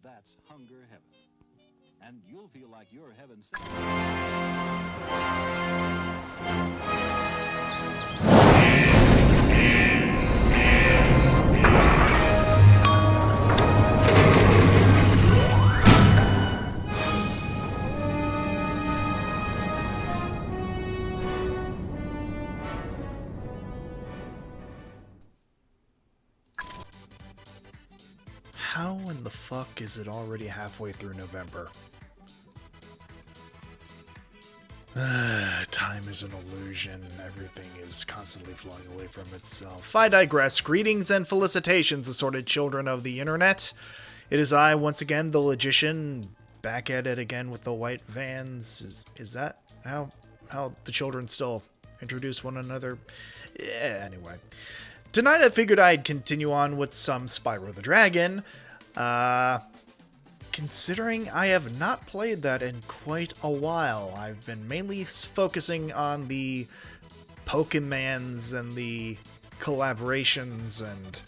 that's hunger heaven. And you'll feel like you're heaven sent. How in the fuck is it already halfway through November? Time is an illusion. Everything is constantly flowing away from itself. I digress. Greetings and felicitations, assorted children of the internet. It is I, once again, the Logician, back at it again with the white vans. Is that how the children still introduce one another? Yeah, anyway. Tonight I figured I'd continue on with some Spyro the Dragon. Considering I have not played that in quite a while, I've been mainly focusing on the Pokemans and the collaborations and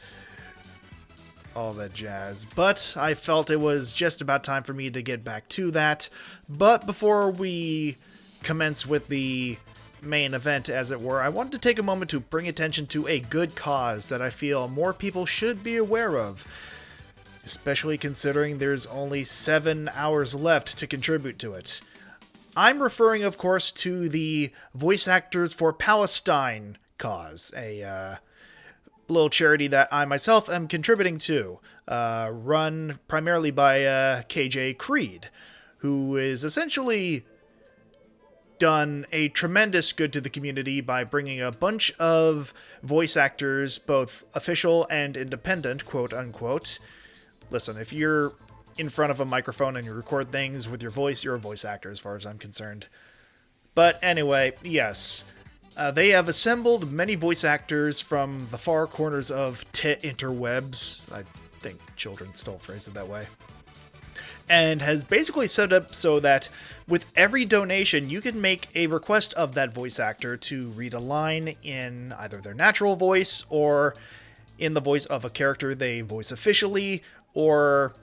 all that jazz. But I felt it was just about time for me to get back to that. But before we commence with the main event, as it were, I wanted to take a moment to bring attention to a good cause that I feel more people should be aware of, especially considering there's only 7 hours left to contribute to it. I'm referring, of course, to the Voice Actors for Palestine cause, a little charity that I myself am contributing to, run primarily by KJ Creed, who is essentially done a tremendous good to the community by bringing a bunch of voice actors, both official and independent, quote unquote. Listen, if you're in front of a microphone and you record things with your voice, you're a voice actor as far as I'm concerned. But anyway, yes. They have assembled many voice actors from the far corners of interwebs. I think children still phrase it that way. And has basically set up so that with every donation, you can make a request of that voice actor to read a line in either their natural voice or in the voice of a character they voice officially, or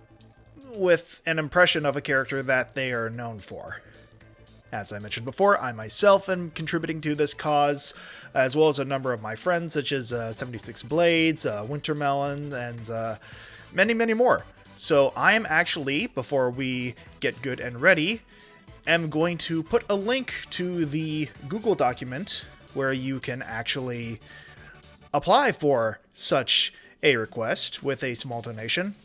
with an impression of a character that they are known for. As I mentioned before, I myself am contributing to this cause, as well as a number of my friends, such as 76 Blades, Wintermelon, and many, many more. So I am actually, before we get good and ready, am going to put a link to the Google document where you can actually apply for such a request with a small donation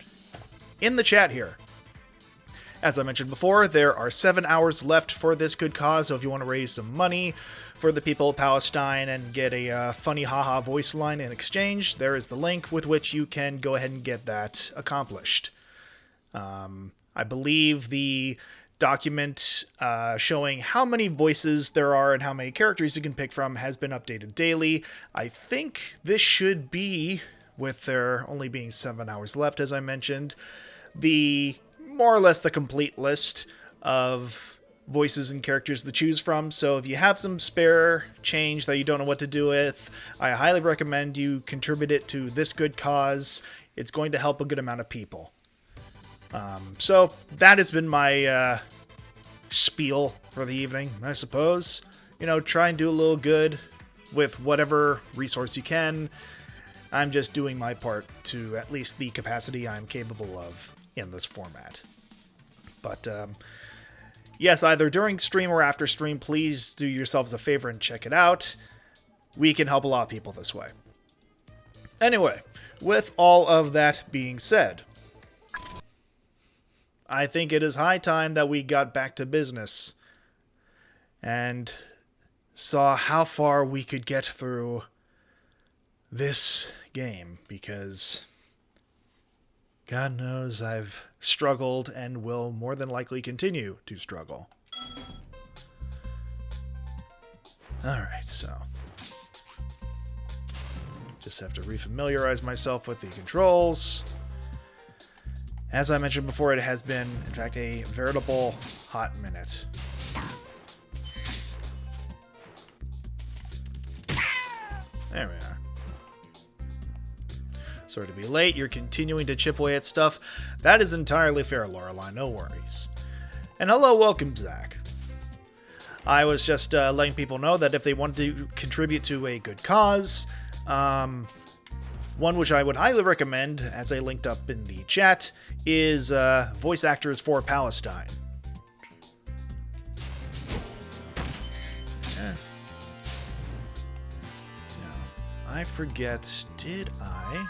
in the chat here. As I mentioned before, there are 7 hours left for this good cause, so if you want to raise some money for the people of Palestine and get a funny haha voice line in exchange, there is the link with which you can go ahead and get that accomplished. I believe the document showing how many voices there are and how many characters you can pick from has been updated daily. I think this should be, with there only being 7 hours left, as I mentioned, the more or less the complete list of voices and characters to choose from. So if you have some spare change that you don't know what to do with, I highly recommend you contribute it to this good cause. It's going to help a good amount of people. So that has been my spiel for the evening, I suppose. You know, try and do a little good with whatever resource you can. I'm just doing my part to at least the capacity I'm capable of in this format. But yes, either during stream or after stream, please do yourselves a favor and check it out. We can help a lot of people this way. Anyway, with all of that being said, I think it is high time that we got back to business and saw how far we could get through this game, because God knows I've struggled and will more than likely continue to struggle. Alright, so just have to refamiliarize myself with the controls. As I mentioned before, it has been, in fact, a veritable hot minute. There we are. Sorry to be late. You're continuing to chip away at stuff. That is entirely fair, Lorelei. No worries. And hello, welcome, Zach. I was just letting people know that if they want to contribute to a good cause, one which I would highly recommend, as I linked up in the chat, is Voice Actors for Palestine. Yeah. Now, I forget, did I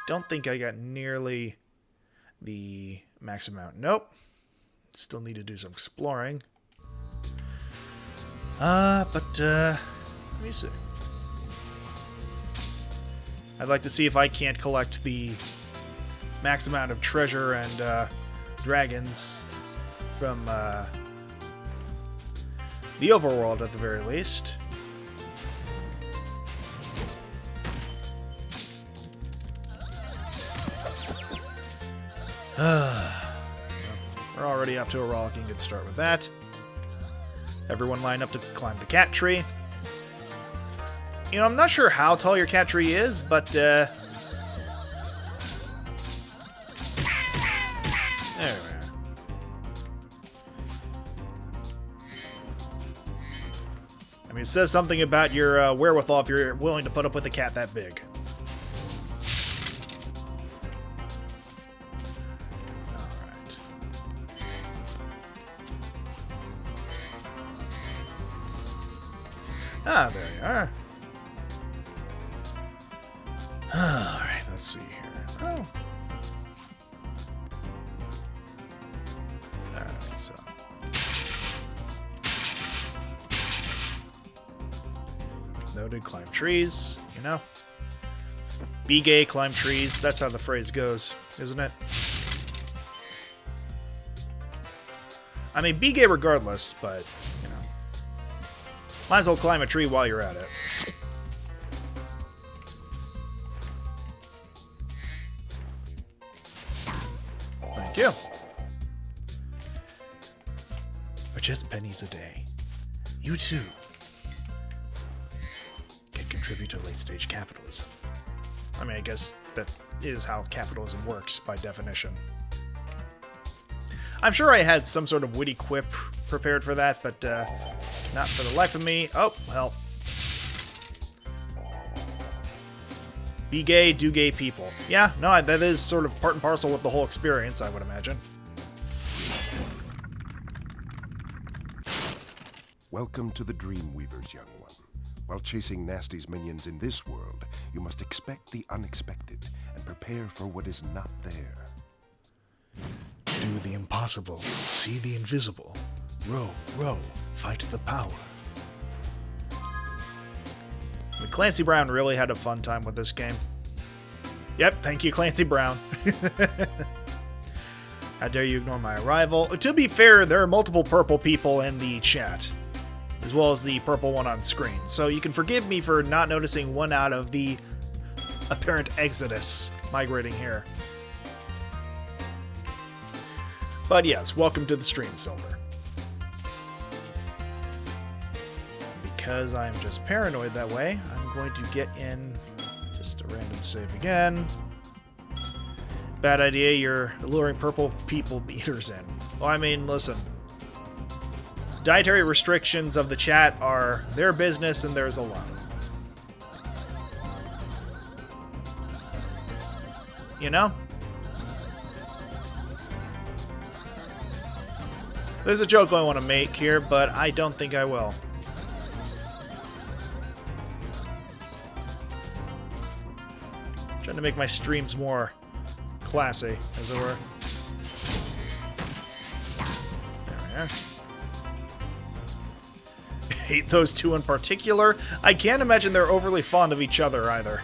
don't think I got nearly the max amount. Nope. Still need to do some exploring. But let me see. I'd like to see if I can't collect the max amount of treasure and dragons from the overworld at the very least. We're already off to a rollicking good start with that. Everyone line up to climb the cat tree. You know, I'm not sure how tall your cat tree is, but there we are. I mean, it says something about your wherewithal if you're willing to put up with a cat that big. Ah, there you are. Alright, let's see here. Oh. Alright, so. Noted, climb trees, you know? Be gay, climb trees. That's how the phrase goes, isn't it? I mean, be gay regardless, but, you know. Might as well climb a tree while you're at it. Thank you. For just pennies a day, you too can contribute to late-stage capitalism. I mean, I guess that is how capitalism works by definition. I'm sure I had some sort of witty quip prepared for that, but not for the life of me. Oh, well. Be gay, do gay people. Yeah, no, that is sort of part and parcel with the whole experience, I would imagine. Welcome to the Dreamweavers, young one. While chasing Nasty's minions in this world, you must expect the unexpected and prepare for what is not there. Do the impossible, see the invisible. Row, row, fight the power. I mean, Clancy Brown really had a fun time with this game. Yep, thank you, Clancy Brown. How dare you ignore my arrival? To be fair, there are multiple purple people in the chat, as well as the purple one on screen, so you can forgive me for not noticing one out of the apparent exodus migrating here. But yes, welcome to the stream, Silver. Because I'm just paranoid that way, I'm going to get in just a random save again. Bad idea, you're luring purple people beaters in. Well, I mean, listen. Dietary restrictions of the chat are their business, and there's a lot. You know? There's a joke I want to make here, but I don't think I will. Trying to make my streams more classy, as it were. There we are. Hate those two in particular. I can't imagine they're overly fond of each other either.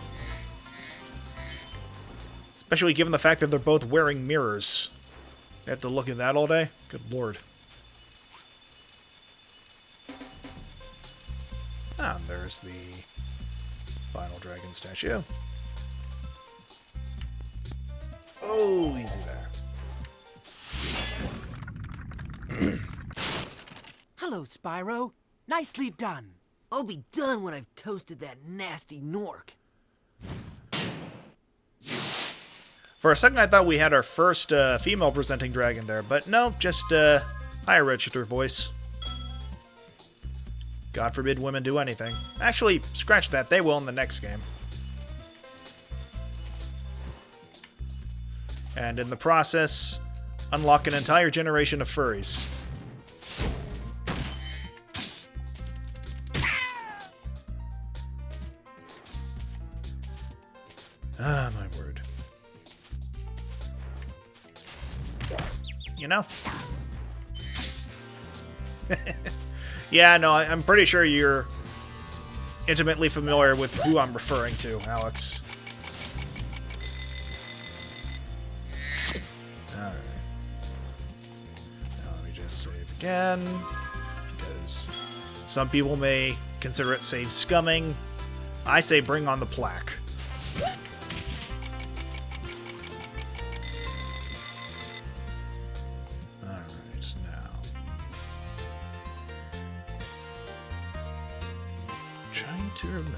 Especially given the fact that they're both wearing mirrors. You have to look at that all day? Good lord. Ah, and there's the final dragon statue. Oh, easy there. Hello, Spyro. Nicely done. I'll be done when I've toasted that nasty Nork. For a second, I thought we had our first female-presenting dragon there, but no, just higher register voice. God forbid women do anything. Actually, scratch that, they will in the next game. And in the process, unlock an entire generation of furries. Ah, my word. You know? Yeah, no, I'm pretty sure you're intimately familiar with who I'm referring to, Alex. Alright. Now let me just save again, because some people may consider it save scumming. I say bring on the plaque. To remember.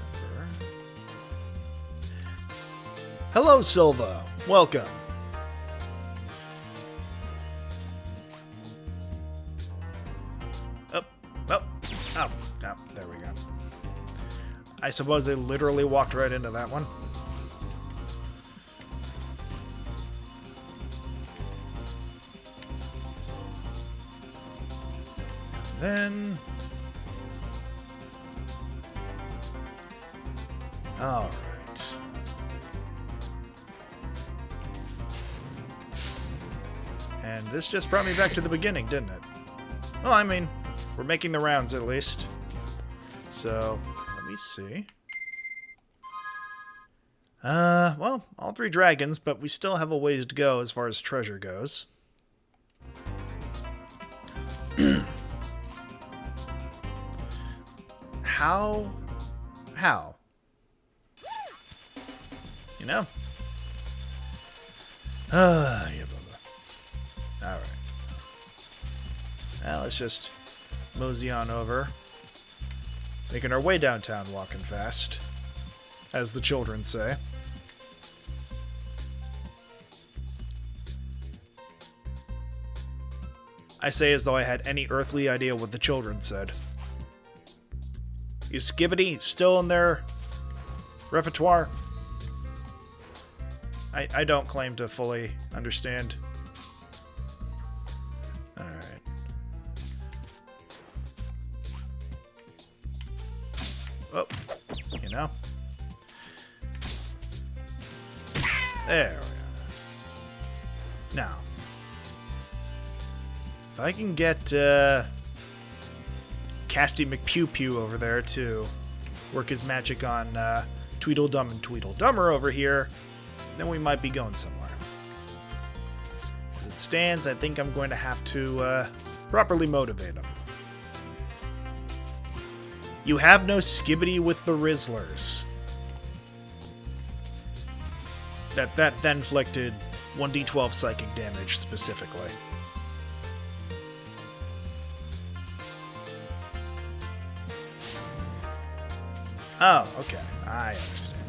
Hello, Silva. Welcome. Oh, there we go. I suppose I literally walked right into that one. Then... Alright. And this just brought me back to the beginning, didn't it? Well, I mean, we're making the rounds at least. So, let me see. Well, all 3 dragons, but we still have a ways to go as far as treasure goes. How? You know? Yeah, alright. Now let's just mosey on over. Making our way downtown walking fast, as the children say. I say as though I had any earthly idea what the children said. Is Skibbity still in their repertoire? I don't claim to fully understand. Alright. Oh, you know. There we are. Now, if I can get Casty McPew-Pew over there to work his magic on Tweedledum and Tweedledummer over here, then we might be going somewhere. As it stands, I think I'm going to have to properly motivate him. You have no Skibbity with the Rizzlers. That then inflicted 1d12 psychic damage specifically. Oh, okay. I understand.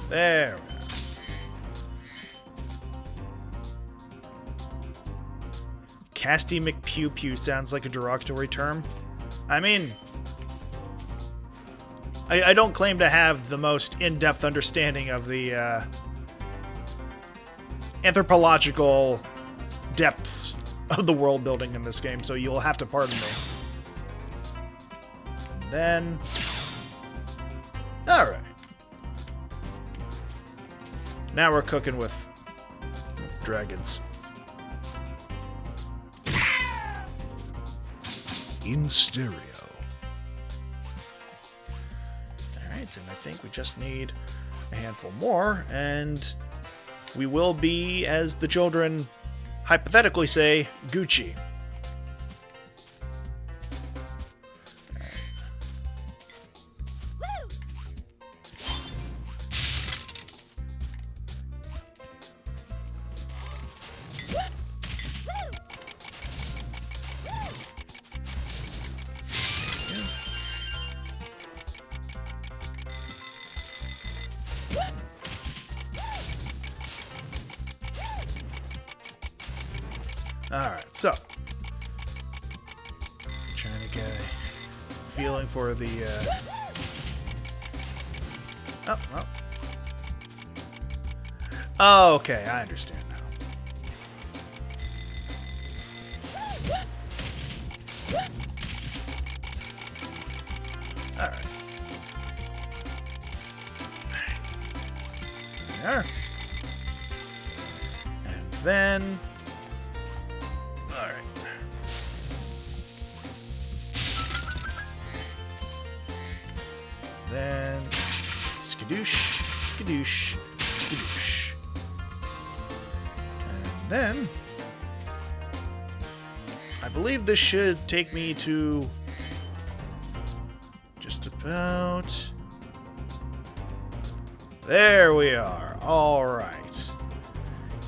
There we are. Casty McPew-Pew sounds like a derogatory term. I mean, I don't claim to have the most in-depth understanding of the anthropological depths of the world building in this game, so you'll have to pardon me. And then... Alright. Now we're cooking with dragons. In stereo. Alright, and I think we just need a handful more, and we will be, as the children hypothetically say, Gucci. Alright, so. Trying to get a feeling for the, Oh, well. Oh, okay, I understand now. Alright. There. And then... Alright. Then... Skadoosh, skadoosh, skadoosh. And then... I believe this should take me to... just about... There we are. Alright.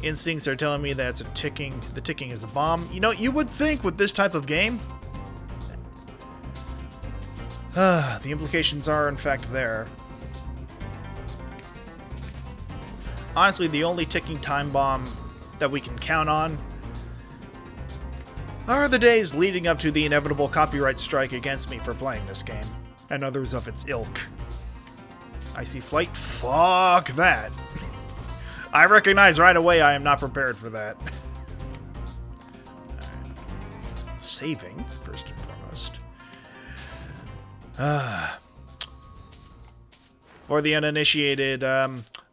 Instincts are telling me that it's a ticking... The ticking is a bomb. You know, you would think with this type of game... the implications are, in fact, there. Honestly, the only ticking time bomb that we can count on are the days leading up to the inevitable copyright strike against me for playing this game, and others of its ilk. Icy Flight? Fuck that. I recognize right away I am not prepared for that. Saving, first and foremost. For the uninitiated,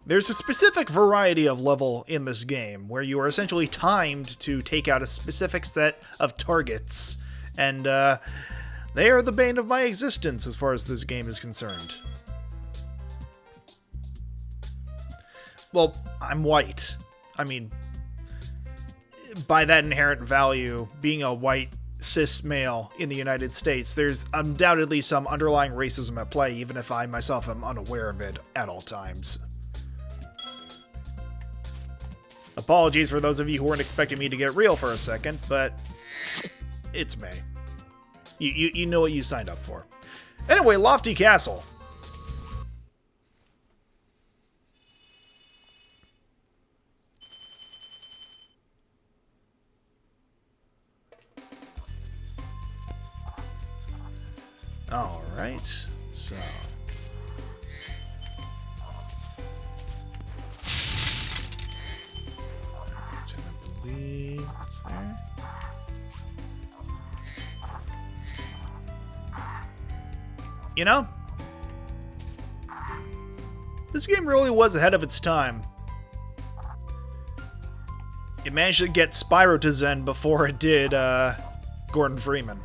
there's a specific variety of level in this game where you are essentially timed to take out a specific set of targets, and they are the bane of my existence as far as this game is concerned. Well, I'm white. I mean, by that inherent value, being a white cis male in the United States, there's undoubtedly some underlying racism at play, even if I myself am unaware of it at all times. Apologies for those of you who weren't expecting me to get real for a second, but it's me. You know what you signed up for. Anyway, Lofty Castle. Alright, so... I believe it's there. You know? This game really was ahead of its time. It managed to get Spyro to Zen before it did, Gordon Freeman.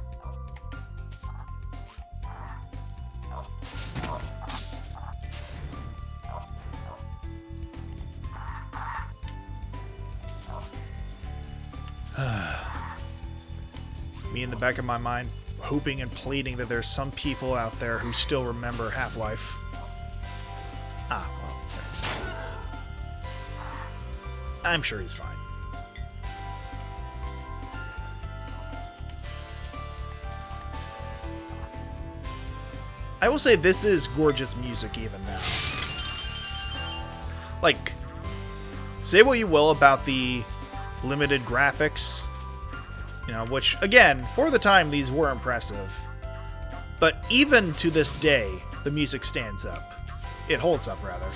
Me in the back of my mind, hoping and pleading that there's some people out there who still remember Half-Life. Ah, well. I'm sure he's fine. I will say this is gorgeous music even now. Like, say what you will about the limited graphics, you know, which, again, for the time, these were impressive. But even to this day, the music stands up. It holds up, rather.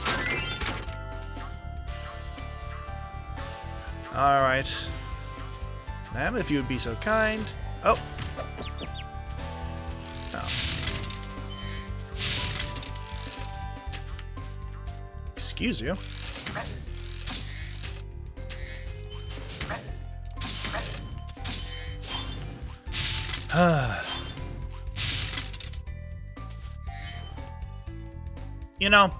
Alright. Ma'am, if you would be so kind. Oh. Oh. Excuse you. You know,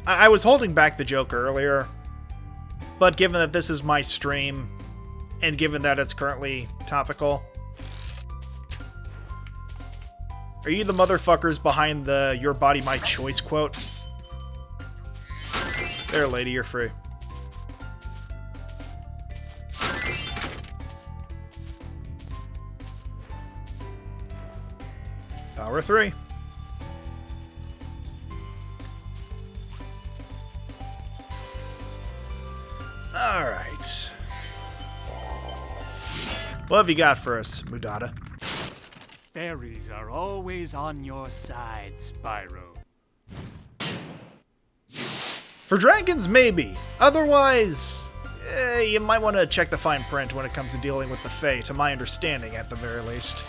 I was holding back the joke earlier, but given that this is my stream, and given that it's currently topical, are you the motherfuckers behind the "Your Body, My Choice" quote? There, lady, you're free. Power 3. Alright. What have you got for us, Mudata? Fairies are always on your side, Spyro. For dragons, maybe. Otherwise, you might want to check the fine print when it comes to dealing with the Fae, to my understanding, at the very least.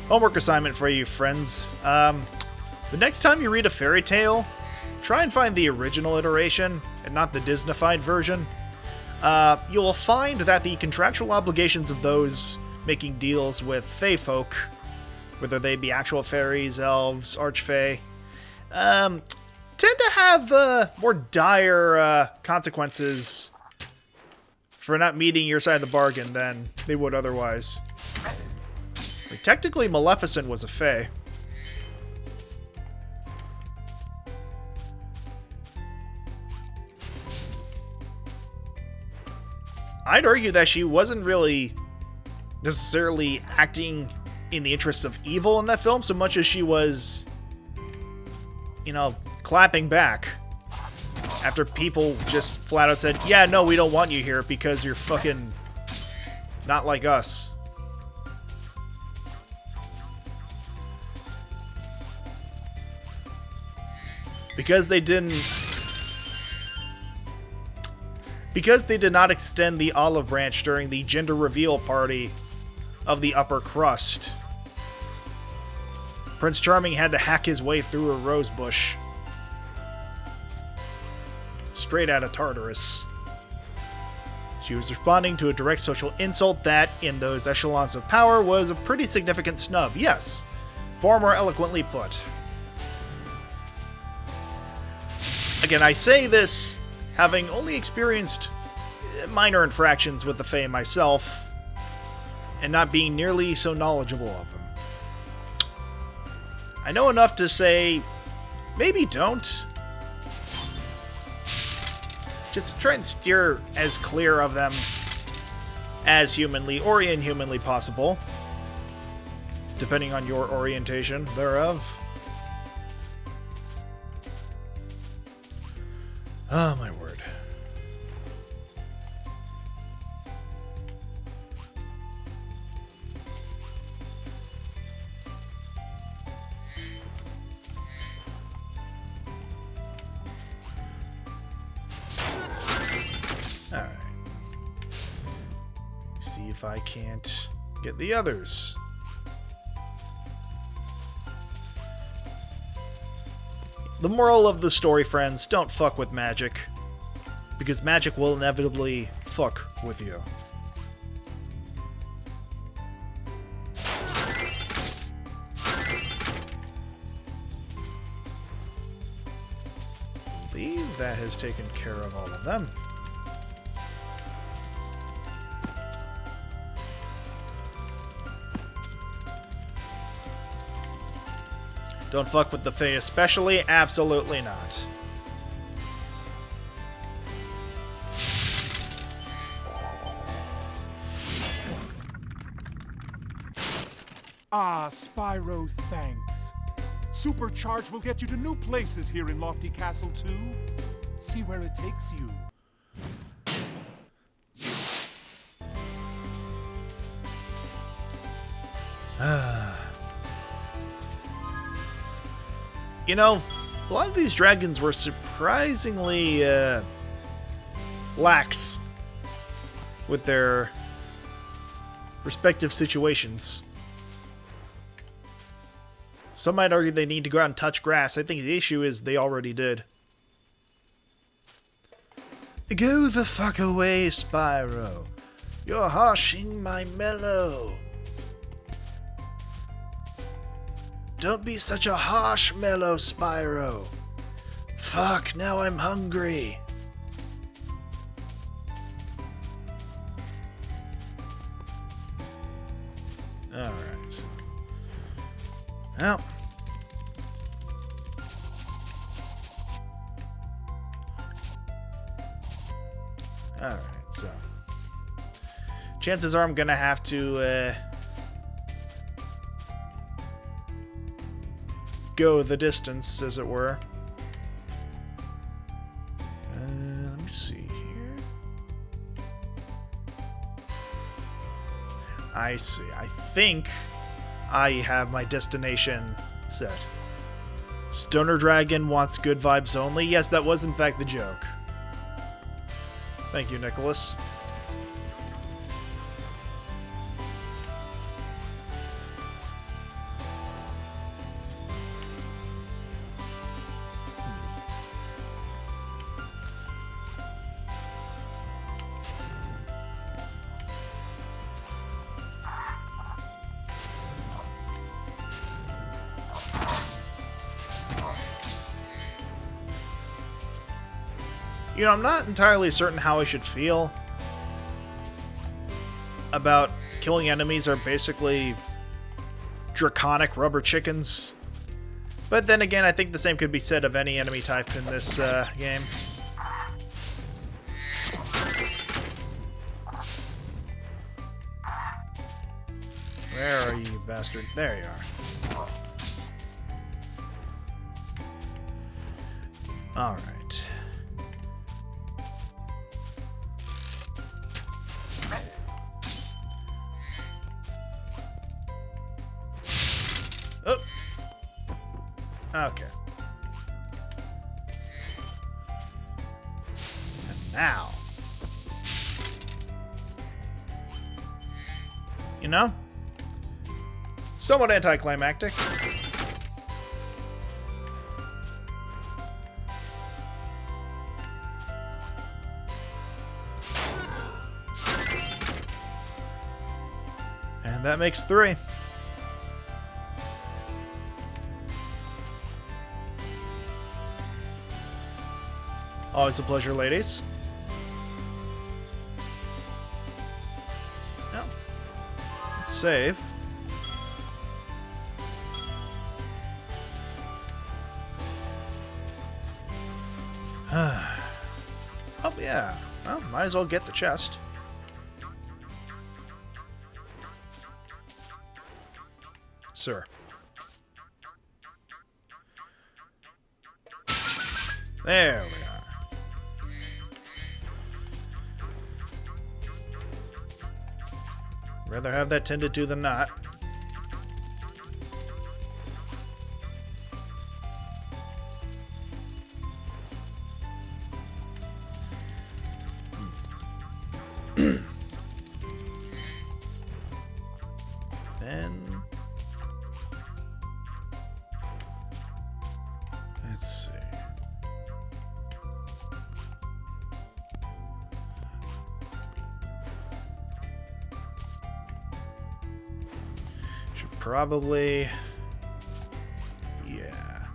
Homework assignment for you, friends. The next time you read a fairy tale, try and find the original iteration, and not the Disneyfied version. You will find that the contractual obligations of those making deals with Fae folk, whether they be actual fairies, elves, archfae, tend to have more dire consequences for not meeting your side of the bargain than they would otherwise. Like, technically, Maleficent was a Fae. I'd argue that she wasn't really necessarily acting in the interests of evil in that film so much as she was, you know, clapping back after people just flat out said, yeah, no, we don't want you here because you're fucking not like us. Because they did not extend the olive branch during the gender reveal party of the upper crust, Prince Charming had to hack his way through a rose bush. Straight out of Tartarus. She was responding to a direct social insult that, in those echelons of power, was a pretty significant snub. Yes, far more eloquently put. Again, I say this having only experienced minor infractions with the Fae myself, and not being nearly so knowledgeable of them. I know enough to say, maybe don't. Just try and steer as clear of them as humanly or inhumanly possible, depending on your orientation thereof. Oh, my word. Alright. See if I can't get the others. The moral of the story, friends, don't fuck with magic. Because magic will inevitably fuck with you. I believe that has taken care of all of them. Don't fuck with the Fae especially? Absolutely not. Ah, Spyro, thanks. Supercharge will get you to new places here in Lofty Castle, too. See where it takes you. You know, a lot of these dragons were surprisingly lax with their respective situations. Some might argue they need to go out and touch grass. I think the issue is they already did. Go the fuck away, Spyro. You're harshing my mellow. Don't be such a harsh mellow, Spyro. Fuck, now I'm hungry. Alright. Well. Alright, so. Chances are I'm gonna have to, go the distance, as it were. me see here. I see. I think I have my destination set. Stoner Dragon wants good vibes only. Yes, that was in fact the joke. Thank you, Nicholas. You know, I'm not entirely certain how I should feel about killing enemies are basically draconic rubber chickens. But then again, I think the same could be said of any enemy type in this game. Where are you, bastard? There you are. Alright. Okay. And now. You know? Somewhat anticlimactic. And that makes 3. Always a pleasure, ladies. Now, let's save. Oh, yeah. Well, might as well get the chest. Sir. There we are. Rather have that tended to than not. Then let's see. Should probably, yeah.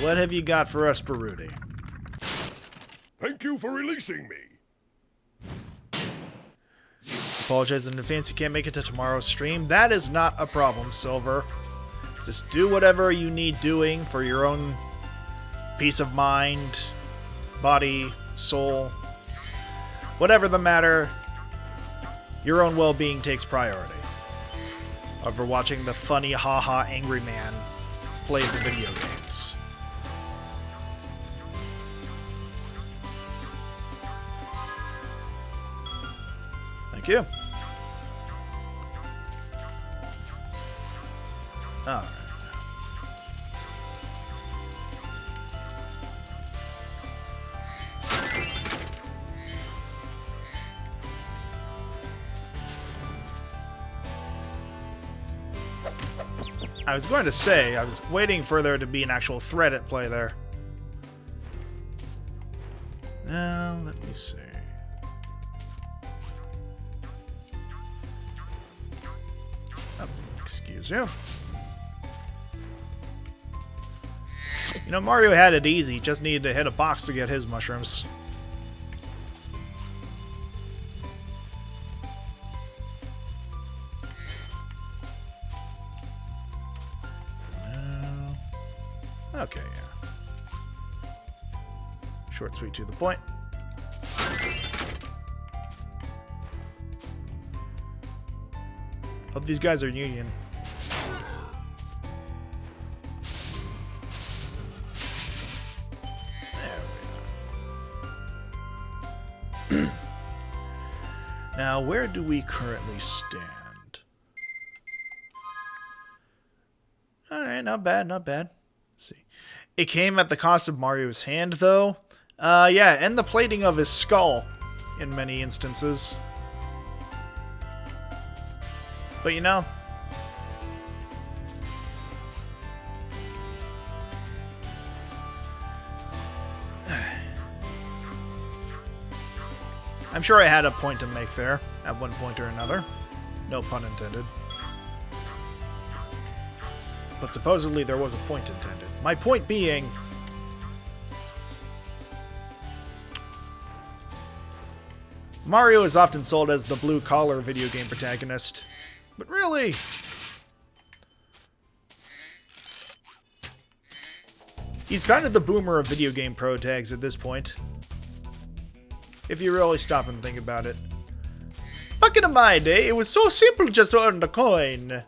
What have you got for us, Baruti? Thank you for releasing me. Apologize in advance you can't make it to tomorrow's stream. That is not a problem, Silver. Just do whatever you need doing for your own peace of mind, body, soul. Whatever the matter, your own well-being takes priority over watching the funny haha angry man play the video games. Thank you. Alright. I was going to say, I was waiting for there to be an actual thread at play there. Now, let me see. Oh, excuse you. You know, Mario had it easy, just needed to hit a box to get his mushrooms. Okay, yeah. Short, sweet, to the point. Hope these guys are union. There we are. Now, where do we currently stand? Alright, not bad, not bad. Let's see. It came at the cost of Mario's hand, though. Yeah, and the plating of his skull, in many instances. But you know, I'm sure I had a point to make there, at one point or another. No pun intended. But supposedly there was a point intended. My point being, Mario is often sold as the blue-collar video game protagonist. But really, he's kind of the boomer of video game protags at this point. If you really stop and think about it. Back in my day, it was so simple just to earn the coin.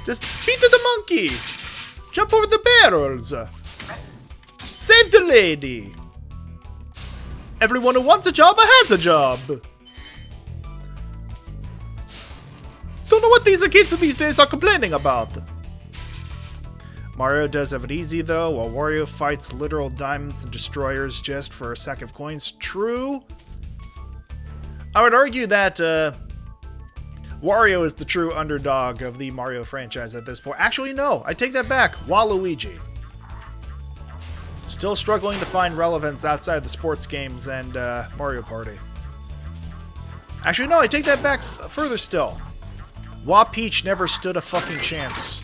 Just beat the monkey. Jump over the barrels. Save the lady. Everyone who wants a job has a job. Don't know what these kids these days are complaining about. Mario does have it easy, though, while Wario fights literal diamonds and destroyers just for a sack of coins. True. I would argue that Wario is the true underdog of the Mario franchise at this point. Actually, no. I take that back. Waluigi. Still struggling to find relevance outside the sports games and Mario Party. Actually, no. I take that back further still. Wa Peach never stood a fucking chance.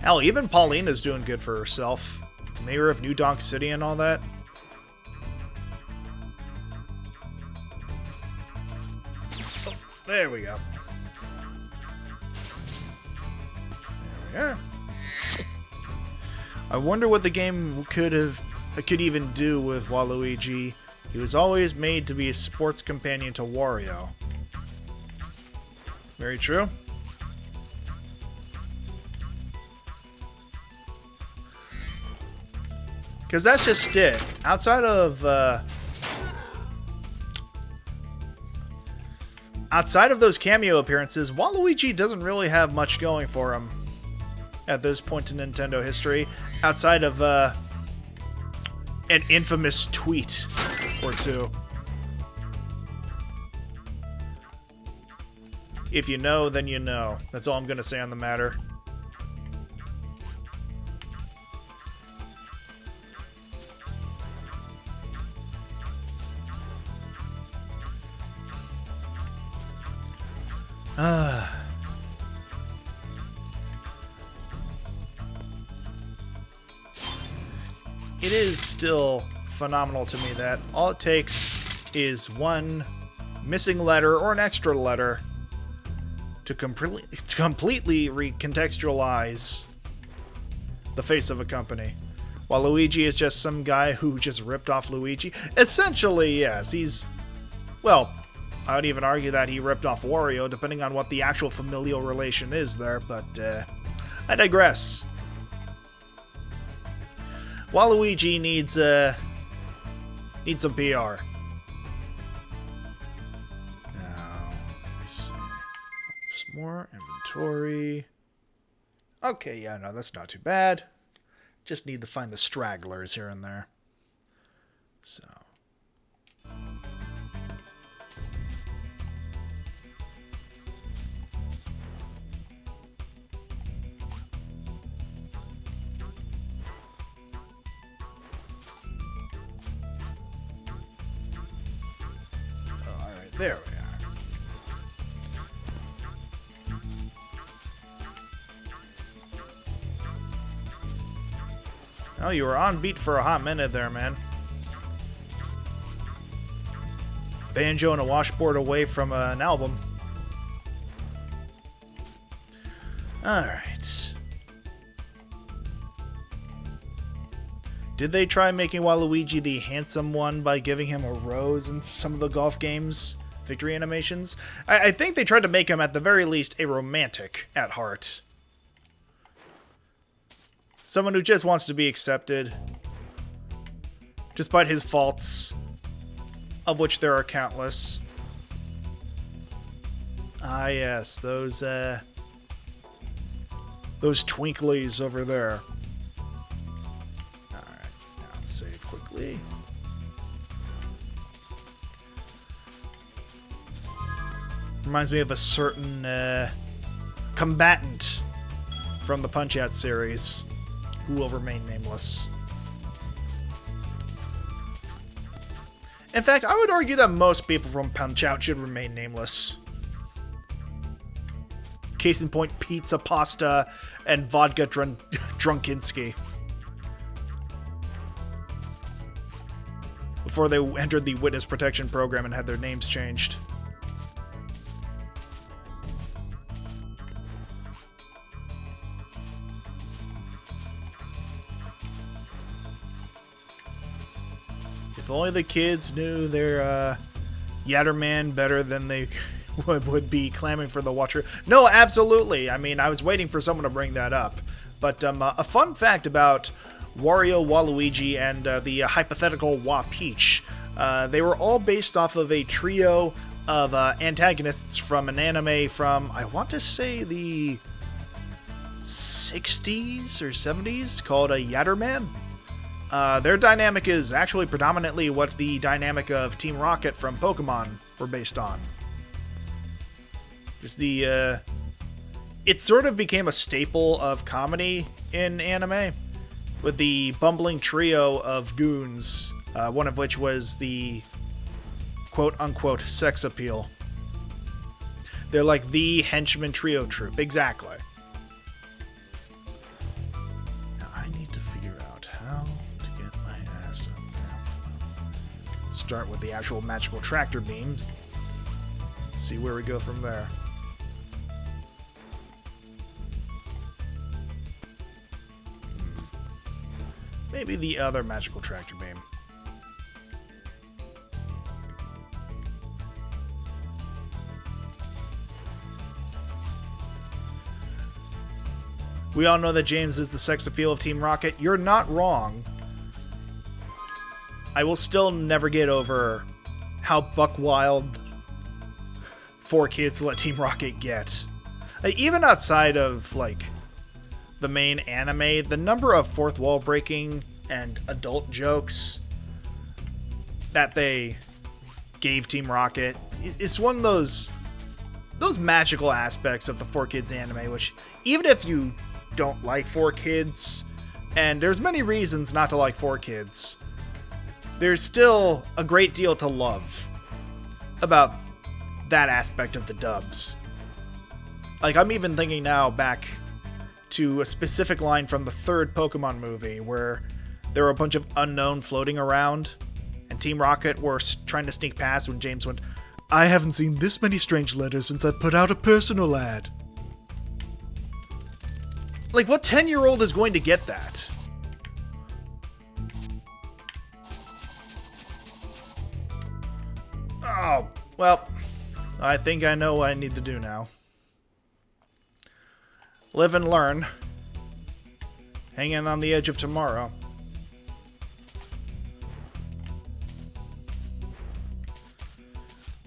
Hell, even Paulina's doing good for herself. Mayor of New Donk City and all that. Oh, there we go. There we are. I wonder what the game could even do with Waluigi. He was always made to be a sports companion to Wario. Very true. Because that's just it. Outside of those cameo appearances, Waluigi doesn't really have much going for him at this point in Nintendo history. Outside of an infamous tweet or two. If you know, then you know. That's all I'm going to say on the matter. It is still phenomenal to me that all it takes is one missing letter or an extra letter to completely recontextualize the face of a company. While Luigi is just some guy who just ripped off Luigi. Essentially, yes, he's... Well, I would even argue that he ripped off Wario, depending on what the actual familial relation is there, but I digress. Waluigi needs some PR. Now, let's see. Some more inventory. Okay, yeah, no, that's not too bad. Just need to find the stragglers here and there. So. There we are. Oh, you were on beat for a hot minute there, man. Banjo and a washboard away from an album. Alright. Did they try making Waluigi the handsome one by giving him a rose in some of the golf games? Victory animations? I think they tried to make him, at the very least, a romantic at heart. Someone who just wants to be accepted, despite his faults, of which there are countless. Ah, yes, those twinklies over there. Alright, now save quickly. Reminds me of a certain combatant from the Punch-Out series, who will remain nameless. In fact, I would argue that most people from Punch-Out should remain nameless. Case in point, pizza, pasta, and vodka Drunkinski. Before they entered the witness protection program and had their names changed. If only the kids knew their Yatterman better than they would be clamming for the Watcher. No, absolutely. I mean, I was waiting for someone to bring that up. But a fun fact about Wario, Waluigi, and the hypothetical Wa-Peach. They were all based off of a trio of antagonists from an anime from, I want to say, the 60s or 70s, called a Yatterman. Their dynamic is actually predominantly what the dynamic of Team Rocket from Pokemon were based on. Just it sort of became a staple of comedy in anime, with the bumbling trio of goons, one of which was the quote-unquote sex appeal. They're like the henchman trio troupe, exactly. Now I need to figure out how to get my ass up there. Start with the actual magical tractor beams, see where we go from there. Maybe the other magical tractor beam. We all know that James is the sex appeal of Team Rocket. You're not wrong. I will still never get over how buck wild 4Kids let Team Rocket get. Like, even outside of, like, the main anime, the number of fourth wall breaking and adult jokes that they gave Team Rocket is one of those magical aspects of the 4Kids anime, which, even if you don't like 4Kids, and there's many reasons not to like 4Kids, there's still a great deal to love about that aspect of the dubs. Like, I'm even thinking now back to a specific line from the third Pokemon movie where there were a bunch of unknown floating around, and Team Rocket were trying to sneak past when James went, "I haven't seen this many strange letters since I put out a personal ad." Like, what 10-year-old is going to get that? Oh, well, I think I know what I need to do now. Live and learn. Hanging on the edge of tomorrow.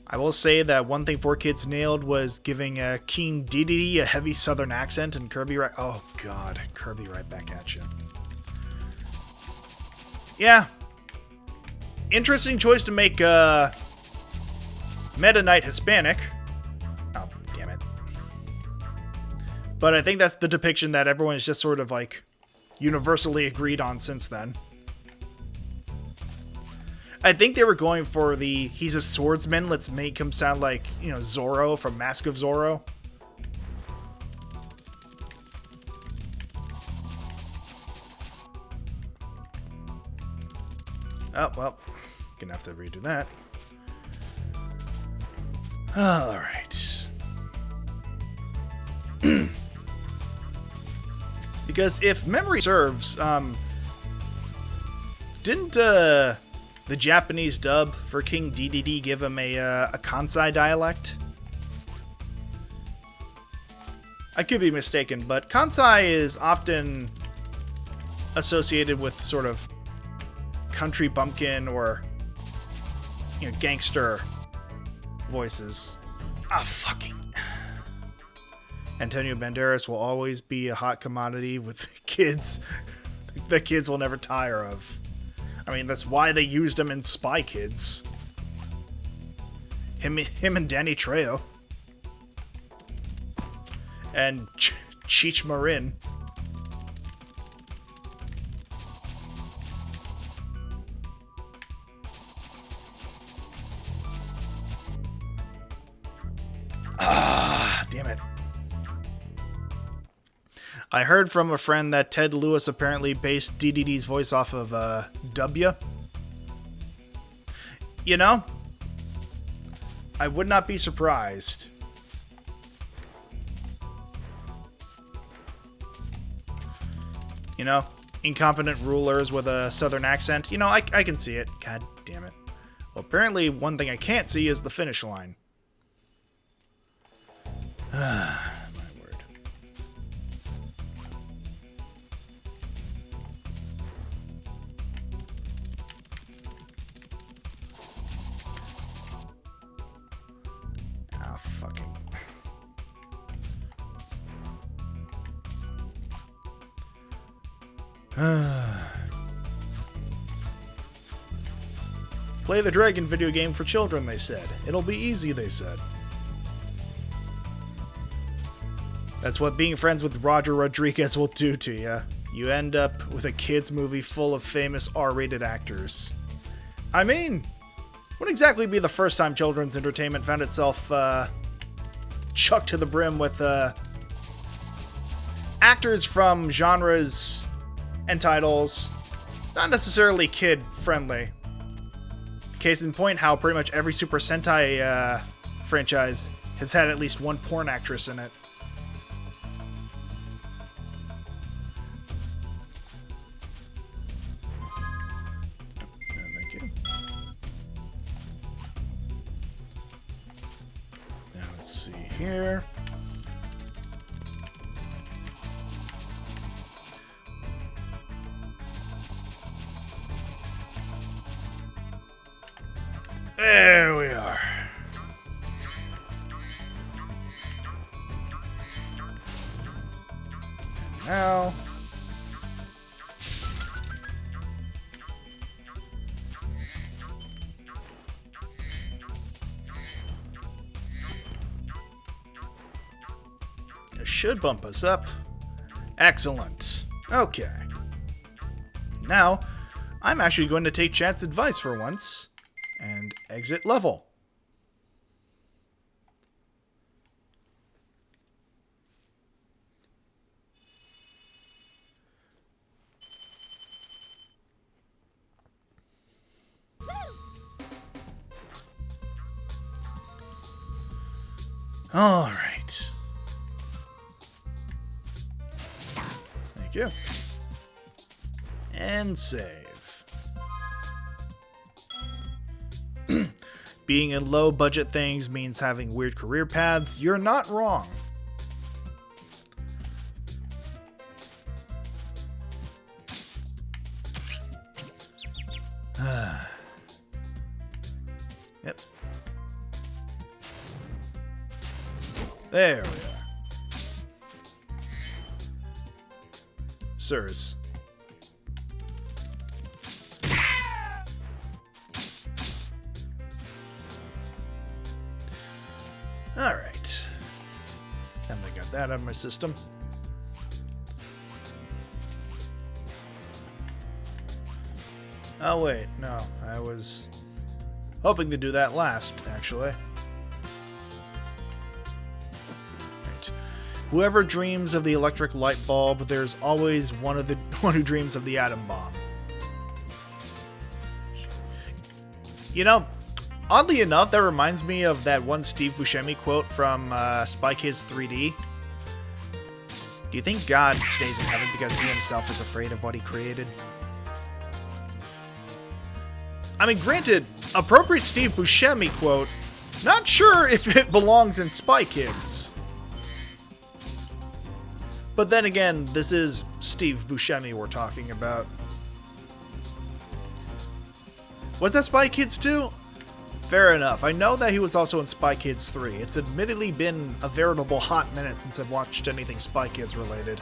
I will say that one thing 4Kids nailed was giving King Dedede a heavy southern accent, and Kirby right... Oh, God. Kirby right back at you. Yeah. Interesting choice to make Meta Knight Hispanic. Oh, damn it. But I think that's the depiction that everyone's just sort of, like, universally agreed on since then. I think they were going for the, he's a swordsman, let's make him sound like, you know, Zorro from Mask of Zorro. Oh, well, gonna have to redo that. Alright. Because if memory serves, Didn't the Japanese dub for King DDD give him a Kansai dialect? I could be mistaken, but Kansai is often associated with sort of country bumpkin or, you know, gangster voices. Ah, fucking. Antonio Banderas will always be a hot commodity with kids. The kids will never tire of. I mean, that's why they used him in Spy Kids. Him and Danny Trejo. And Cheech Marin. Ah, damn it. I heard from a friend that Ted Lewis apparently based DDD's voice off of W. You know, I would not be surprised. You know, incompetent rulers with a southern accent. You know, I can see it. God damn it. Well, apparently one thing I can't see is the finish line. My word. Ah, fucking. Play the Dragon video game for children, they said. It'll be easy, they said. That's what being friends with Roger Rodriguez will do to you. You end up with a kids movie full of famous R-rated actors. I mean, wouldn't exactly be the first time children's entertainment found itself chucked to the brim with actors from genres and titles not necessarily kid-friendly. Case in point, how pretty much every Super Sentai franchise has had at least one porn actress in it. Thank you. Now let's see here. There we are. And now... this should bump us up. Excellent. Okay. Now, I'm actually going to take Chat's advice for once. And exit level. All right. Thank you. And save. Being in low-budget things means having weird career paths. You're not wrong. Yep. There we are. Sirs. Alright. And I got that out of my system. Oh wait, no. I was hoping to do that last, actually. Right. Whoever dreams of the electric light bulb, there's always one who dreams of the atom bomb. You know, oddly enough, that reminds me of that one Steve Buscemi quote from Spy Kids 3D. Do you think God stays in heaven because he himself is afraid of what he created? I mean, granted, appropriate Steve Buscemi quote, not sure if it belongs in Spy Kids. But then again, this is Steve Buscemi we're talking about. Was that Spy Kids 2? Fair enough. I know that he was also in Spy Kids 3. It's admittedly been a veritable hot minute since I've watched anything Spy Kids related.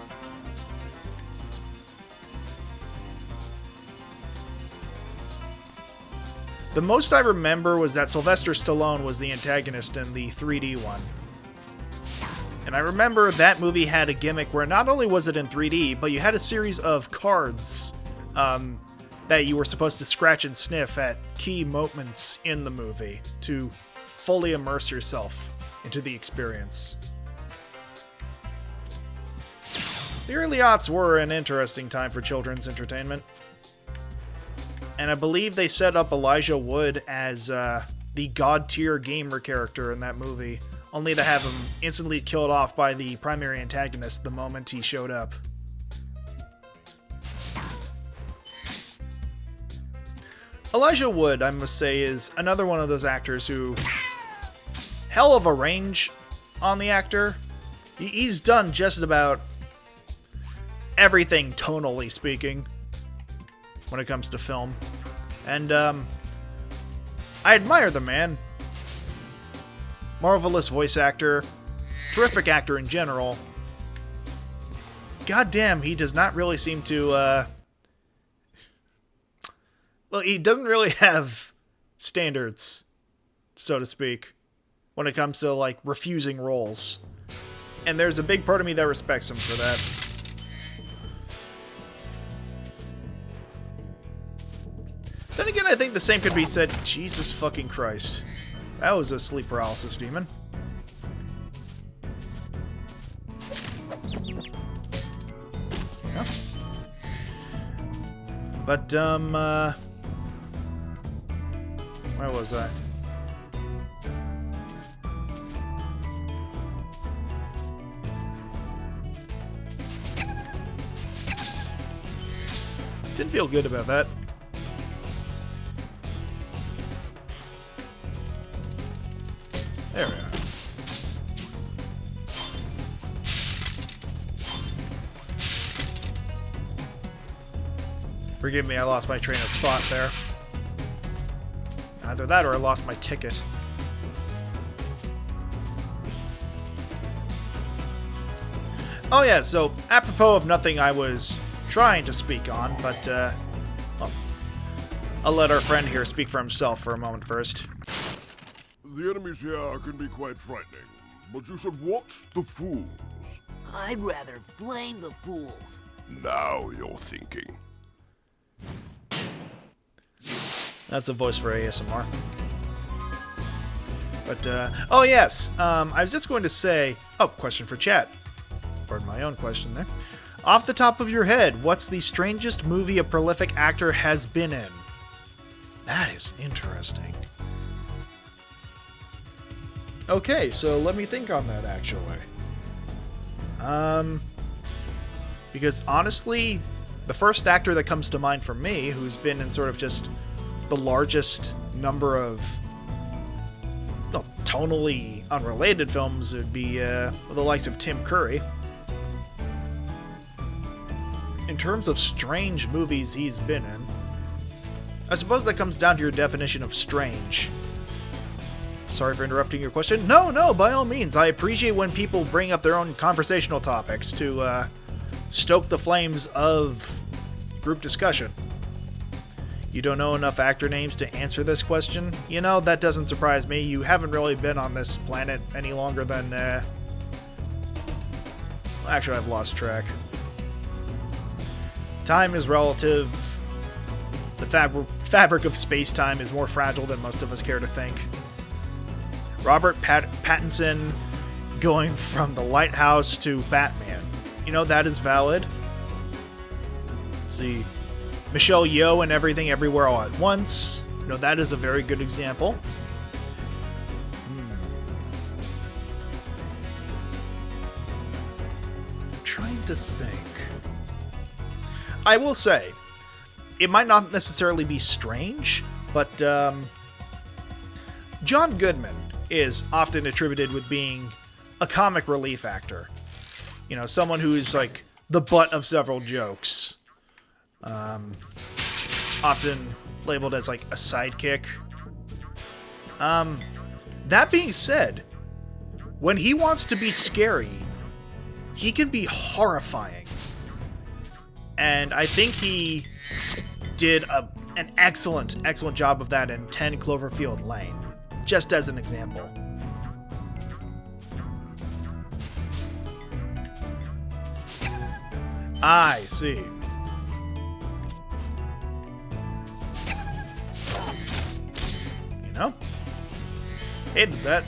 The most I remember was that Sylvester Stallone was the antagonist in the 3D one. And I remember that movie had a gimmick where not only was it in 3D, but you had a series of cards that you were supposed to scratch and sniff at key moments in the movie to fully immerse yourself into the experience. The early aughts were an interesting time for children's entertainment. And I believe they set up Elijah Wood as the god-tier gamer character in that movie, only to have him instantly killed off by the primary antagonist the moment he showed up. Elijah Wood, I must say, is another one of those actors who... hell of a range on the actor. He's done just about everything tonally speaking when it comes to film. And, I admire the man. Marvelous voice actor. Terrific actor in general. Goddamn, he does not really seem to, well, he doesn't really have standards, so to speak, when it comes to, like, refusing roles. And there's a big part of me that respects him for that. Then again, I think the same could be said... Jesus fucking Christ. That was a sleep paralysis demon. Yeah. But, where was I? Didn't feel good about that. There we are. Forgive me, I lost my train of thought there. Either that or I lost my ticket. Oh yeah, so apropos of nothing I was trying to speak on, but well, I'll let our friend here speak for himself for a moment first. The enemies here can be quite frightening, but you should watch the fools. I'd rather flame the fools. Now you're thinking. That's a voice for ASMR. But, oh yes, I was just going to say... Oh, question for chat. Pardon my own question there. Off the top of your head, what's the strangest movie a prolific actor has been in? That is interesting. Okay, so let me think on that, actually. Because honestly, the first actor that comes to mind for me, who's been in sort of just the largest number of, well, tonally unrelated films, would be the likes of Tim Curry. In terms of strange movies he's been in, I suppose that comes down to your definition of strange. Sorry for interrupting your question. No, by all means. I appreciate when people bring up their own conversational topics to stoke the flames of group discussion. You don't know enough actor names to answer this question? You know, that doesn't surprise me. You haven't really been on this planet any longer than... Actually, I've lost track. Time is relative. The fabric of space-time is more fragile than most of us care to think. Robert Pattinson going from The Lighthouse to Batman. You know, that is valid. Let's see. Michelle Yeoh and Everything Everywhere All at Once. You know, that is a very good example. I'm trying to think. I will say, it might not necessarily be strange, But John Goodman is often attributed with being a comic relief actor. You know, someone who's like the butt of several jokes. Often labeled as like a sidekick. That being said, when he wants to be scary, he can be horrifying. And I think he did an excellent job of that in 10 Cloverfield Lane, just as an example. I see. You know? Hated that.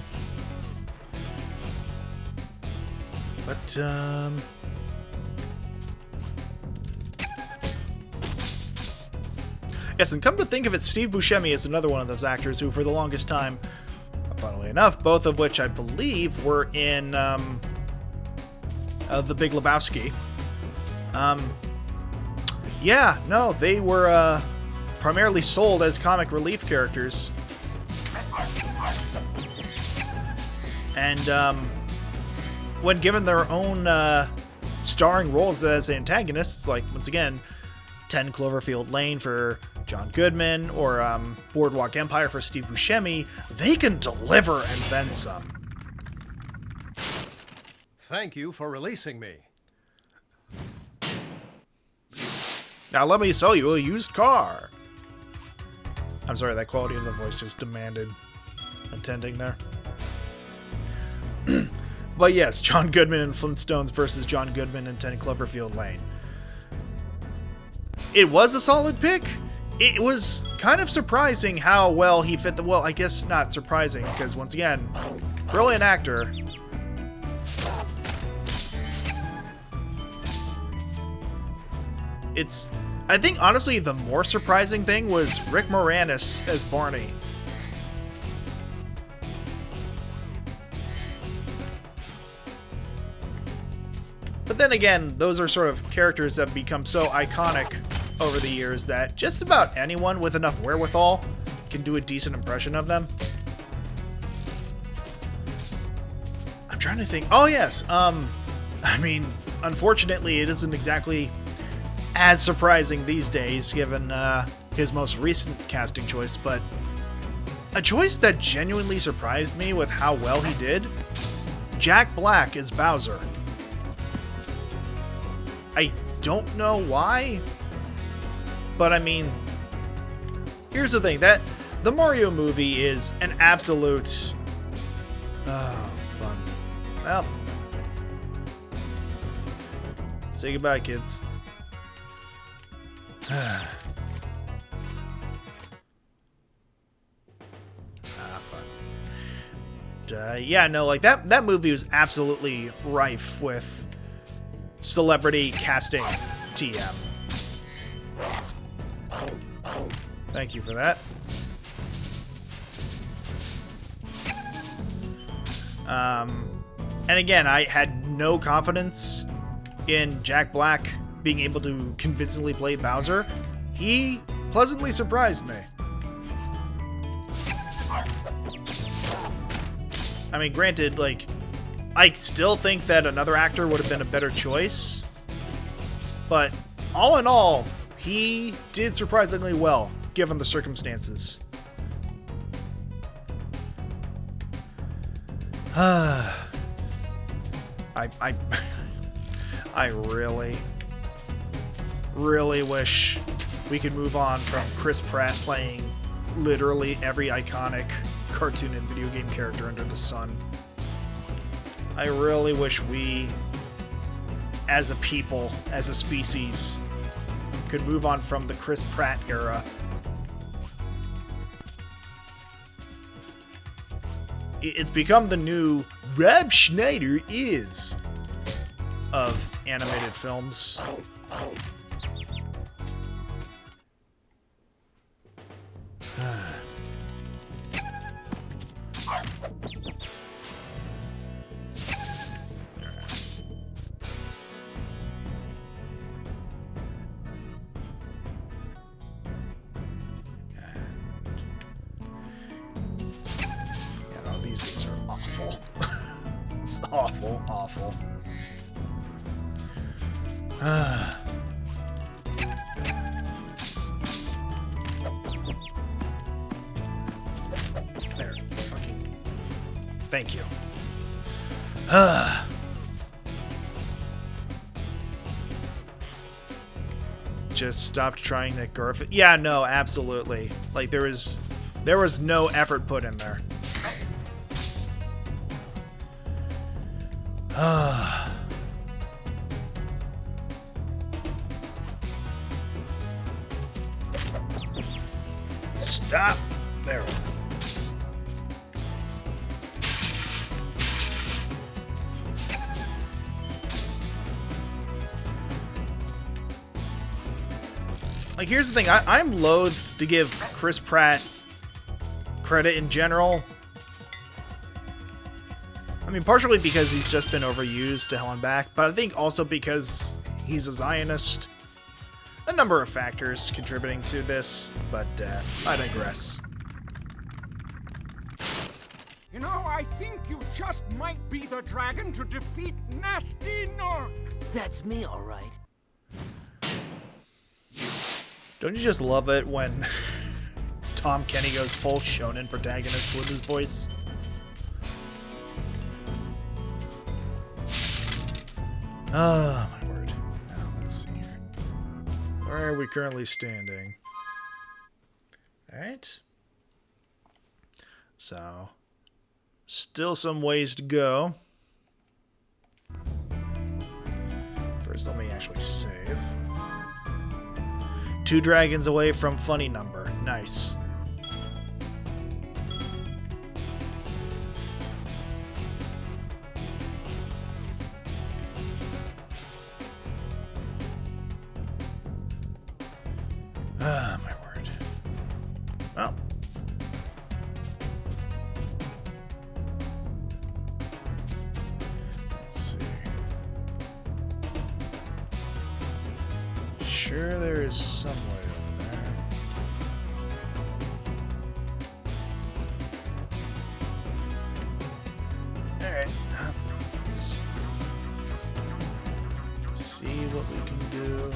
But, yes, and come to think of it, Steve Buscemi is another one of those actors who, for the longest time, funnily enough, both of which I believe were in The Big Lebowski. Yeah, no, they were primarily sold as comic relief characters. And when given their own starring roles as antagonists, like, once again, 10 Cloverfield Lane for John Goodman, or Boardwalk Empire for Steve Buscemi, they can deliver and then some. Thank you for releasing me. Now let me sell you a used car. I'm sorry, that quality of the voice just demanded attending there. But yes, John Goodman in Flintstones versus John Goodman in 10 Cloverfield Lane. It was a solid pick. It was kind of surprising how well he fit the... Well, I guess not surprising, because once again, brilliant actor. I think, honestly, the more surprising thing was Rick Moranis as Barney. But then again, those are sort of characters that become so iconic over the years that just about anyone with enough wherewithal can do a decent impression of them. I'm trying to think. Oh, yes. I mean, unfortunately, it isn't exactly as surprising these days, given his most recent casting choice, but a choice that genuinely surprised me with how well he did. Jack Black is Bowser. I don't know why, but I mean, here's the thing, that the Mario movie is an absolute fun. Well, say goodbye, kids. Fun. Yeah, no, like that movie was absolutely rife with celebrity casting TM. Thank you for that. And again, I had no confidence in Jack Black being able to convincingly play Bowser. He pleasantly surprised me. I mean, granted, like, I still think that another actor would have been a better choice, but all in all, he did surprisingly well, given the circumstances. I really wish we could move on from Chris Pratt playing literally every iconic cartoon and video game character under the sun. I really wish we, as a people, as a species, could move on from the Chris Pratt era. It's become the new Rob Schneider is of animated films. these are awful. It's awful, awful. There, fucking. Thank you. Just stopped trying to garf it. Yeah, no, absolutely. Like there was no effort put in there. Stop. There. Like, here's the thing. I'm loath to give Chris Pratt credit in general. I mean, partially because he's just been overused to hell and back, but I think also because he's a Zionist. A number of factors contributing to this, but I digress. You know, I think you just might be the dragon to defeat Nasty Narc. That's me, all right. Don't you just love it when Tom Kenny goes full shonen protagonist with his voice? Oh, my word. Now, let's see here. Where are we currently standing? Alright. So, still some ways to go. First, let me actually save. 2 dragons away from funny number. Nice. Ah, my word. Well. Let's see. Sure, there is some way over there. Alright. Let's see what we can do.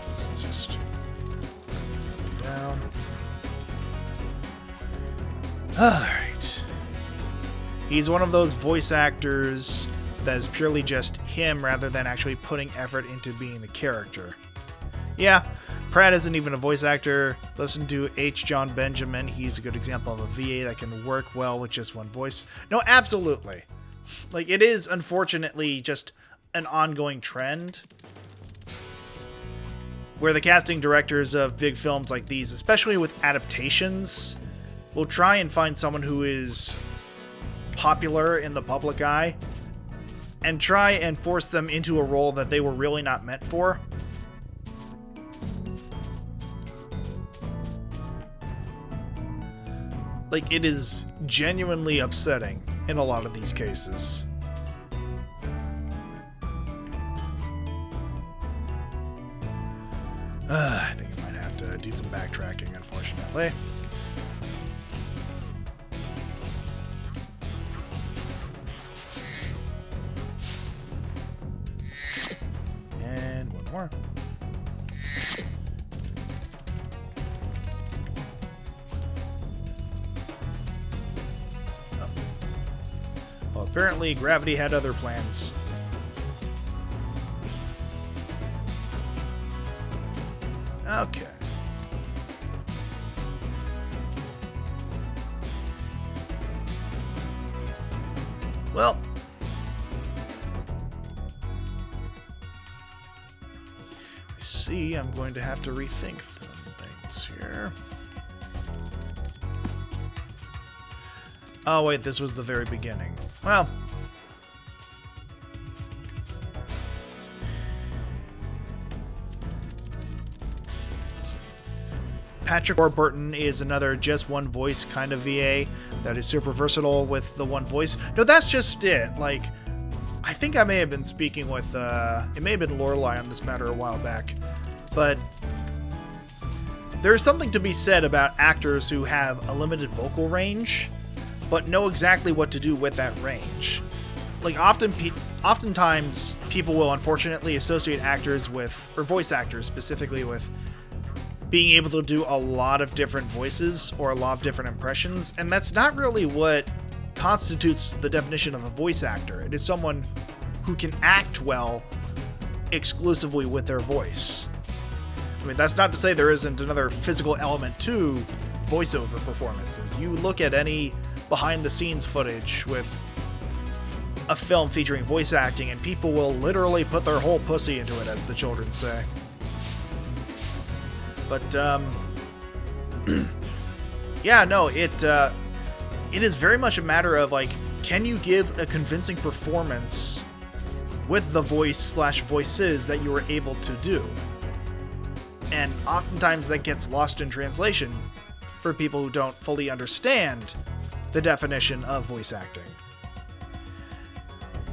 This is just down. Alright. He's one of those voice actors that is purely just him rather than actually putting effort into being the character. Yeah, Pratt isn't even a voice actor. Listen to H. John Benjamin. He's a good example of a VA that can work well with just one voice. No, absolutely. Like, it is unfortunately just an ongoing trend where the casting directors of big films like these, especially with adaptations, will try and find someone who is popular in the public eye and try and force them into a role that they were really not meant for. Like, it is genuinely upsetting in a lot of these cases. I think I might have to do some backtracking, unfortunately. And one more. Oh. Well, apparently Gravity had other plans. Okay. Well. I see I'm going to have to rethink some things here. Oh, wait, this was the very beginning. Well. Patrick Warburton is another just one voice kind of VA that is super versatile with the one voice. No, that's just it. Like, I think I may have been speaking with, it may have been Lorelei on this matter a while back, but there's something to be said about actors who have a limited vocal range, but know exactly what to do with that range. Like, oftentimes, people will unfortunately associate actors with, or voice actors specifically, with being able to do a lot of different voices or a lot of different impressions, and that's not really what constitutes the definition of a voice actor. It is someone who can act well exclusively with their voice. I mean, that's not to say there isn't another physical element to voiceover performances. You look at any behind-the-scenes footage with a film featuring voice acting, and people will literally put their whole pussy into it, as the children say. But, yeah, no, it is very much a matter of, like, can you give a convincing performance with the voice/voices that you were able to do? And oftentimes that gets lost in translation for people who don't fully understand the definition of voice acting.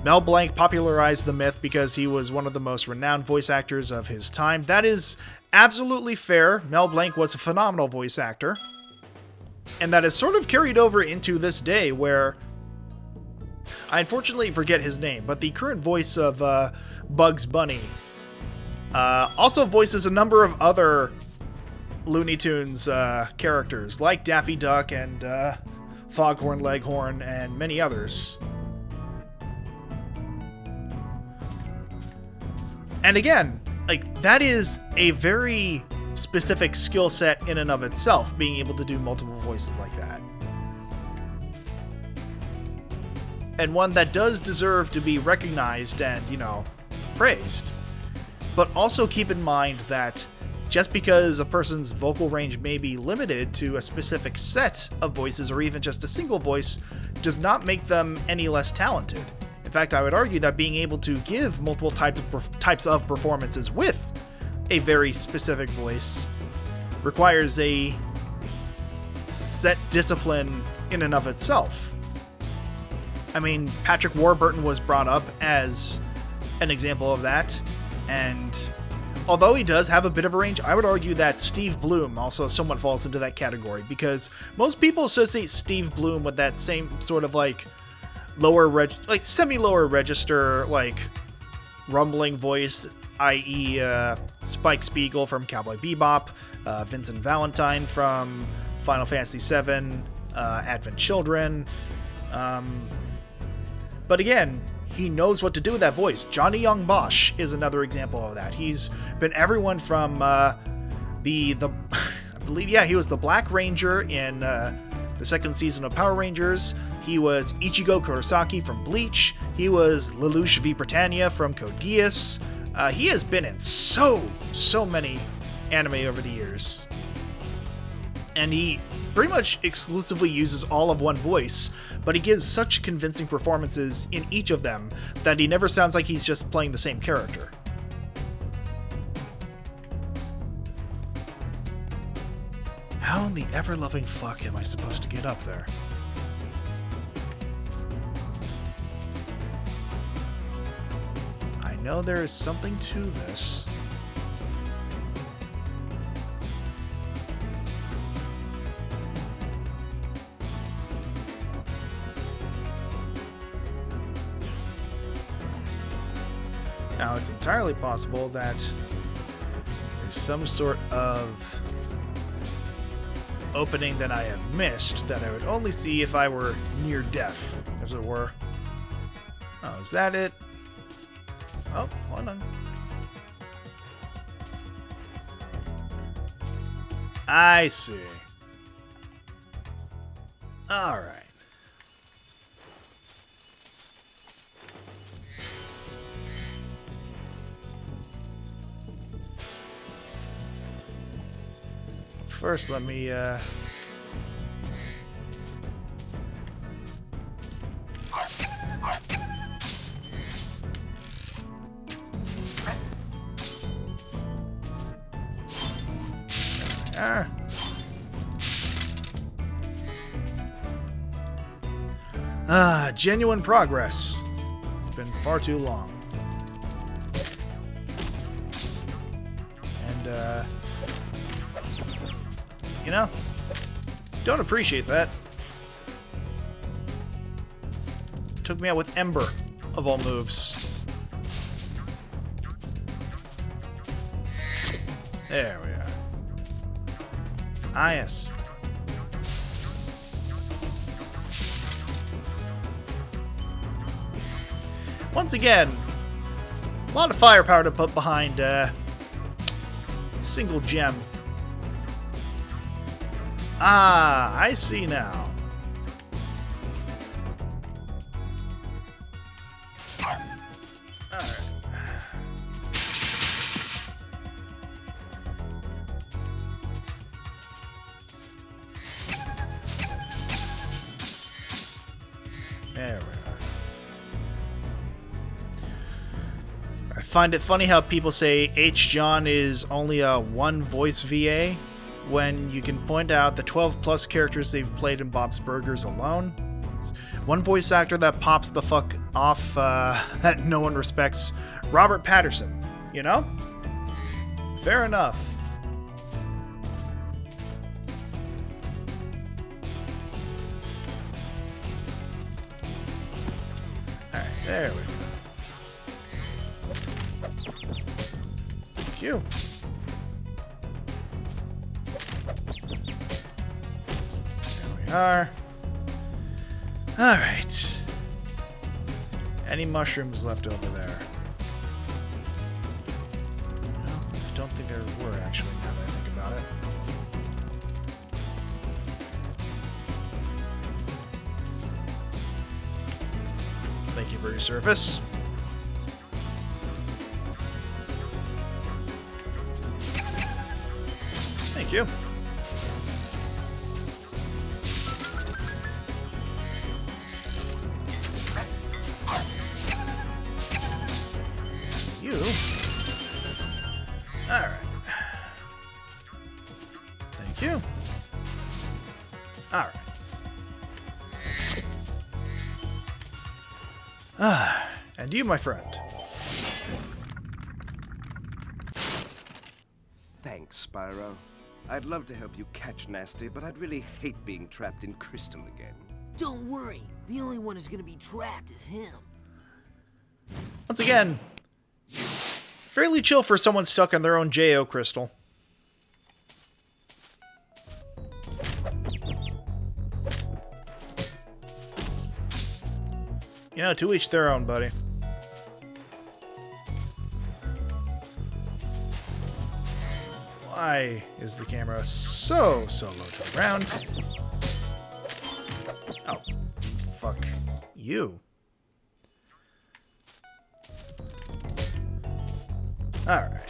Mel Blanc popularized the myth because he was one of the most renowned voice actors of his time. That is absolutely fair. Mel Blanc was a phenomenal voice actor. And that is sort of carried over into this day, where I unfortunately forget his name, but the current voice of Bugs Bunny also voices a number of other Looney Tunes characters, like Daffy Duck and Foghorn Leghorn and many others. And again, like, that is a very specific skill set in and of itself, being able to do multiple voices like that. And one that does deserve to be recognized and, praised. But also keep in mind that just because a person's vocal range may be limited to a specific set of voices or even just a single voice does not make them any less talented. In fact, I would argue that being able to give multiple types of performances with a very specific voice requires a set discipline in and of itself. I mean, Patrick Warburton was brought up as an example of that, and although he does have a bit of a range, I would argue that Steve Bloom also somewhat falls into that category, because most people associate Steve Bloom with that same sort of semi-lower register, rumbling voice, i.e. Spike Spiegel from Cowboy Bebop, Vincent Valentine from Final Fantasy VII, Advent Children. But again, he knows what to do with that voice. Johnny Young Bosch is another example of that. He's been everyone from I believe, he was the Black Ranger in the second season of Power Rangers. He was Ichigo Kurosaki from Bleach. He was Lelouch V. Britannia from Code Geass. He has been in so many anime over the years. And he pretty much exclusively uses all of one voice, but he gives such convincing performances in each of them that he never sounds like he's just playing the same character. How in the ever-loving fuck am I supposed to get up there? I know there is something to this. Now, it's entirely possible that there's some sort of opening that I have missed that I would only see if I were near death, as it were. Oh, is that it? Oh, hold on. I see. All right. First, let me, genuine progress. It's been far too long. And, You know? Don't appreciate that. Took me out with Ember, of all moves. There we are. Ah, yes. Once again, a lot of firepower to put behind single gem. Ah, I see now. Alright. There we are. I find it funny how people say H. John is only a one-voice VA, when you can point out the 12-plus characters they've played in Bob's Burgers alone. One voice actor that pops the fuck off that no one respects, Robert Patterson, you know? Fair enough. Alright, there we go. Thank you. There we are. Alright. Any mushrooms left over there? No, I don't think there were, actually, now that I think about it. Thank you for your service. Thank you. You. Alright. Thank you. Alright. And you, my friend. Thanks, Spyro. I'd love to help you catch Nasty, but I'd really hate being trapped in Crystal again. Don't worry. The only one who's gonna be trapped is him. Once again, fairly chill for someone stuck in their own JO crystal. You know, to each their own, buddy. Why is the camera so low to the ground? Oh, fuck you. Alright.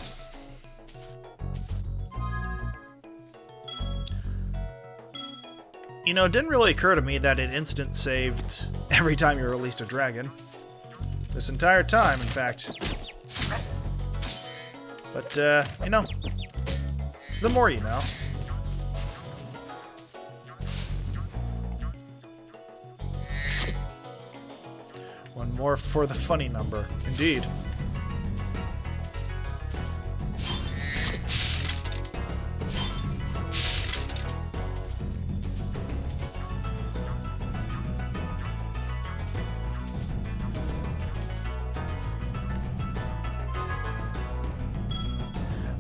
You know, it didn't really occur to me that it instant saved every time you released a dragon. This entire time, in fact. But, you know, the more you know. One more for the funny number, indeed.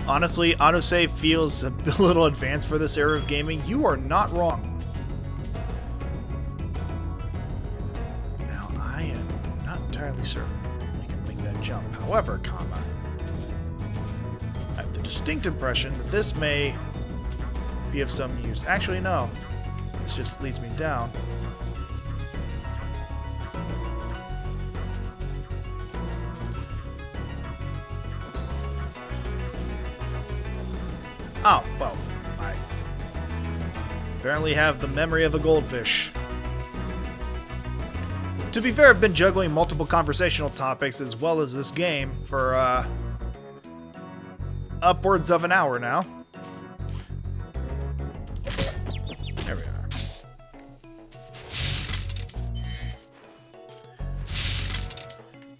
Honestly, autosave feels a little advanced for this era of gaming. You are not wrong. Now, I am not entirely certain I can make that jump. However, comma, I have the distinct impression that this may be of some use. Actually, no. This just leads me down. Oh, well, I apparently have the memory of a goldfish. To be fair, I've been juggling multiple conversational topics as well as this game for, upwards of an hour now. There we are.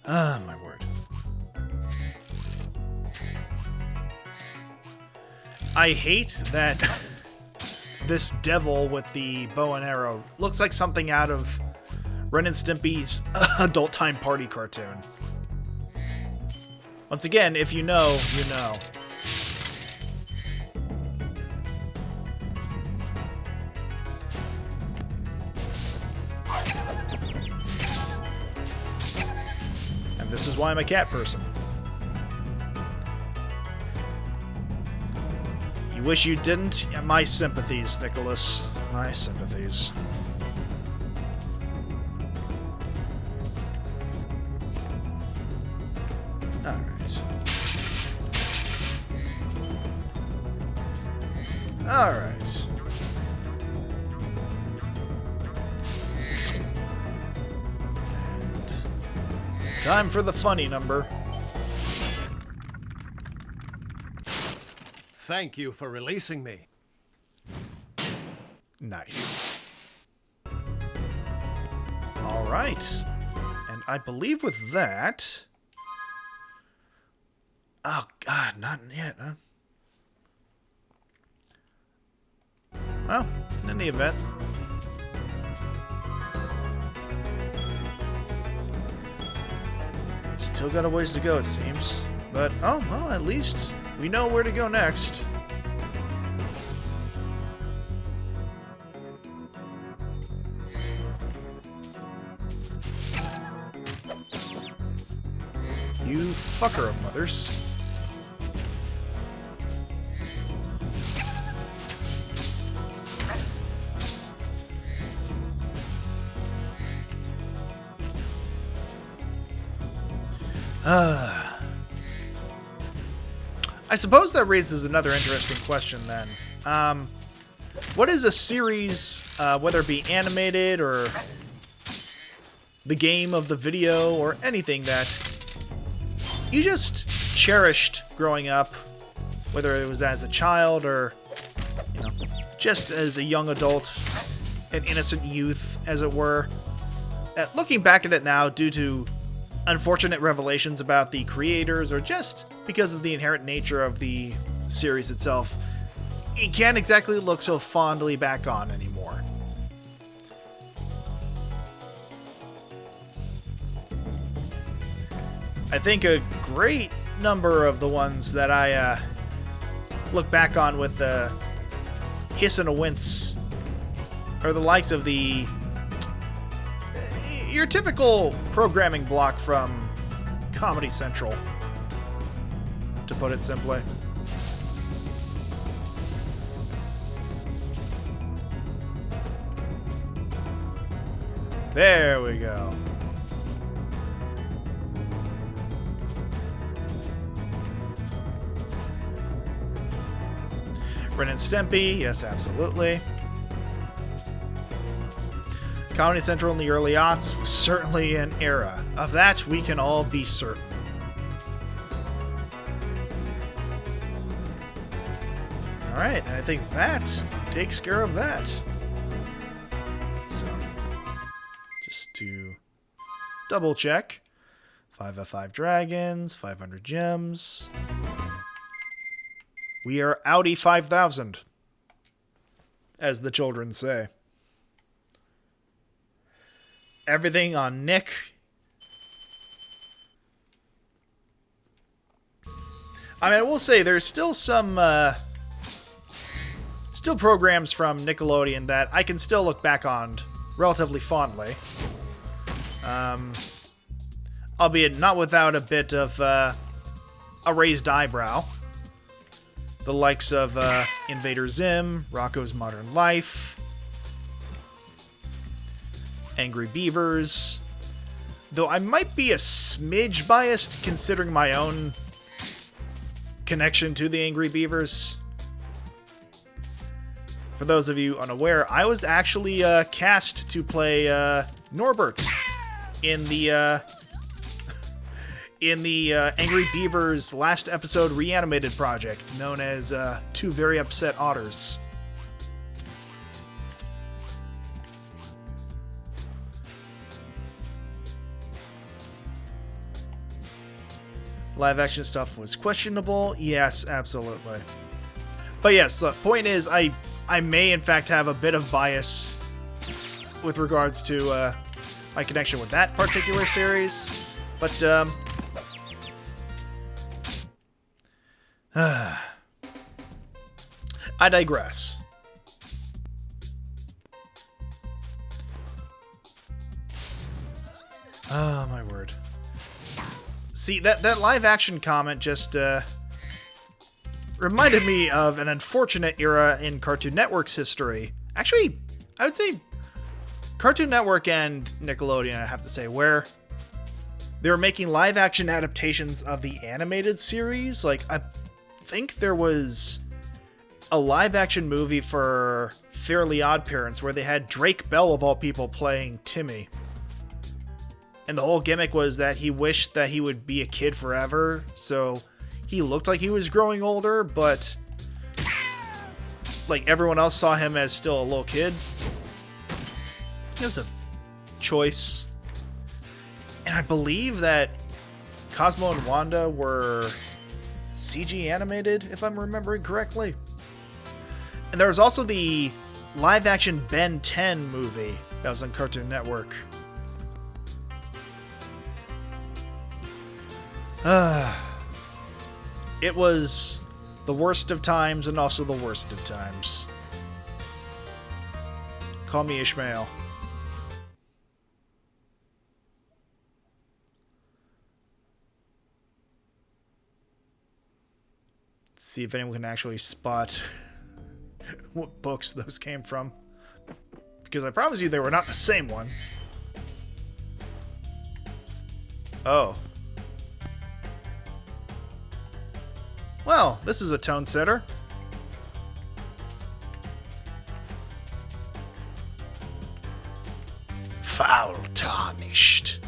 Ah, my word. I hate that this devil with the bow and arrow looks like something out of Ren and Stimpy's Adult Time Party cartoon. Once again, if you know, you know. And this is why I'm a cat person. You wish you didn't? Yeah, my sympathies, Nicholas. My sympathies. Alright. Alright. And time for the funny number. Thank you for releasing me. Nice. Alright. And I believe with that... Oh, God, not yet, huh? Well, in any event... Still got a ways to go, it seems. But, oh, well, at least we know where to go next. You fucker of mothers. I suppose that raises another interesting question then. What is a series, whether it be animated or the game of the video or anything that you just cherished growing up, whether it was as a child or, you know, just as a young adult, an innocent youth, as it were. Looking back at it now, due to unfortunate revelations about the creators or just because of the inherent nature of the series itself, you can't exactly look so fondly back on anymore. I think a great number of the ones that I look back on with a hiss and a wince are the likes of your typical programming block from Comedy Central, to put it simply. There we go. Ren and Stimpy, yes, absolutely. Comedy Central in the early aughts was certainly an era. Of that, we can all be certain. Alright, and I think that takes care of that. So, just to double check. 5F5 dragons, 500 gems. We are Audi 5000, as the children say. Everything on Nick. I mean, I will say there's still some still programs from Nickelodeon that I can still look back on relatively fondly. Albeit not without a bit of a raised eyebrow. The likes of Invader Zim, Rocko's Modern Life, Angry Beavers. Though I might be a smidge biased considering my own connection to the Angry Beavers. For those of you unaware, I was actually cast to play Norbert in the Angry Beavers last episode reanimated project, known as Two Very Upset Otters. Live action stuff was questionable. Yes, absolutely. But yes, the point is, I I may, in fact, have a bit of bias with regards to my connection with that particular series. But, I digress. Oh, my word. See, that live-action comment just, reminded me of an unfortunate era in Cartoon Network's history. Actually, I would say Cartoon Network and Nickelodeon, I have to say, where they were making live-action adaptations of the animated series. Like, I think there was a live-action movie for Fairly Odd Parents where they had Drake Bell, of all people, playing Timmy. And the whole gimmick was that he wished that he would be a kid forever, so he looked like he was growing older, but like everyone else saw him as still a little kid. It was a choice. And I believe that Cosmo and Wanda were CG animated, if I'm remembering correctly. And there was also the live-action Ben 10 movie that was on Cartoon Network. It was the worst of times and also the worst of times. Call me Ishmael. Let's see if anyone can actually spot what books those came from. Because I promise you they were not the same ones. Oh. Well, this is a tone setter. Foul tarnished.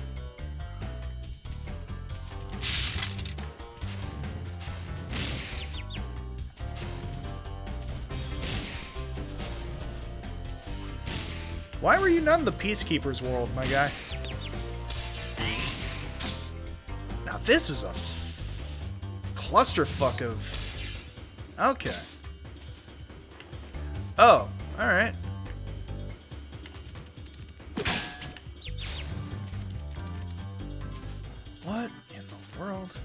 Why were you not in the Peacekeeper's world, my guy? Now this is a clusterfuck of... Okay. Oh, alright. What in the world?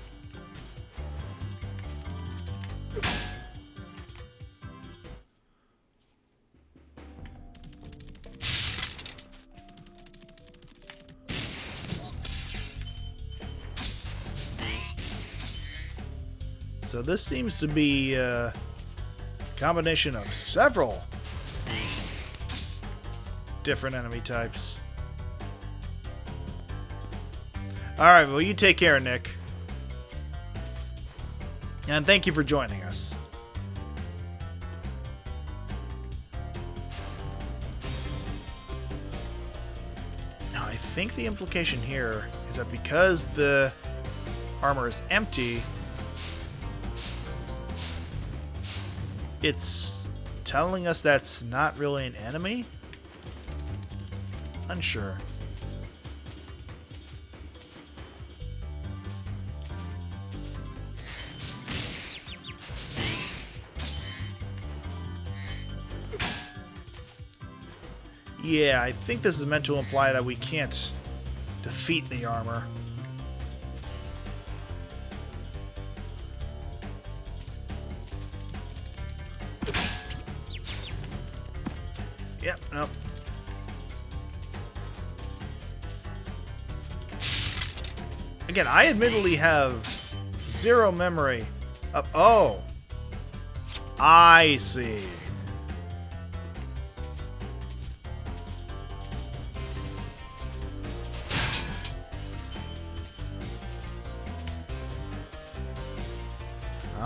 So this seems to be a combination of several different enemy types. Alright, well, you take care, Nick. And thank you for joining us. Now, I think the implication here is that because the armor is empty, it's telling us that's not really an enemy? Unsure. Yeah, I think this is meant to imply that we can't defeat the armor. Yep, nope. Again, I admittedly have zero memory of... Oh! I see.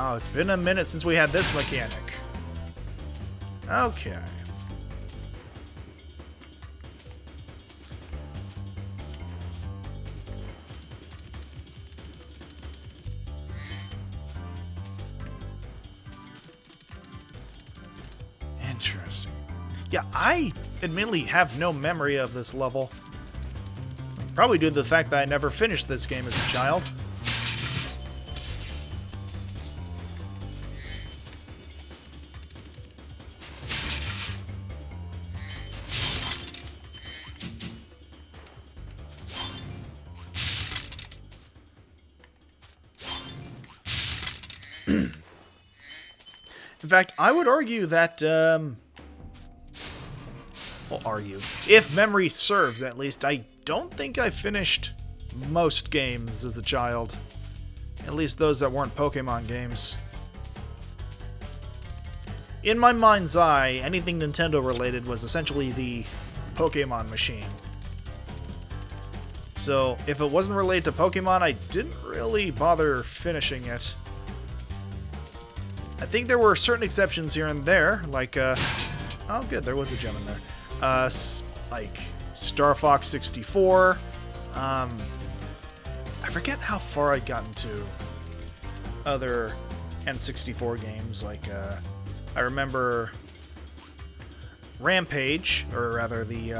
Oh, it's been a minute since we had this mechanic. Okay. Interesting. Yeah, I admittedly have no memory of this level. Probably due to the fact that I never finished this game as a child. In fact, I would argue that, if memory serves at least, I don't think I finished most games as a child. At least those that weren't Pokemon games. In my mind's eye, anything Nintendo related was essentially the Pokemon machine. So, if it wasn't related to Pokemon, I didn't really bother finishing it. I think there were certain exceptions here and there, like, oh good, there was a gem in there. Like, Star Fox 64, I forget how far I'd gotten to other N64 games, like, I remember Rampage, or rather the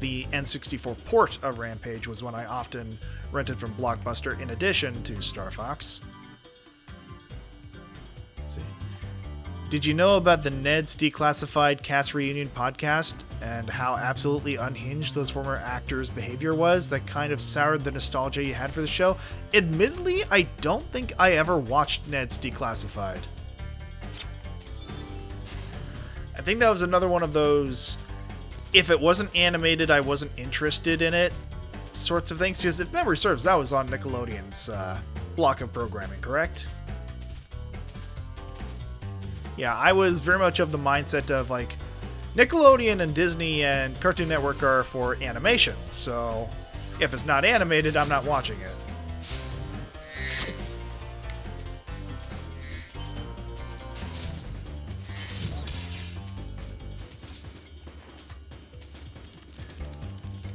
N64 port of Rampage was one I often rented from Blockbuster in addition to Star Fox. Let's see. Did you know about the Ned's Declassified Cast Reunion podcast and how absolutely unhinged those former actors' behavior was that kind of soured the nostalgia you had for the show? Admittedly, I don't think I ever watched Ned's Declassified. I think that was another one of those, if it wasn't animated, I wasn't interested in it sorts of things. Because if memory serves, that was on Nickelodeon's block of programming, correct? Yeah, I was very much of the mindset of, like, Nickelodeon and Disney and Cartoon Network are for animation, so if it's not animated, I'm not watching it.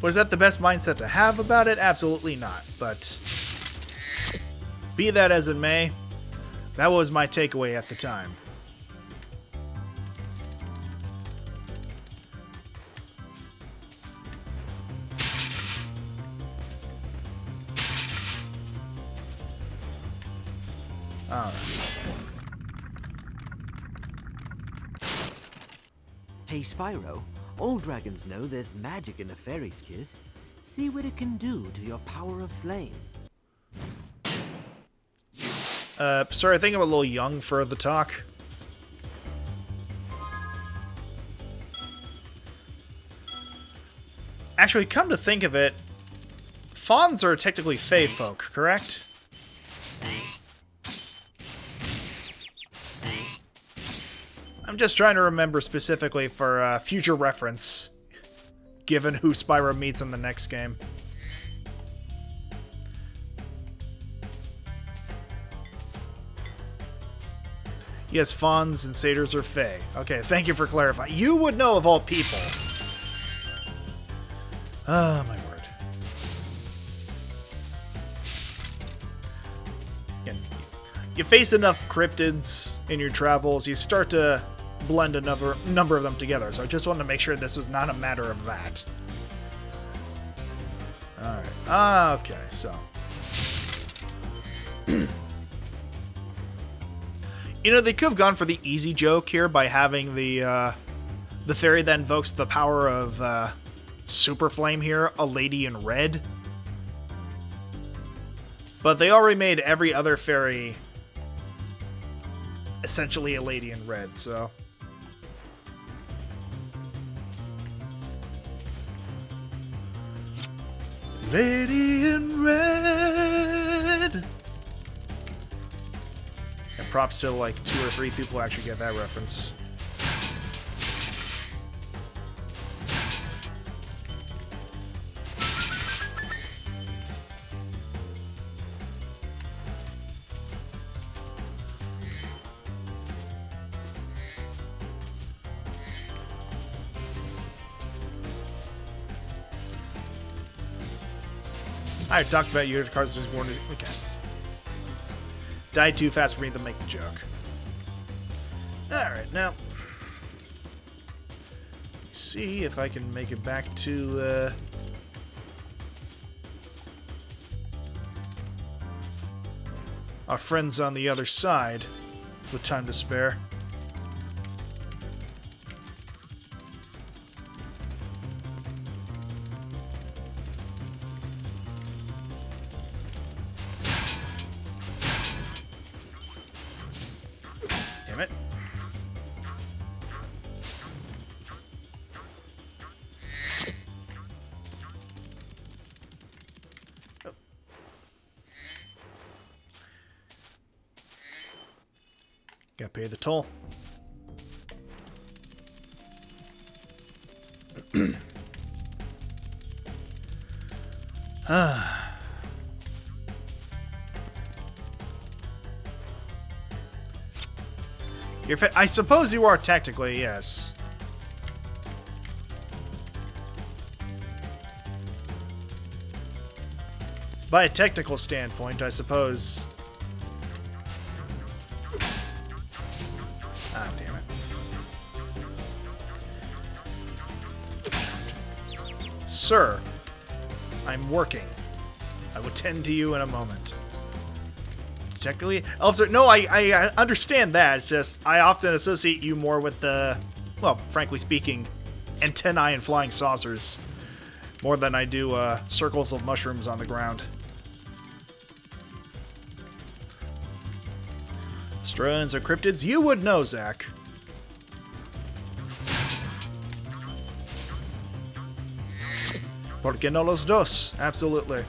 Was that the best mindset to have about it? Absolutely not, but be that as it may, that was my takeaway at the time. Alright. Hey, Spyro. All dragons know there's magic in a fairy's kiss. See what it can do to your power of flame. Sorry, I think I'm a little young for the talk. Actually, come to think of it, fauns are technically fae folk, correct? I'm just trying to remember specifically for future reference, given who Spyro meets in the next game. Yes, fauns and satyrs are fae. Okay, thank you for clarifying. You would know of all people. Oh, my word. Again, you face enough cryptids in your travels, you start to blend a number of them together. So I just wanted to make sure this was not a matter of that. Alright. Okay, so. You know, they could have gone for the easy joke here by having the fairy that invokes the power of Super Flame here, a lady in red. But they already made every other fairy essentially a lady in red, so. Lady in red! And props to like 2 or 3 people who actually get that reference. I talked about you cards this morning. Okay. Died too fast for me to make the joke. Alright, now. See if I can make it back to our friends on the other side with time to spare. Damn it. pay the toll. I suppose you are technically, yes. By a technical standpoint, I suppose. Ah, damn it. Sir, I'm working. I will tend to you in a moment. Technically, Elves no, I understand that. It's just I often associate you more with the, well, frankly speaking, antennae and flying saucers more than I do circles of mushrooms on the ground. Australians or cryptids? You would know, Zach. Porque no los dos? Absolutely.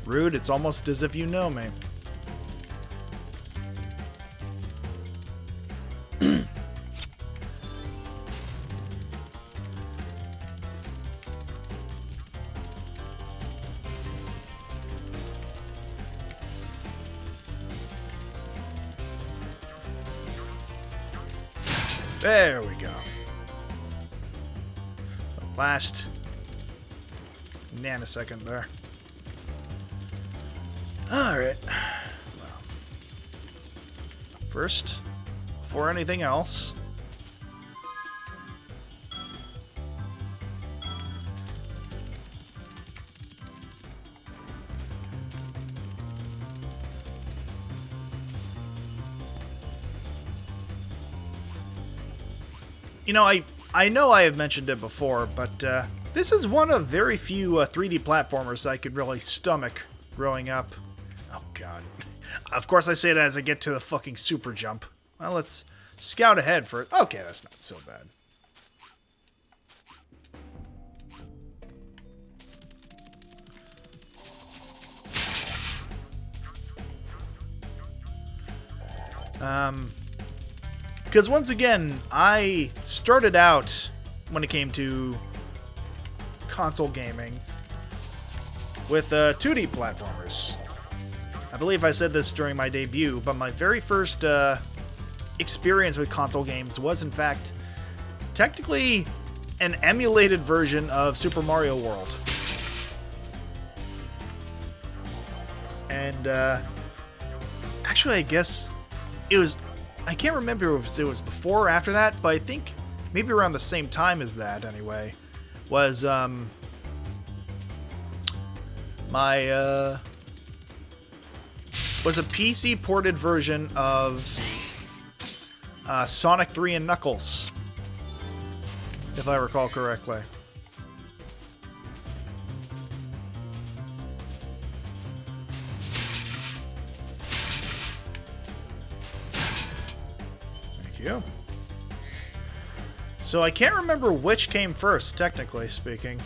Rude, it's almost as if you know me. There we go. The last nanosecond there. Alright. Well, first, before anything else, you know, I know I have mentioned it before, but this is one of very few 3D platformers I could really stomach growing up. Oh, God. Of course I say that as I get to the fucking super jump. Well, let's scout ahead for it. Okay, that's not so bad. Because once again, I started out, when it came to console gaming, with 2D platformers. I believe I said this during my debut, but my very first experience with console games was, in fact, technically an emulated version of Super Mario World. And, actually, I guess it was... I can't remember if it was before or after that, but I think maybe around the same time as that, anyway, was, was a PC ported version of Sonic 3 and Knuckles, if I recall correctly. Thank you. So I can't remember which came first, technically speaking.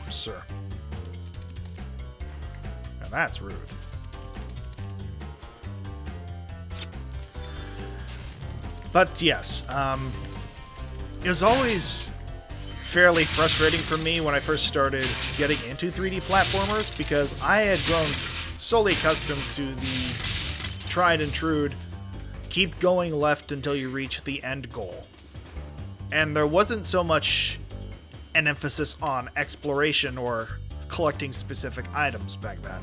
Sir. Now that's rude. But yes, it was always fairly frustrating for me when I first started getting into 3D platformers because I had grown solely accustomed to the tried and true keep going left until you reach the end goal. And there wasn't so much an emphasis on exploration or collecting specific items back then.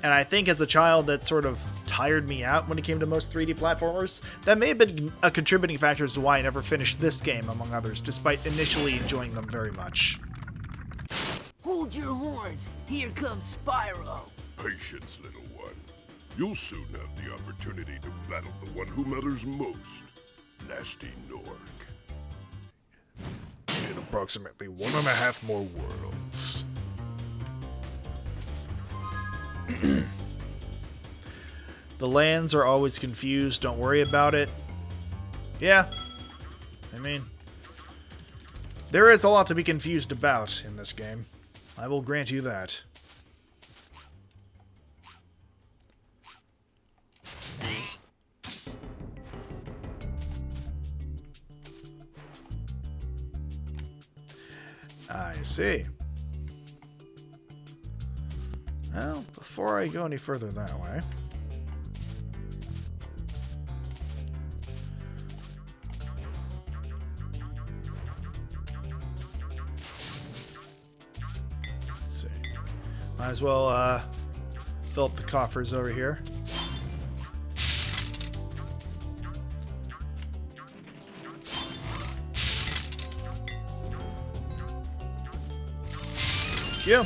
And I think as a child that sort of tired me out when it came to most 3D platformers. That may have been a contributing factor as to why I never finished this game, among others, despite initially enjoying them very much. Hold your horns! Here comes Spyro! Patience, little one. You'll soon have the opportunity to battle the one who matters most, Nasty Nork. In approximately 1.5 more worlds. The lands are always confused. Don't worry about it. Yeah. I mean, there is a lot to be confused about in this game. I will grant you that. I see. Well, before I go any further that way... Let's see. Might as well fill up the coffers over here. Thank you.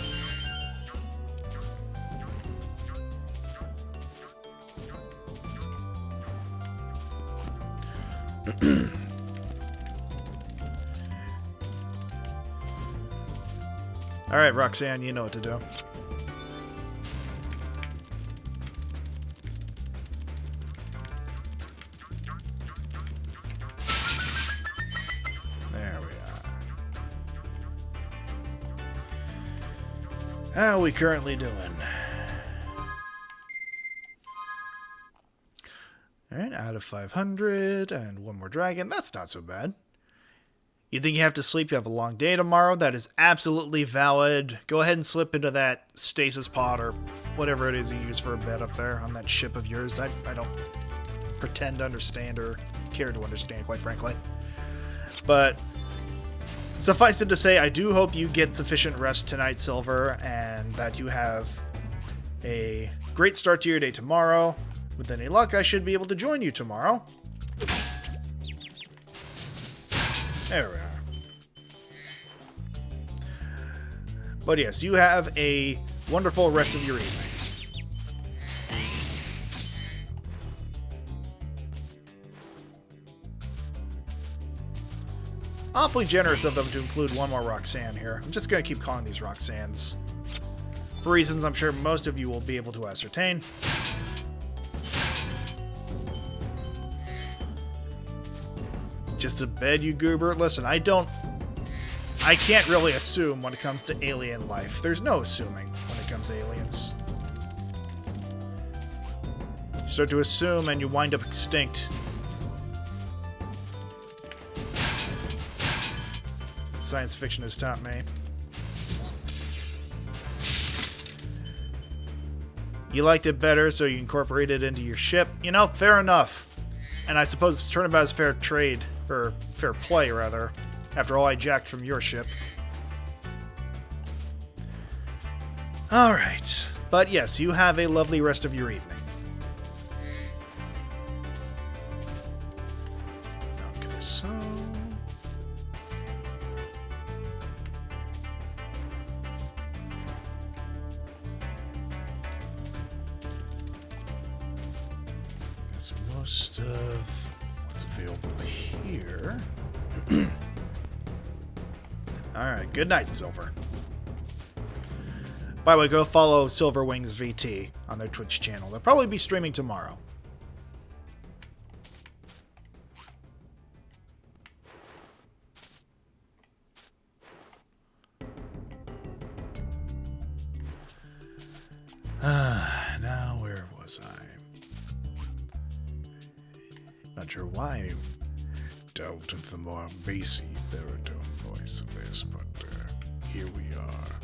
All right, Roxanne, you know what to do. There we are. How are we currently doing? All right, out of 500, and one more dragon. That's not so bad. You think you have to sleep? You have a long day tomorrow. That is absolutely valid. Go ahead and slip into that stasis pod or whatever it is you use for a bed up there on that ship of yours. I don't pretend to understand or care to understand, quite frankly. But suffice it to say, I do hope you get sufficient rest tonight, Silver, and that you have a great start to your day tomorrow. With any luck, I should be able to join you tomorrow. There we are. But yes, you have a wonderful rest of your evening. Awfully generous of them to include one more Roxanne here. I'm just going to keep calling these Roxannes. For reasons I'm sure most of you will be able to ascertain. Just a bed, you goober? Listen, I can't really assume when it comes to alien life. There's no assuming when it comes to aliens. You start to assume and you wind up extinct. Science fiction has taught me. You liked it better, so you incorporated it into your ship. You know, fair enough. And I suppose it's turnabout is fair trade. Or fair play, rather. After all I jacked from your ship. Alright. But yes, you have a lovely rest of your evening. Okay, so... that's most of what's available here. Alright, good night, Silver. By the way, go follow Silverwings VT on their Twitch channel. They'll probably be streaming tomorrow. Now, where was I? Not sure why I delved into the more bassy baritone voice of this, but here we are.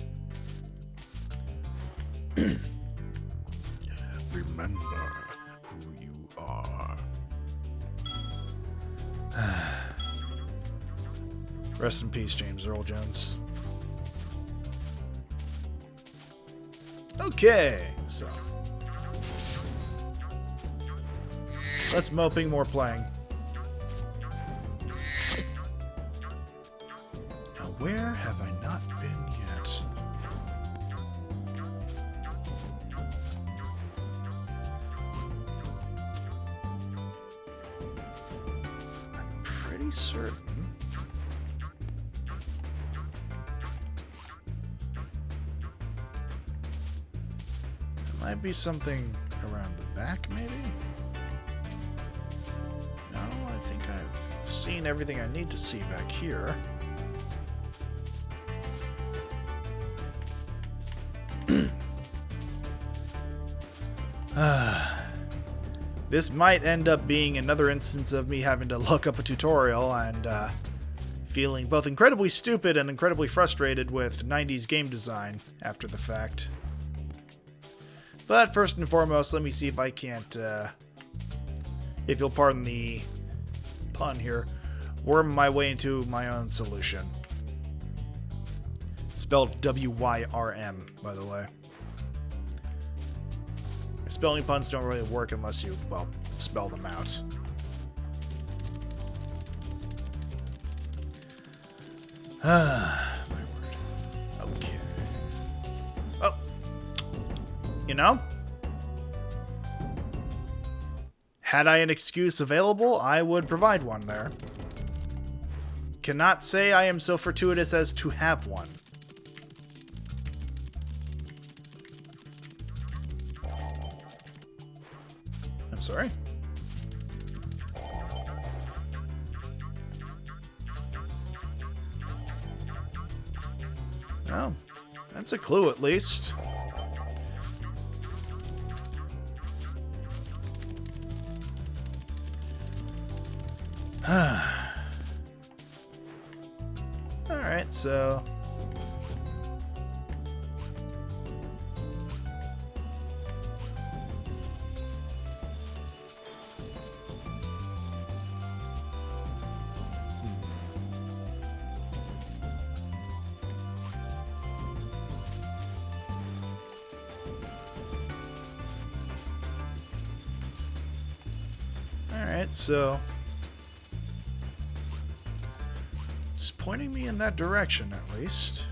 Remember who you are. Rest in peace, James Earl Jones. Okay, so less moping, more playing. Now, where have I not been yet? I'm pretty certain. There might be something around the back, maybe? No, I think I've seen everything I need to see back here. This might end up being another instance of me having to look up a tutorial and feeling both incredibly stupid and incredibly frustrated with 90s game design after the fact. But first and foremost, let me see if I can't, if you'll pardon the pun here, worm my way into my own solution. Spelled W-Y-R-M, by the way. Spelling puns don't really work unless you, well, spell them out. My word. Okay. Oh. You know? Had I an excuse available, I would provide one there. Cannot say I am so fortuitous as to have one. I'm sorry? Oh, that's a clue at least. Alright, so... Alright, so... it's pointing me in that direction, at least.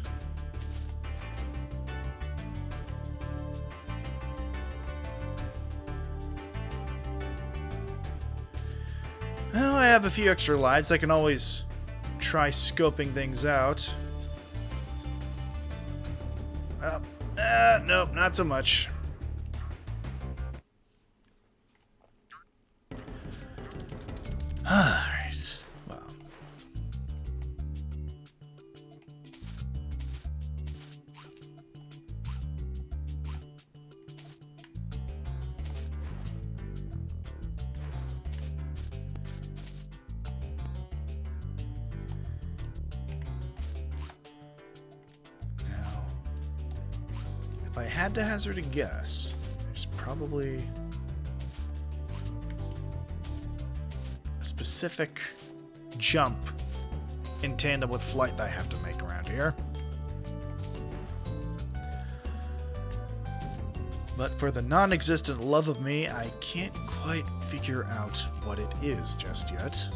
Well, I have a few extra lives. I can always try scoping things out. Nope, not so much. Alright, well. Now, if I had to hazard a guess, there's probably specific jump in tandem with flight that I have to make around here. But for the non-existent love of me, I can't quite figure out what it is just yet.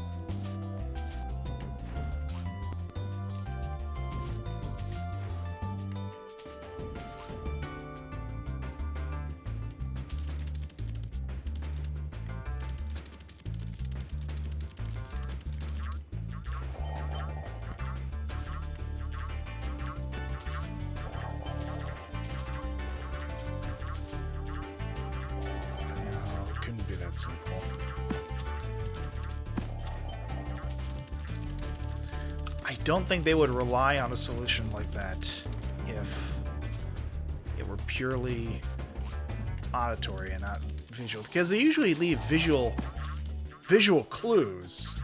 Simple. I don't think they would rely on a solution like that if it were purely auditory and not visual, because they usually leave visual clues.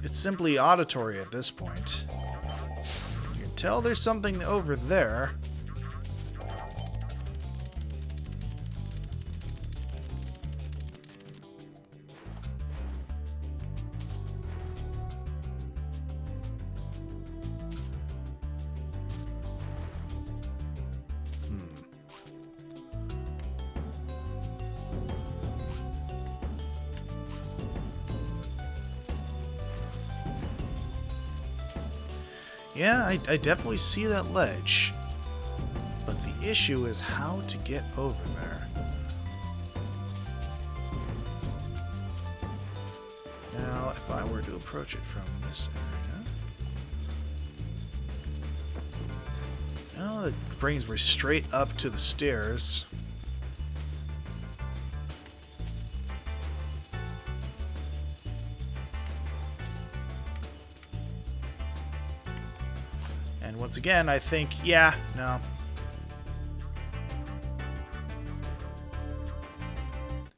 It's simply auditory at this point. You can tell there's something over there. Yeah, I definitely see that ledge. But the issue is how to get over there. Now, if I were to approach it from this Oh, that brings me straight up to the stairs. And once again, I think, yeah, no.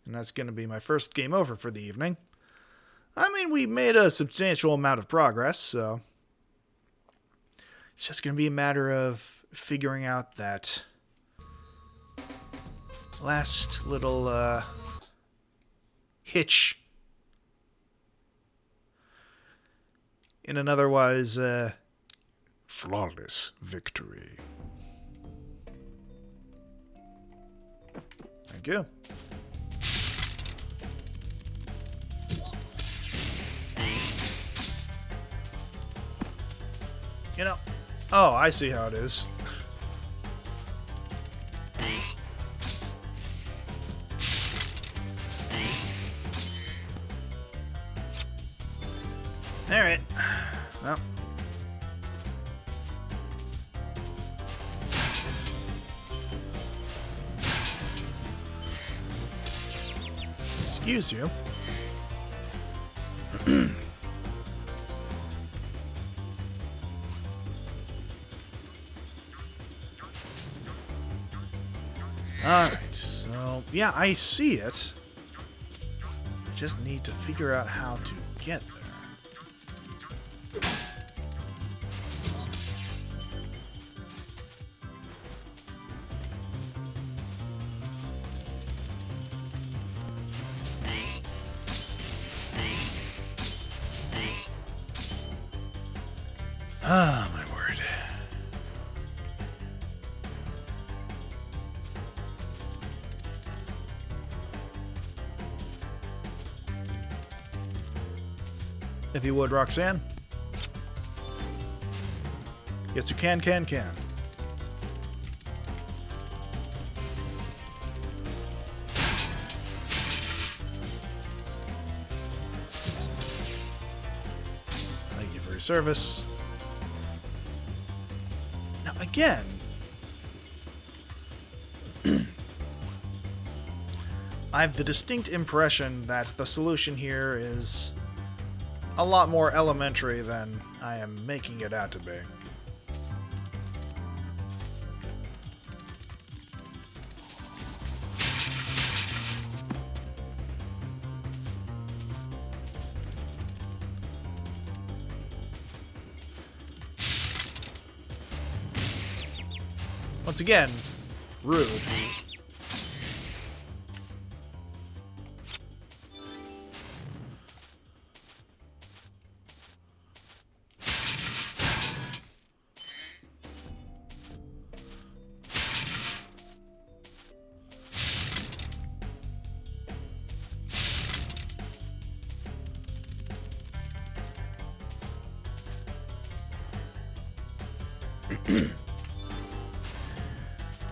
And that's going to be my first game over for the evening. I mean, we made a substantial amount of progress, so it's just going to be a matter of figuring out that last little hitch in an otherwise flawless victory. Thank you. You know, oh, I see how it is. Alright. Well. Excuse you. Alright, so, yeah, I see it. I just need to figure out how to get there. Ah, my word. If you would, Roxanne. Yes, you can. Thank you for your service. Now, again, I have the distinct impression that the solution here is a lot more elementary than I am making it out to be. Once again, rude.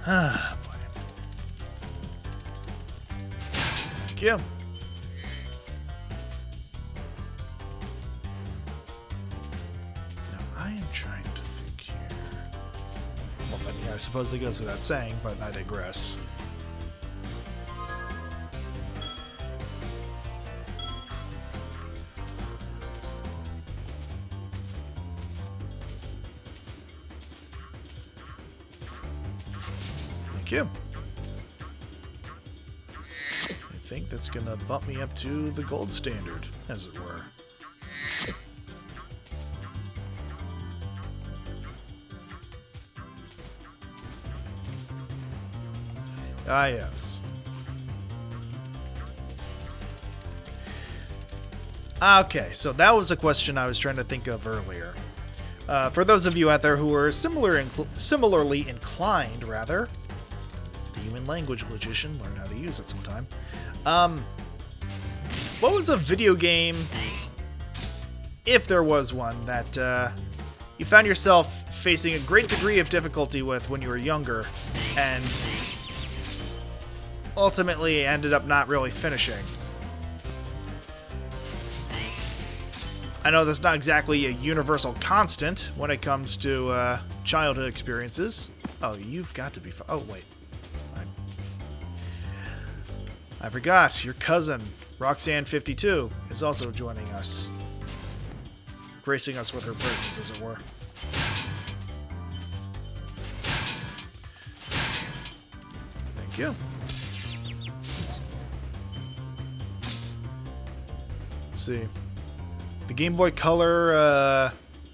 Ah, boy. Thank you. Now, I am trying to think here. Well, then, yeah, I suppose it goes without saying, but I digress. Thank you. I think that's gonna bump me up to the gold standard, as it were. Ah, yes. Okay, so that was a question I was trying to think of earlier. For those of you out there who are similarly inclined, rather, the human language logician, learn how to use it sometime. What was a video game, if there was one, that you found yourself facing a great degree of difficulty with when you were younger, and ultimately ended up not really finishing? I know that's not exactly a universal constant when it comes to childhood experiences. Oh, you've got to be... Oh, wait. I forgot. Your cousin, Roxanne52, is also joining us. Gracing us with her presence, as it were. Thank you. Let's see. The Game Boy Color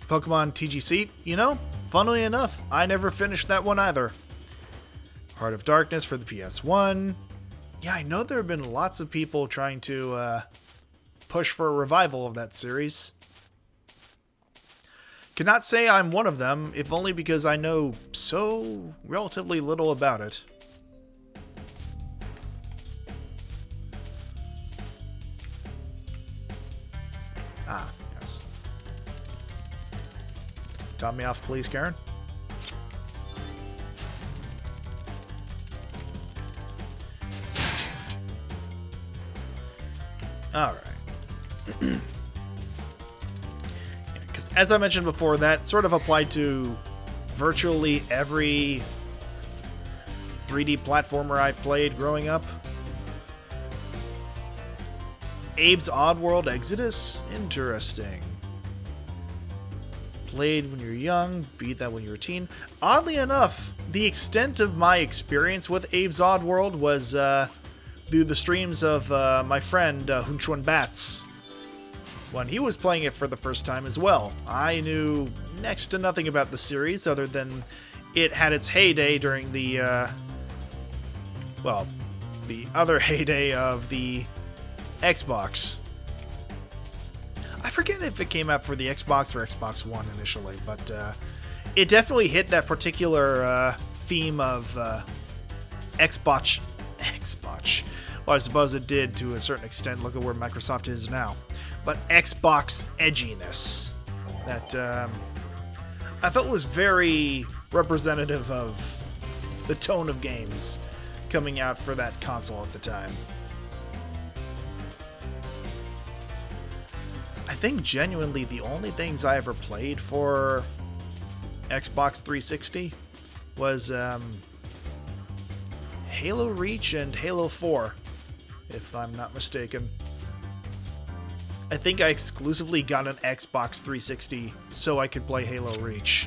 Pokemon TGC, you know, funnily enough, I never finished that one either. Heart of Darkness for the PS1. Yeah, I know there have been lots of people trying to push for a revival of that series. Cannot say I'm one of them, if only because I know so relatively little about it. Ah, yes. Top me off, please, Karen. All right. Because as I mentioned before, that sort of applied to virtually every 3D platformer I've played growing up. Abe's Oddworld Exodus? Interesting. Played when you're young, beat that when you were a teen. Oddly enough, the extent of my experience with Abe's Oddworld was through the streams of my friend Hunchuan Bats, when he was playing it for the first time as well. I knew next to nothing about the series other than it had its heyday during the, well, the other heyday of the Xbox. I forget if it came out for the Xbox or Xbox One initially, but it definitely hit that particular theme of Xbox. Well, I suppose it did to a certain extent. Look at where Microsoft is now. But Xbox edginess that I felt was very representative of the tone of games coming out for that console at the time. I think genuinely the only things I ever played for Xbox 360 was Halo Reach and Halo 4, if I'm not mistaken. I think I exclusively got an Xbox 360 so I could play Halo Reach.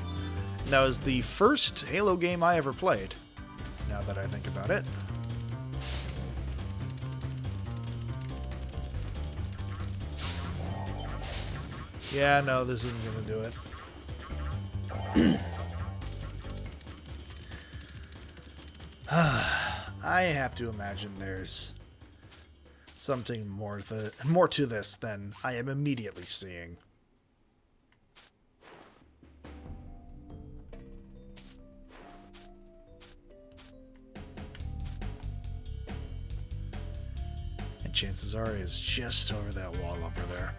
And that was the first Halo game I ever played, now that I think about it. Yeah, no, this isn't gonna do it. I have to imagine there's something more to this than I am immediately seeing. And chances are it's just over that wall over there.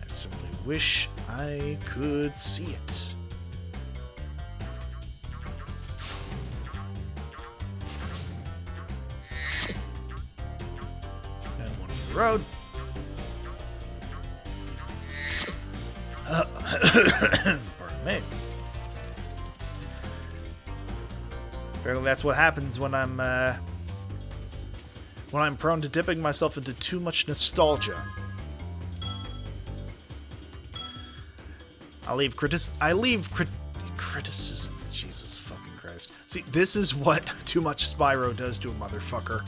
I simply wish I could see it. And one for the road. Pardon me. Apparently that's what happens when I'm prone to dipping myself into too much nostalgia. I leave criticism. Jesus fucking Christ. See, this is what too much Spyro does to a motherfucker.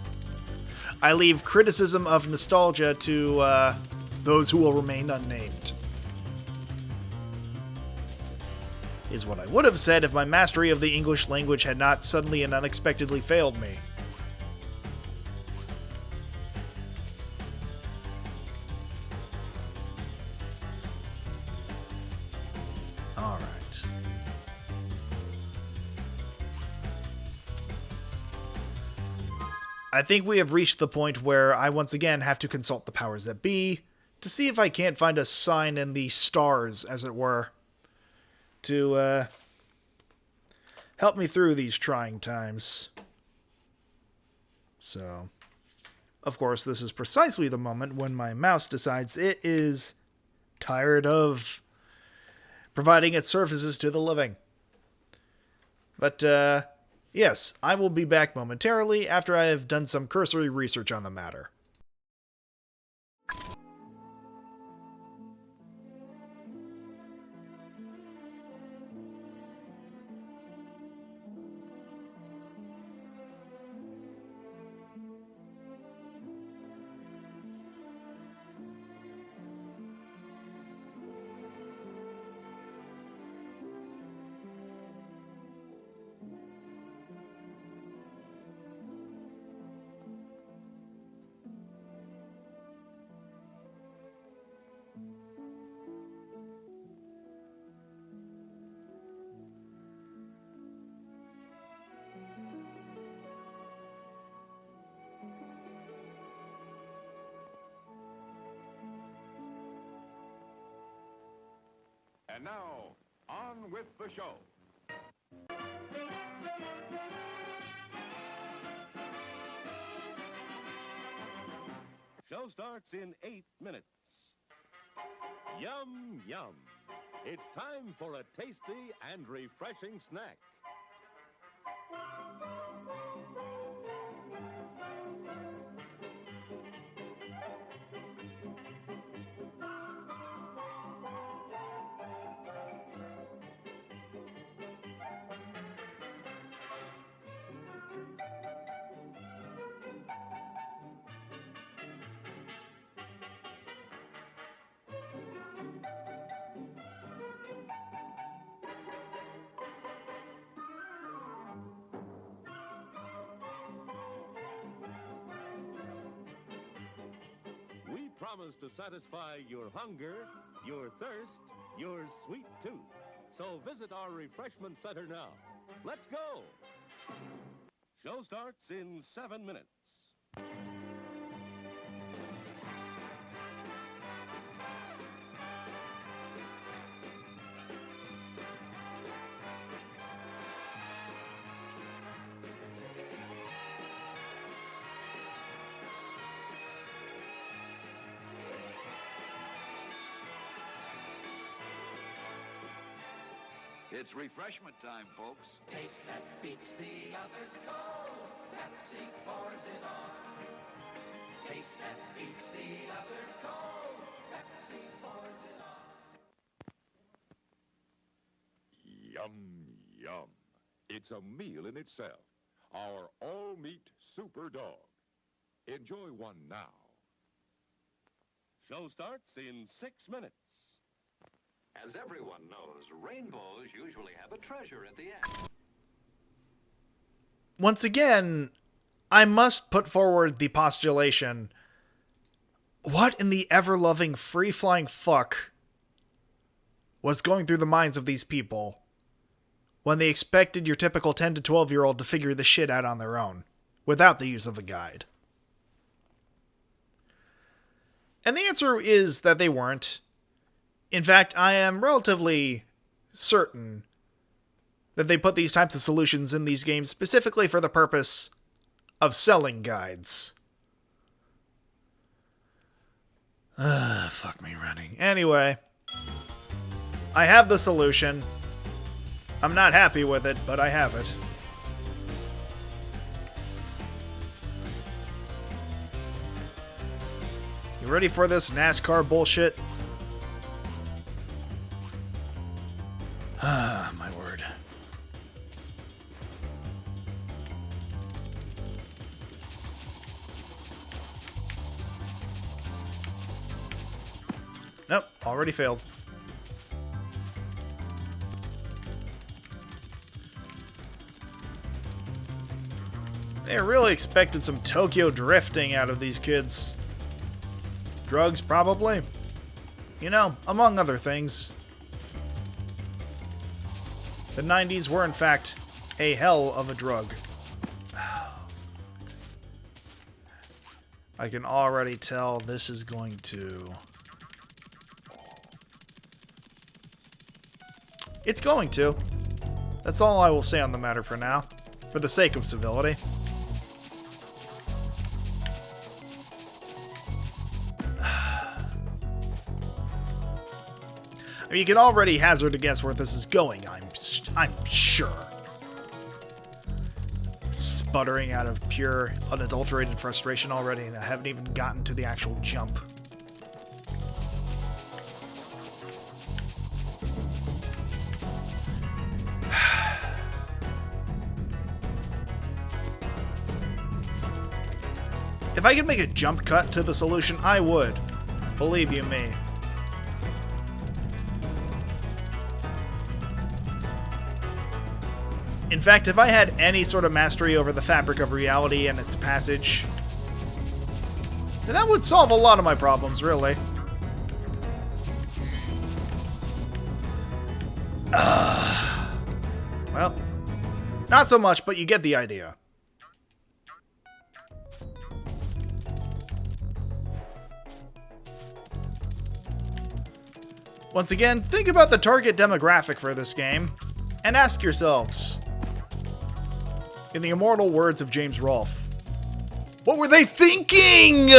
I leave criticism of nostalgia to those who will remain unnamed. Is what I would have said if my mastery of the English language had not suddenly and unexpectedly failed me. Alright. I think we have reached the point where I once again have to consult the powers that be to see if I can't find a sign in the stars, as it were, to help me through these trying times. So, Of course, this is precisely the moment when my mouse decides it is tired of providing its services to the living. But, yes, I will be back momentarily after I have done some cursory research on the matter. And now, on with the show. Show starts in 8 minutes. Yum, yum. It's time for a tasty and refreshing snack. We promise to satisfy your hunger, your thirst, your sweet tooth. So visit our refreshment center now. Let's go! Show starts in 7 minutes. It's refreshment time, folks. Taste that beats the others cold. Pepsi pours it on. Taste that beats the others cold. Pepsi pours it on. Yum, yum. It's a meal in itself. Our all-meat super dog. Enjoy one now. Show starts in 6 minutes. As everyone knows, rainbows usually have a treasure at the end. Once again, I must put forward the postulation, what in the ever-loving free-flying fuck was going through the minds of these people when they expected your typical 10 to 12-year-old to figure the shit out on their own, without the use of a guide? And the answer is that they weren't. In fact, I am relatively certain that they put these types of solutions in these games specifically for the purpose of selling guides. Fuck me running. Anyway, I have the solution. I'm not happy with it, but I have it. You ready for this NASCAR bullshit? Ah, my word. Nope, already failed. They really expected some Tokyo drifting out of these kids. Drugs, probably. You know, among other things. The 90s were, in fact, a hell of a drug. I can already tell this is going to... It's going to. That's all I will say on the matter for now, for the sake of civility. I mean, you can already hazard a guess where this is going, I'm sure. Sputtering out of pure, unadulterated frustration already, and I haven't even gotten to the actual jump. If I could make a jump cut to the solution, I would. Believe you me. In fact, if I had any sort of mastery over the fabric of reality and its passage, then that would solve a lot of my problems, really. Well, not so much, but you get the idea. Once again, think about the target demographic for this game, and ask yourselves, in the immortal words of James Rolfe, what were they thinking?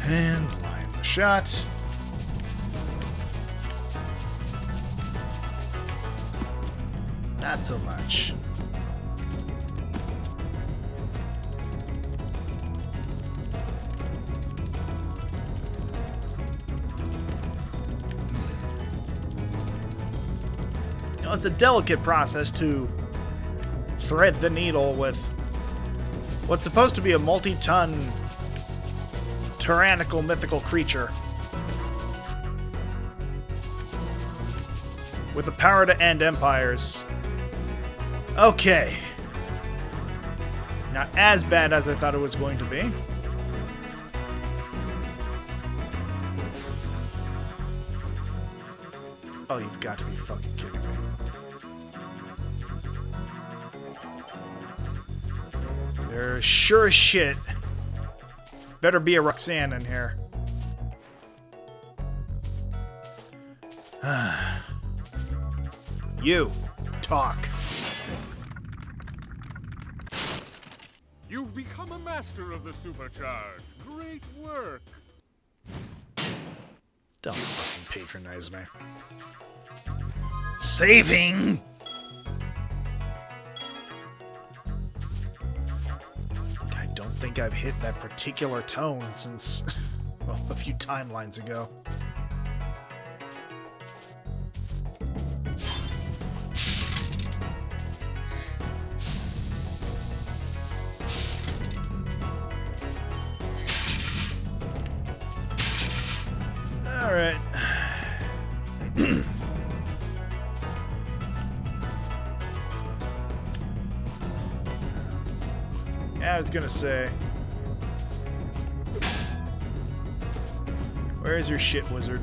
And line the shot. Not so much. You know, it's a delicate process to thread the needle with what's supposed to be a multi-ton tyrannical mythical creature with the power to end empires. Okay. Not as bad as I thought it was going to be. Oh, you've got to be fucking kidding me. There's sure as shit better be a Roxanne in here. You, talk. You've become a master of the supercharge. Great work. Don't fucking patronize me. Saving! I don't think I've hit that particular tone since, well, a few timelines ago. Alright. Yeah, I was gonna say. Where's your shit, wizard?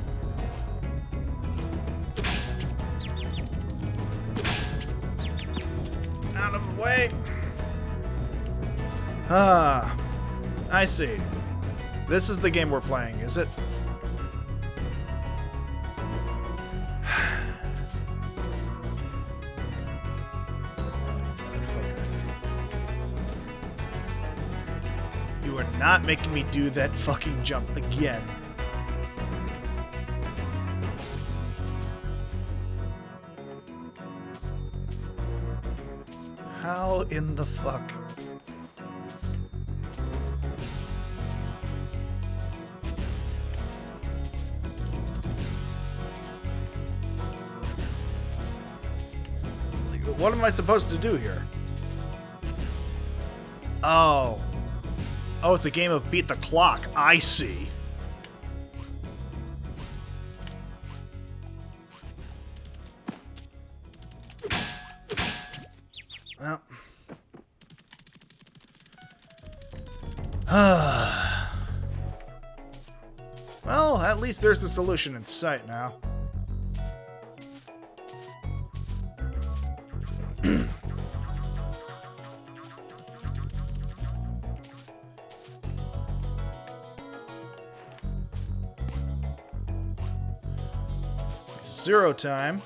Out of the way! Ah, I see. This is the game we're playing, is it? You are not making me do that fucking jump again. How in the fuck? Like, what am I supposed to do here? Oh. Oh, it's a game of beat the clock. I see. Well. Well, at least there's a solution in sight now. Zero time.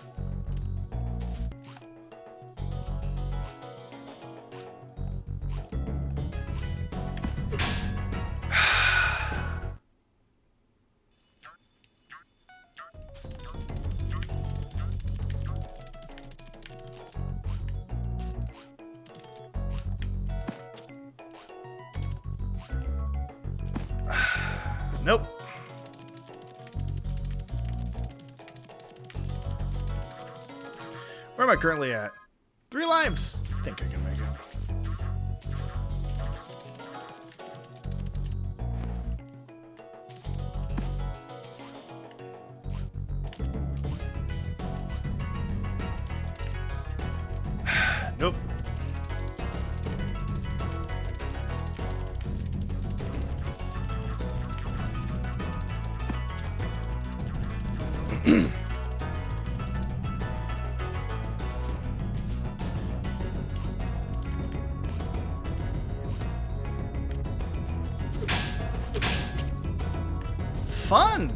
Nope. Where am I currently at? 3 lives. I think I can make it. Nope. Fun!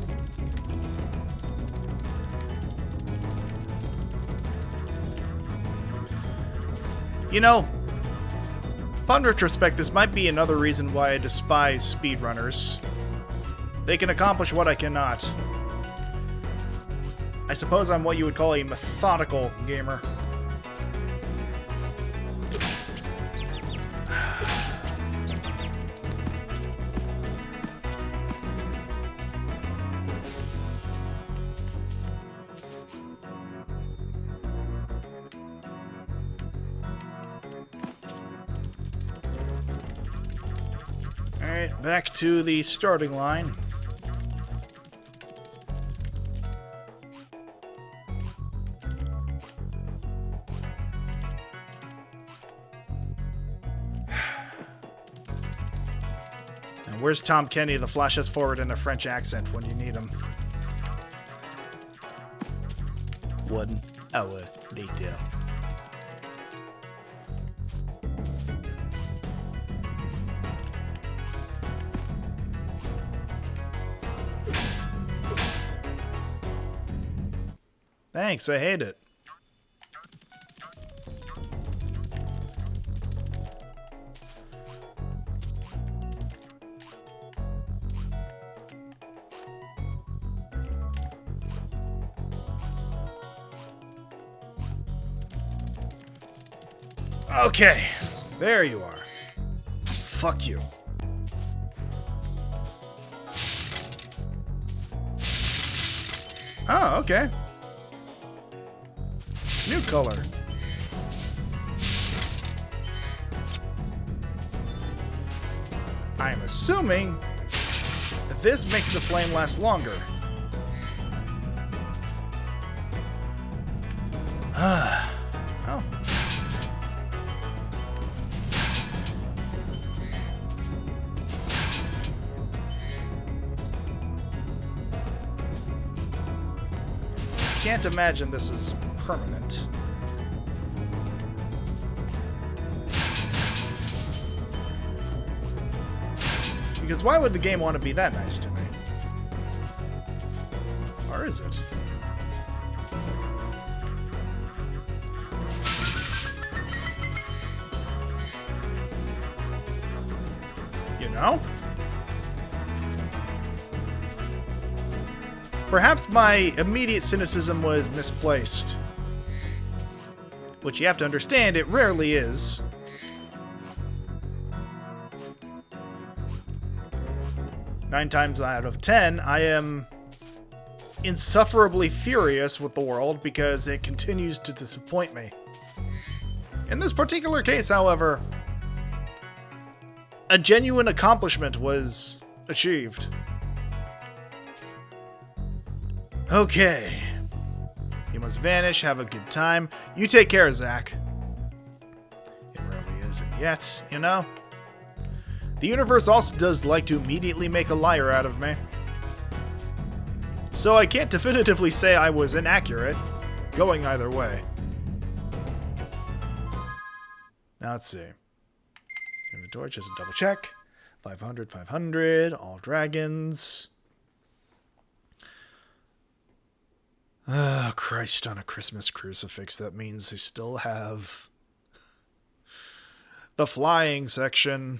You know, upon retrospect, this might be another reason why I despise speedrunners. They can accomplish what I cannot. I suppose I'm what you would call a methodical gamer. Alright, back to the starting line. Now, where's Tom Kenny, the flash us forward in a French accent when you need him? 1 hour later. Thanks, I hate it. Okay, there you are. Fuck you. Oh, okay. New color. I'm assuming that this makes the flame last longer. Oh. Can't imagine this is permanent. Because why would the game want to be that nice to me? Or is it? You know? Perhaps my immediate cynicism was misplaced. Which you have to understand, it rarely is. Nine times out of 10, I am insufferably furious with the world because it continues to disappoint me. In this particular case, however, a genuine accomplishment was achieved. Okay. You must vanish, have a good time. You take care, Zach. It really isn't yet, you know? The universe also does like to immediately make a liar out of me. So I can't definitively say I was inaccurate, going either way. Now let's see. Inventory, just a double check. 500, 500, all dragons. Oh, Christ on a Christmas crucifix. That means they still have the flying section.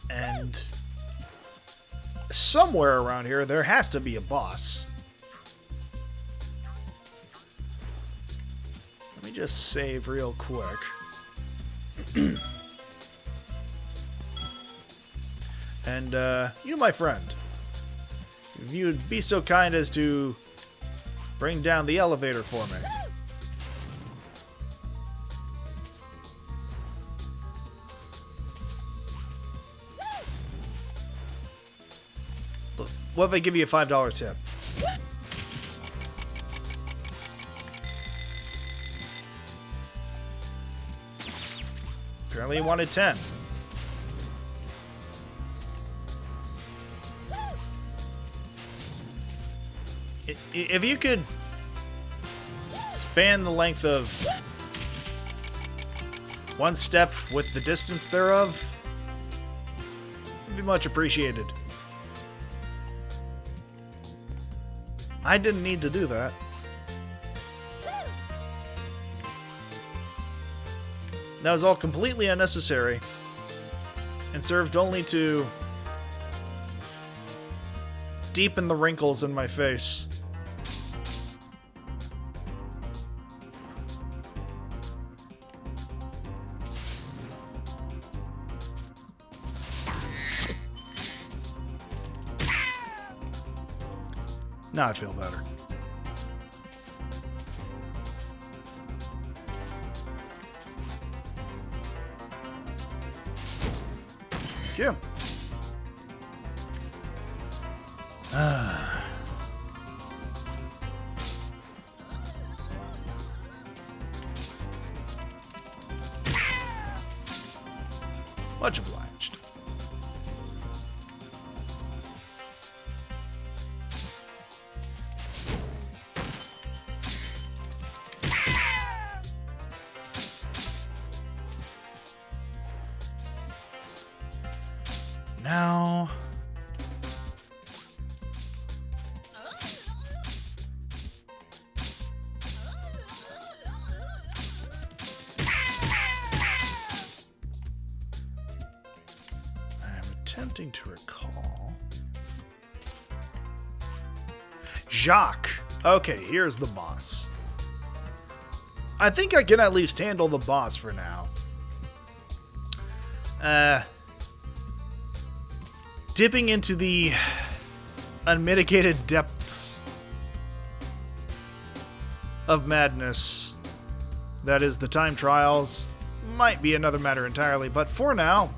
And somewhere around here, there has to be a boss. Let me just save real quick. And, you, my friend, if you'd be so kind as to bring down the elevator for me. What if I give you a $5 tip? Apparently you wanted 10. If you could span the length of one step with the distance thereof, it'd be much appreciated. I didn't need to do that. That was all completely unnecessary and served only to deepen the wrinkles in my face. Now I feel better. Yeah. Much obliged. Now, I'm attempting to recall. Jacques. Okay, here's the boss. I think I can at least handle the boss for now. Dipping into the unmitigated depths of madness that is the time trials might be another matter entirely, but for now,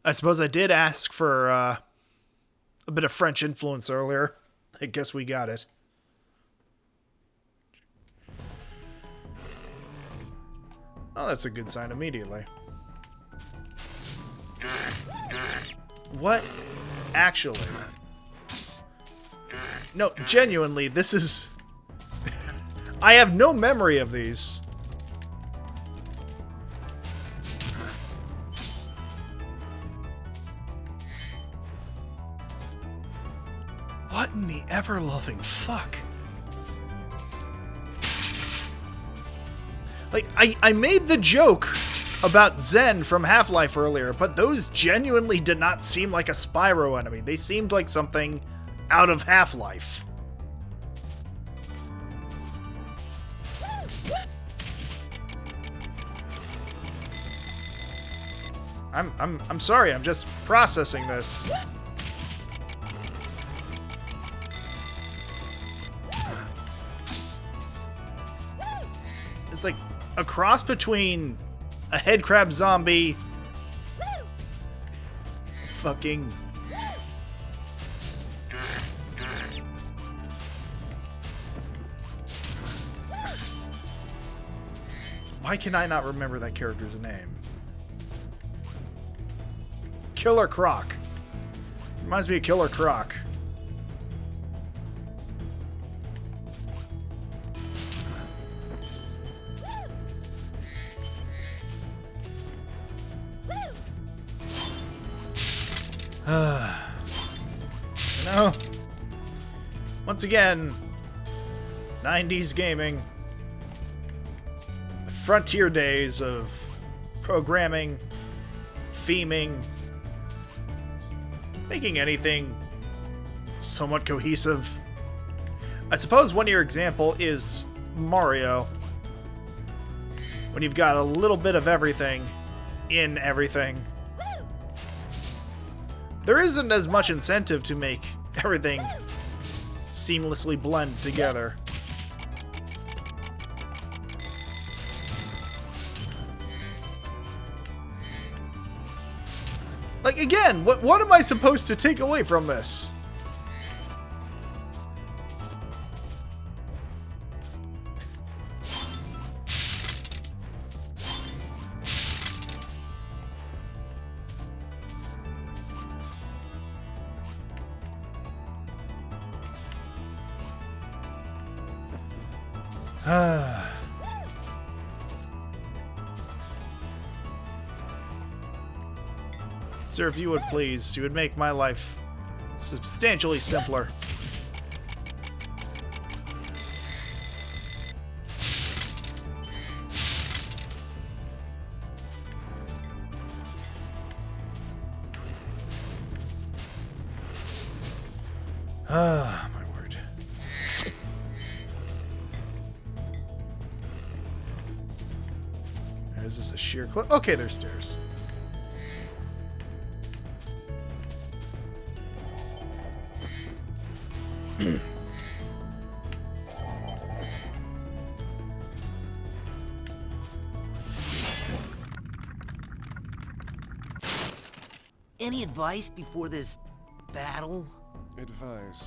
I suppose I did ask for a bit of French influence earlier. I guess we got it. Oh, that's a good sign immediately. What? Actually. No, genuinely, this is... I have no memory of these. What in the ever-loving fuck? Like, I made the joke about Zen from Half-Life earlier, but those genuinely did not seem like a Spyro enemy. They seemed like something out of Half-Life. I'm sorry, I'm just processing this. It's like a cross between a headcrab zombie, fucking Why can I not remember that character's name? Killer Croc. Reminds me of Killer Croc. You know, once again, 90s gaming, the frontier days of programming, theming, making anything somewhat cohesive. I suppose one of your example is Mario, when you've got a little bit of everything in everything. There isn't as much incentive to make everything seamlessly blend together. Like, again, what am I supposed to take away from this? Sir, if you would please, you would make my life substantially simpler. Ah, my word. Is this a sheer cliff? Okay, there's stairs. Any advice before this battle? Advice?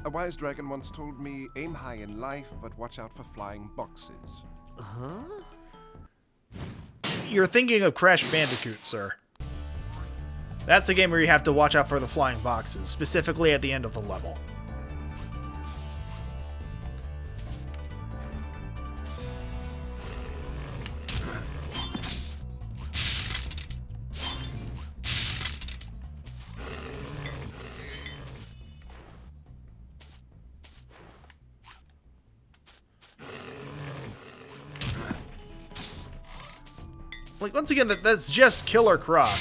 A wise dragon once told me, aim high in life, but watch out for flying boxes. Huh? You're thinking of Crash Bandicoot, sir. That's the game where you have to watch out for the flying boxes, specifically at the end of the level. Like, once again, that's just Killer Croc.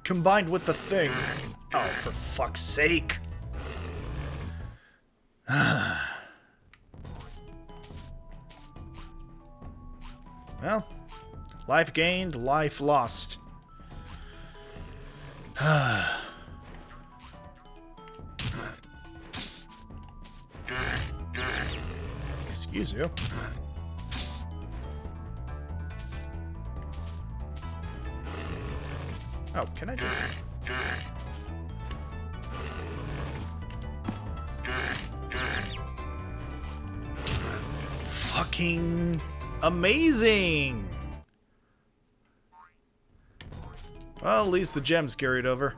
Combined with the thing. Oh, for fuck's sake. Well, life gained, life lost. Excuse you. Oh, can I just... Fucking amazing! Well, at least the gems carried over.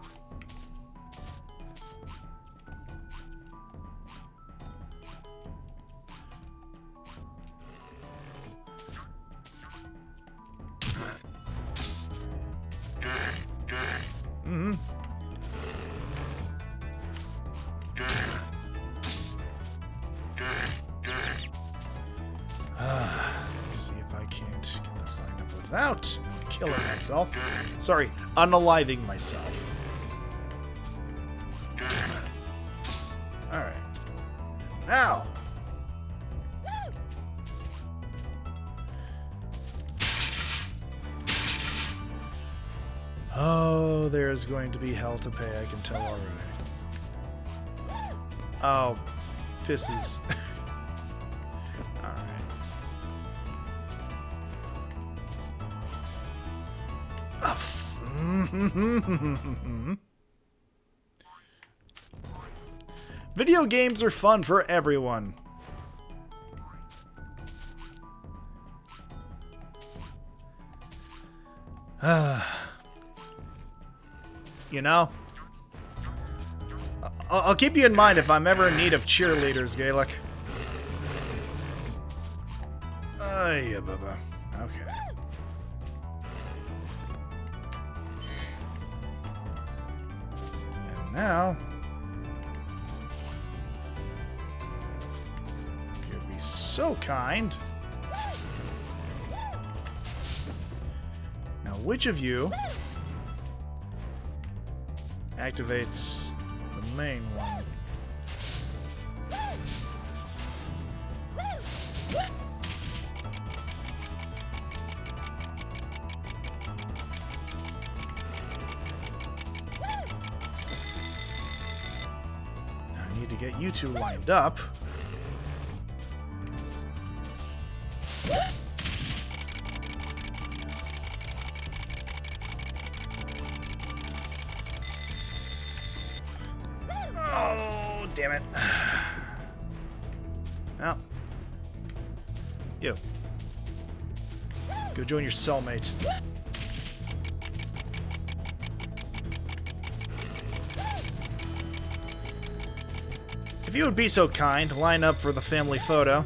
See if I can't get this lined up without killing myself. Sorry, unaliving myself. Alright. Now! Oh, there's going to be hell to pay, I can tell already. Oh, this is... Alright. Video games are fun for everyone. You know, I'll keep you in mind if I'm ever in need of cheerleaders, Gaelic. Yeah, Bubba. Okay. And now, if you'd be so kind. Now, which of you activates the main one? Now I need to get you two lined up. Oh, damn it. Now, you. Go join your cellmate. If you would be so kind, line up for the family photo.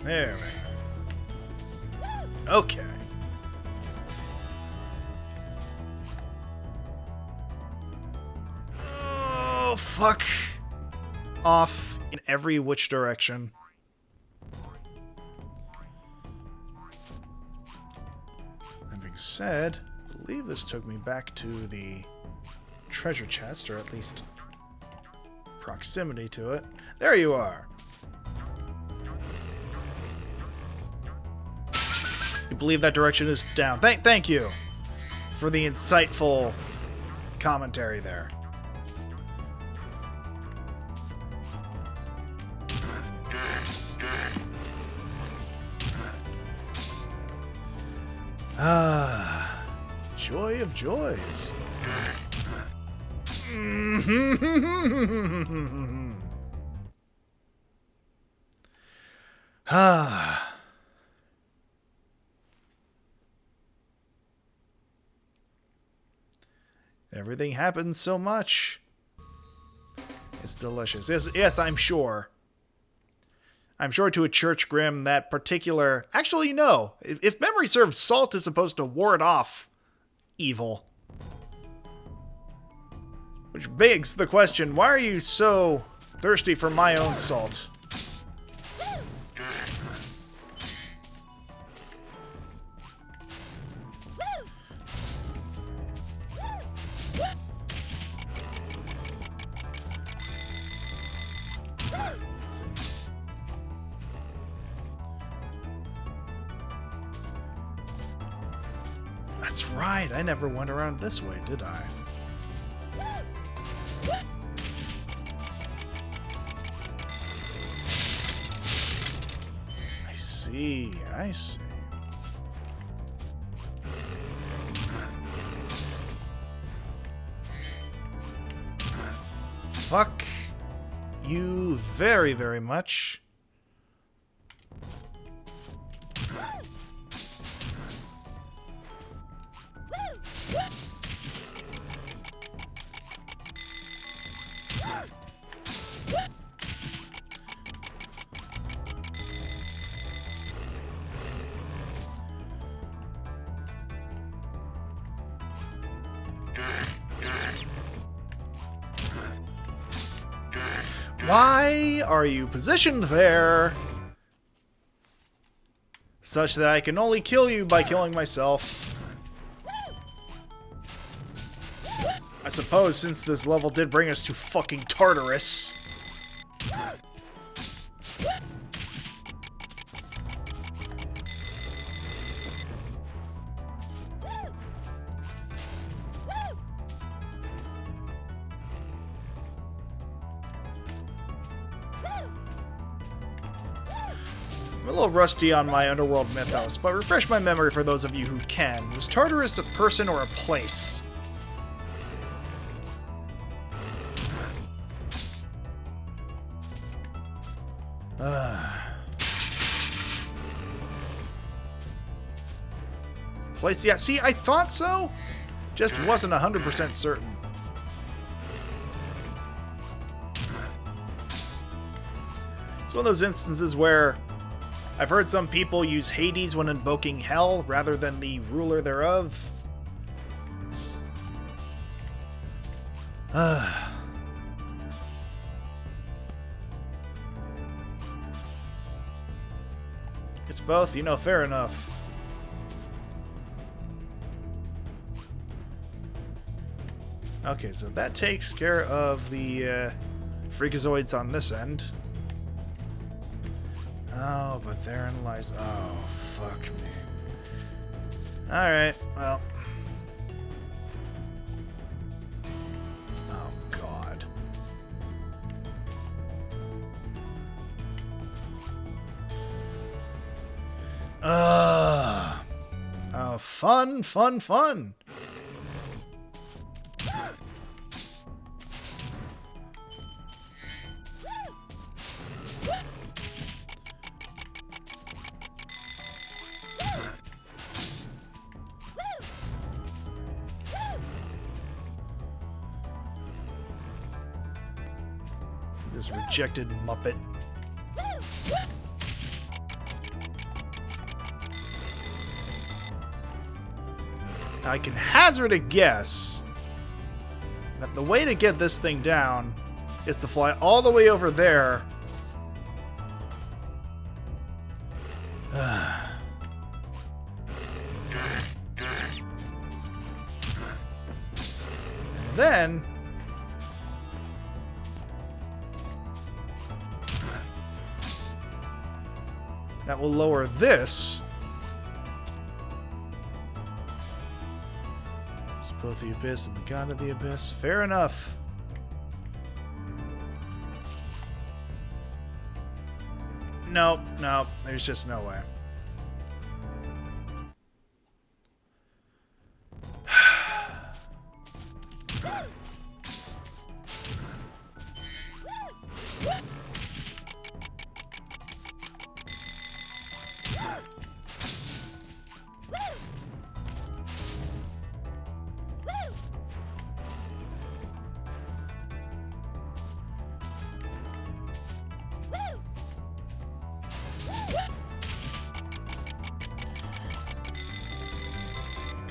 There we go. Okay. Oh, fuck. Off in every which direction. That being said, I believe this took me back to the treasure chest, or at least proximity to it. There you are. You believe that direction is down. Thank you for the insightful commentary there. Ah, joy of joys. Ah. Everything happens so much. It's delicious. Yes, I'm sure. I'm sure to a Church Grim that particular... Actually, no. If memory serves, salt is supposed to ward off evil. Which begs the question, why are you so thirsty for my own salt? That's right, I never went around this way, did I? I see. Fuck you very, very much. Why are you positioned there such that I can only kill you by killing myself? I suppose since this level did bring us to fucking Tartarus. I'm a little rusty on my Underworld mythos, but refresh my memory for those of you who can. Was Tartarus a person or a place? Place, yeah, see, I thought so. Just wasn't 100% certain. It's one of those instances where I've heard some people use Hades when invoking hell rather than the ruler thereof. It's... It's both, you know, fair enough. Okay, so that takes care of the freakazoids on this end. Oh, but therein lies... Oh, fuck me. Alright, well... Oh, God. Oh, fun, fun, fun! This rejected Muppet. Now I can hazard a guess that the way to get this thing down is to fly all the way over there. And then... that will lower this. It's both the Abyss and the God of the Abyss. Fair enough. Nope, nope. There's just no way.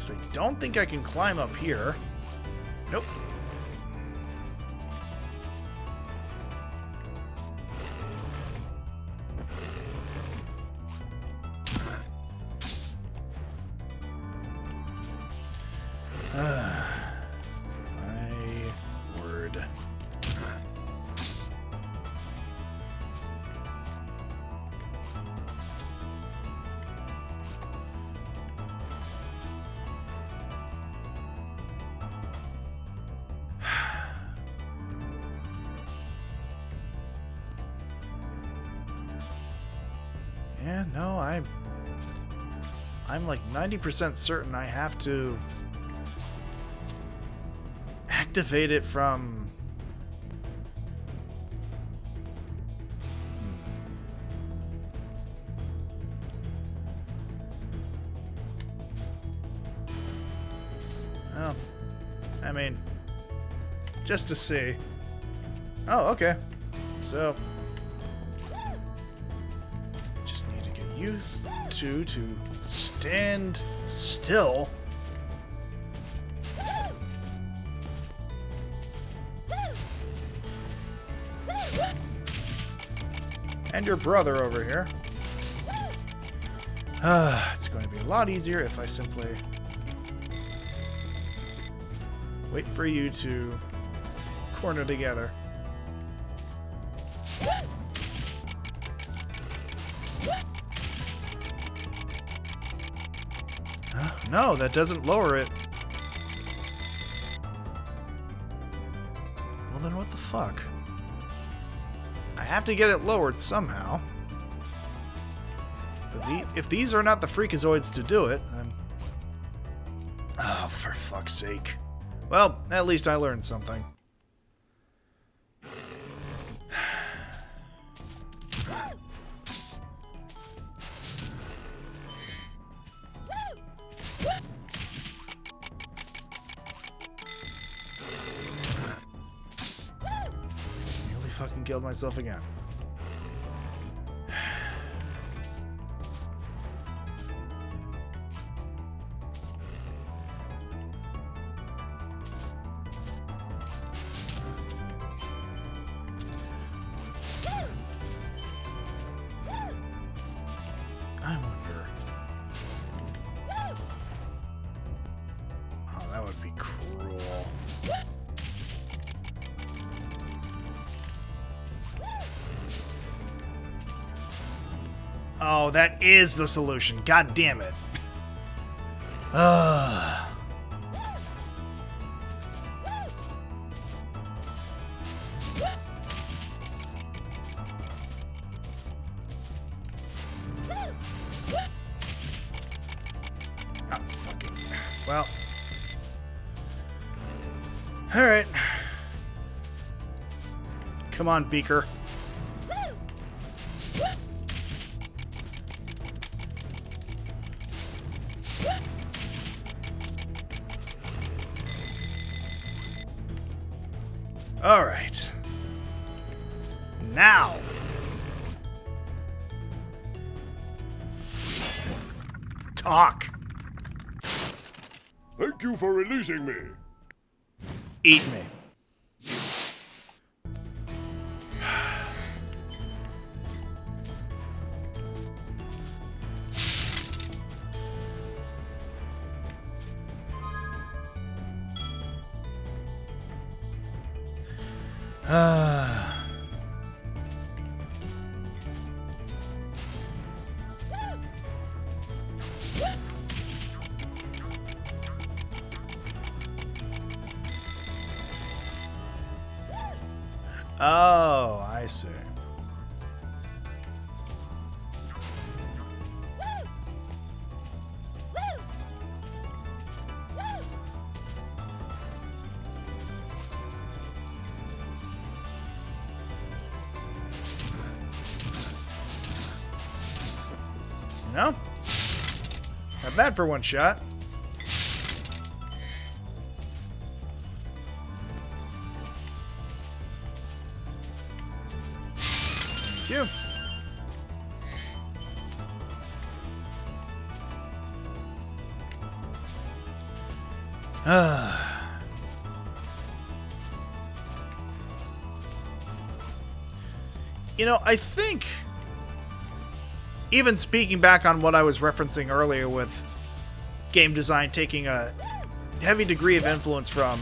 I don't think I can climb up here. Nope. My word. Yeah, no, I'm like 90% certain I have to activate it from... Oh, I mean, just to see. Oh, okay. So... you two to stand still. And your brother over here. It's going to be a lot easier if I simply wait for you to corner together. No, that doesn't lower it. Well, then what the fuck? I have to get it lowered somehow. If these are not the freakazoids to do it, then... Oh, for fuck's sake. Well, at least I learned something. Nearly fucking killed myself again. I wonder... Oh, that would be cruel. Oh, that is the solution. God damn it. Ugh. Well. Alright. Come on, Beaker. Alright. Now. Talk. Thank you for releasing me. Eat me. Oh, I see. No? Not bad for one shot. Thank you. You know, I think, even speaking back on what I was referencing earlier with game design taking a heavy degree of influence from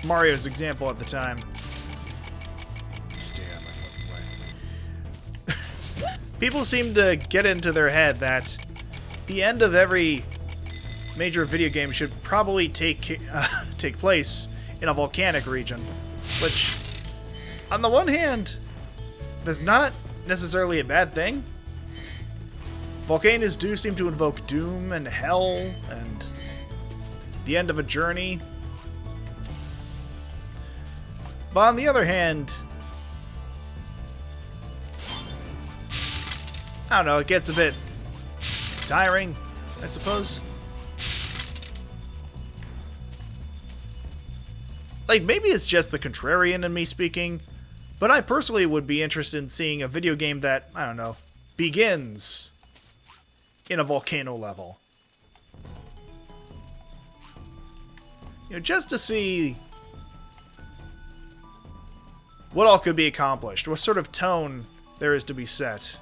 Mario's example at the time. Stay out of my fucking way. People seem to get into their head that the end of every major video game should probably take place in a volcanic region, which, on the one hand, that's not necessarily a bad thing. Volcanoes do seem to invoke doom and hell and the end of a journey. But on the other hand, I don't know, it gets a bit tiring, I suppose. Like, maybe it's just the contrarian in me speaking, but I personally would be interested in seeing a video game that, I don't know, begins in a volcano level. You know, just to see what all could be accomplished, what sort of tone there is to be set.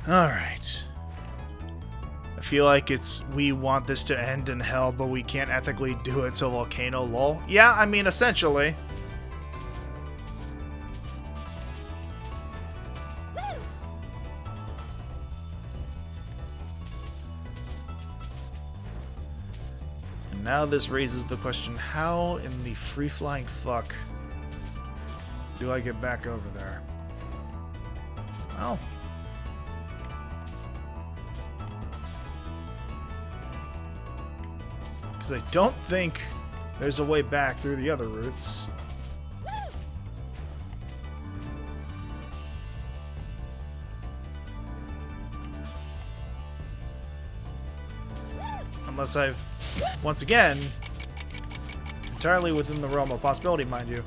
Alright. I feel like we want this to end in hell, but we can't ethically do it, so volcano lol. Yeah, I mean, essentially. now this raises the question, how in the free-flying fuck do I get back over there? Well... because I don't think there's a way back through the other routes. Unless I've, once again, entirely within the realm of possibility, mind you,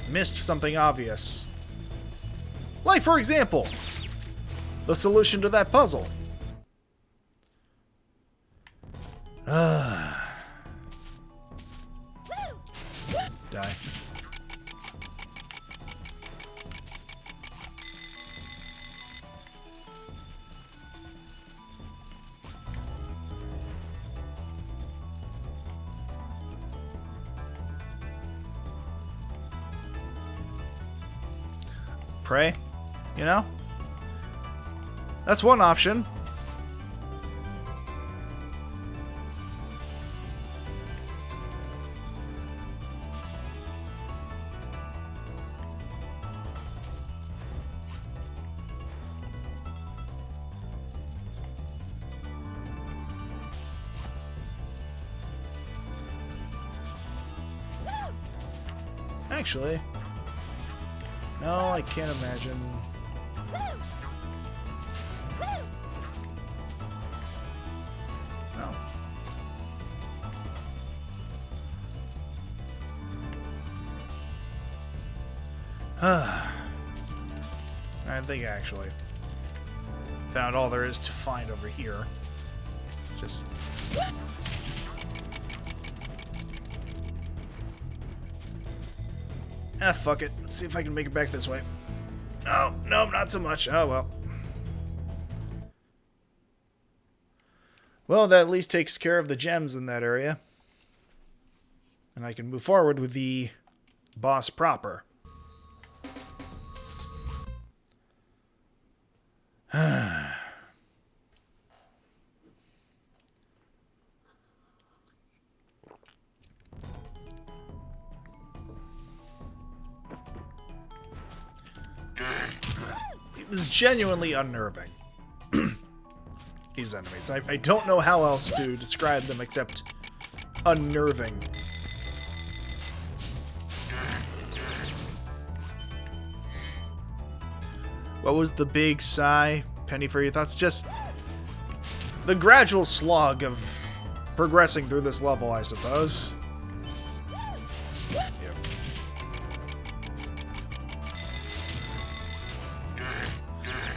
missed something obvious. Like, for example, the solution to that puzzle. Die. Pray, you know? That's one option. Actually, no, I can't imagine. No. I think I actually found all there is to find over here. Just... ah, fuck it. Let's see if I can make it back this way. Oh, no, not so much. Oh, well. Well, that at least takes care of the gems in that area. And I can move forward with the boss proper. This is genuinely unnerving. These enemies. I don't know how else to describe them except unnerving. What was the big sigh? Penny for your thoughts? Just the gradual slog of progressing through this level, I suppose.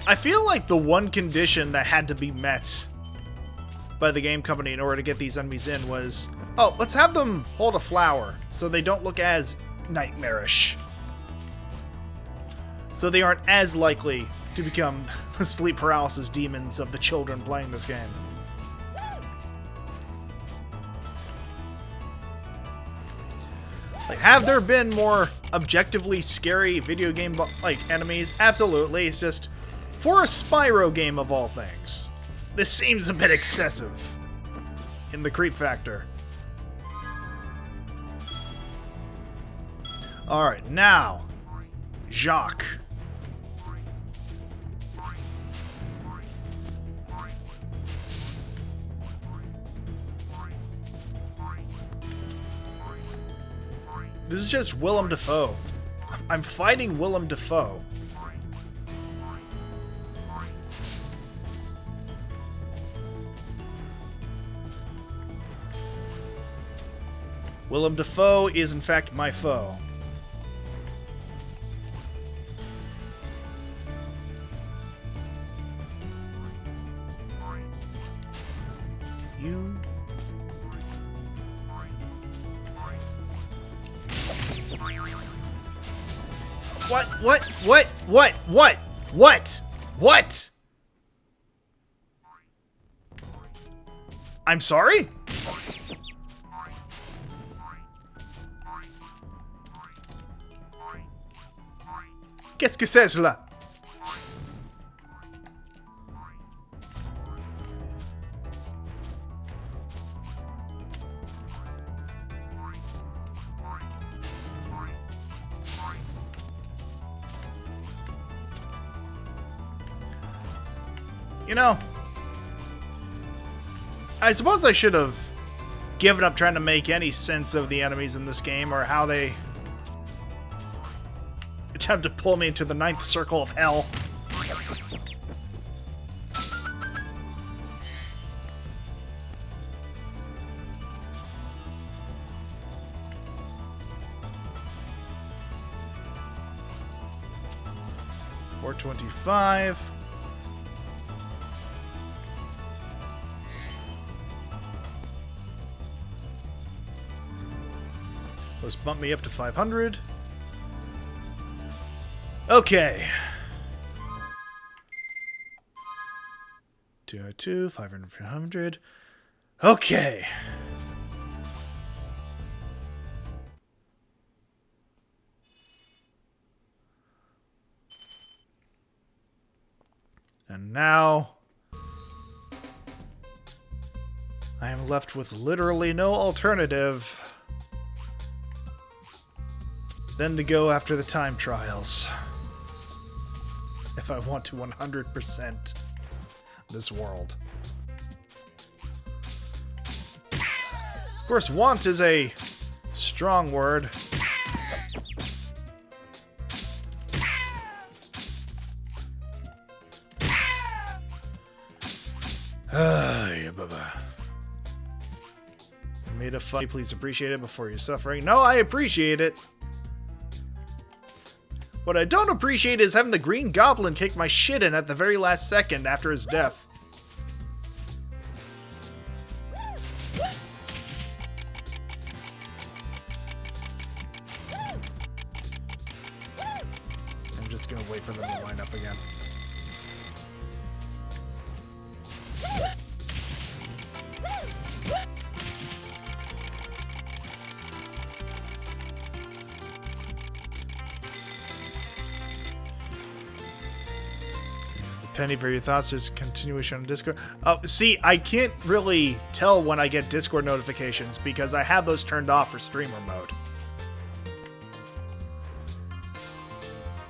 I feel like the one condition that had to be met by the game company in order to get these enemies in was, oh, let's have them hold a flower so they don't look as nightmarish. So they aren't as likely to become the sleep paralysis demons of the children playing this game. Like, have there been more objectively scary video game like enemies? Absolutely. It's just, for a Spyro game of all things, this seems a bit excessive in the creep factor. Alright, now, Jacques. This is just Willem Dafoe. I'm fighting Willem Dafoe. Willem Dafoe is, in fact, my foe. You... What? I'm sorry? Qu'est-ce que c'est cela? You know, I suppose I should have given up trying to make any sense of the enemies in this game or how they attempt to pull me into the 9th circle of hell. $425. Let's bump me up to 500. Okay. 202, 500, 500. Okay. And now I am left with literally no alternative than to go after the time trials. If I want to 100% this world. Of course, want is a strong word. Yeah, bye-bye. Made a funny, please appreciate it before you're suffering. No, I appreciate it. What I don't appreciate is having the Green Goblin kick my shit in at the very last second after his death. I'm just gonna wait for them to line up again. Penny for your thoughts. There's a continuation on Discord. Oh, see, I can't really tell when I get Discord notifications because I have those turned off for streamer mode.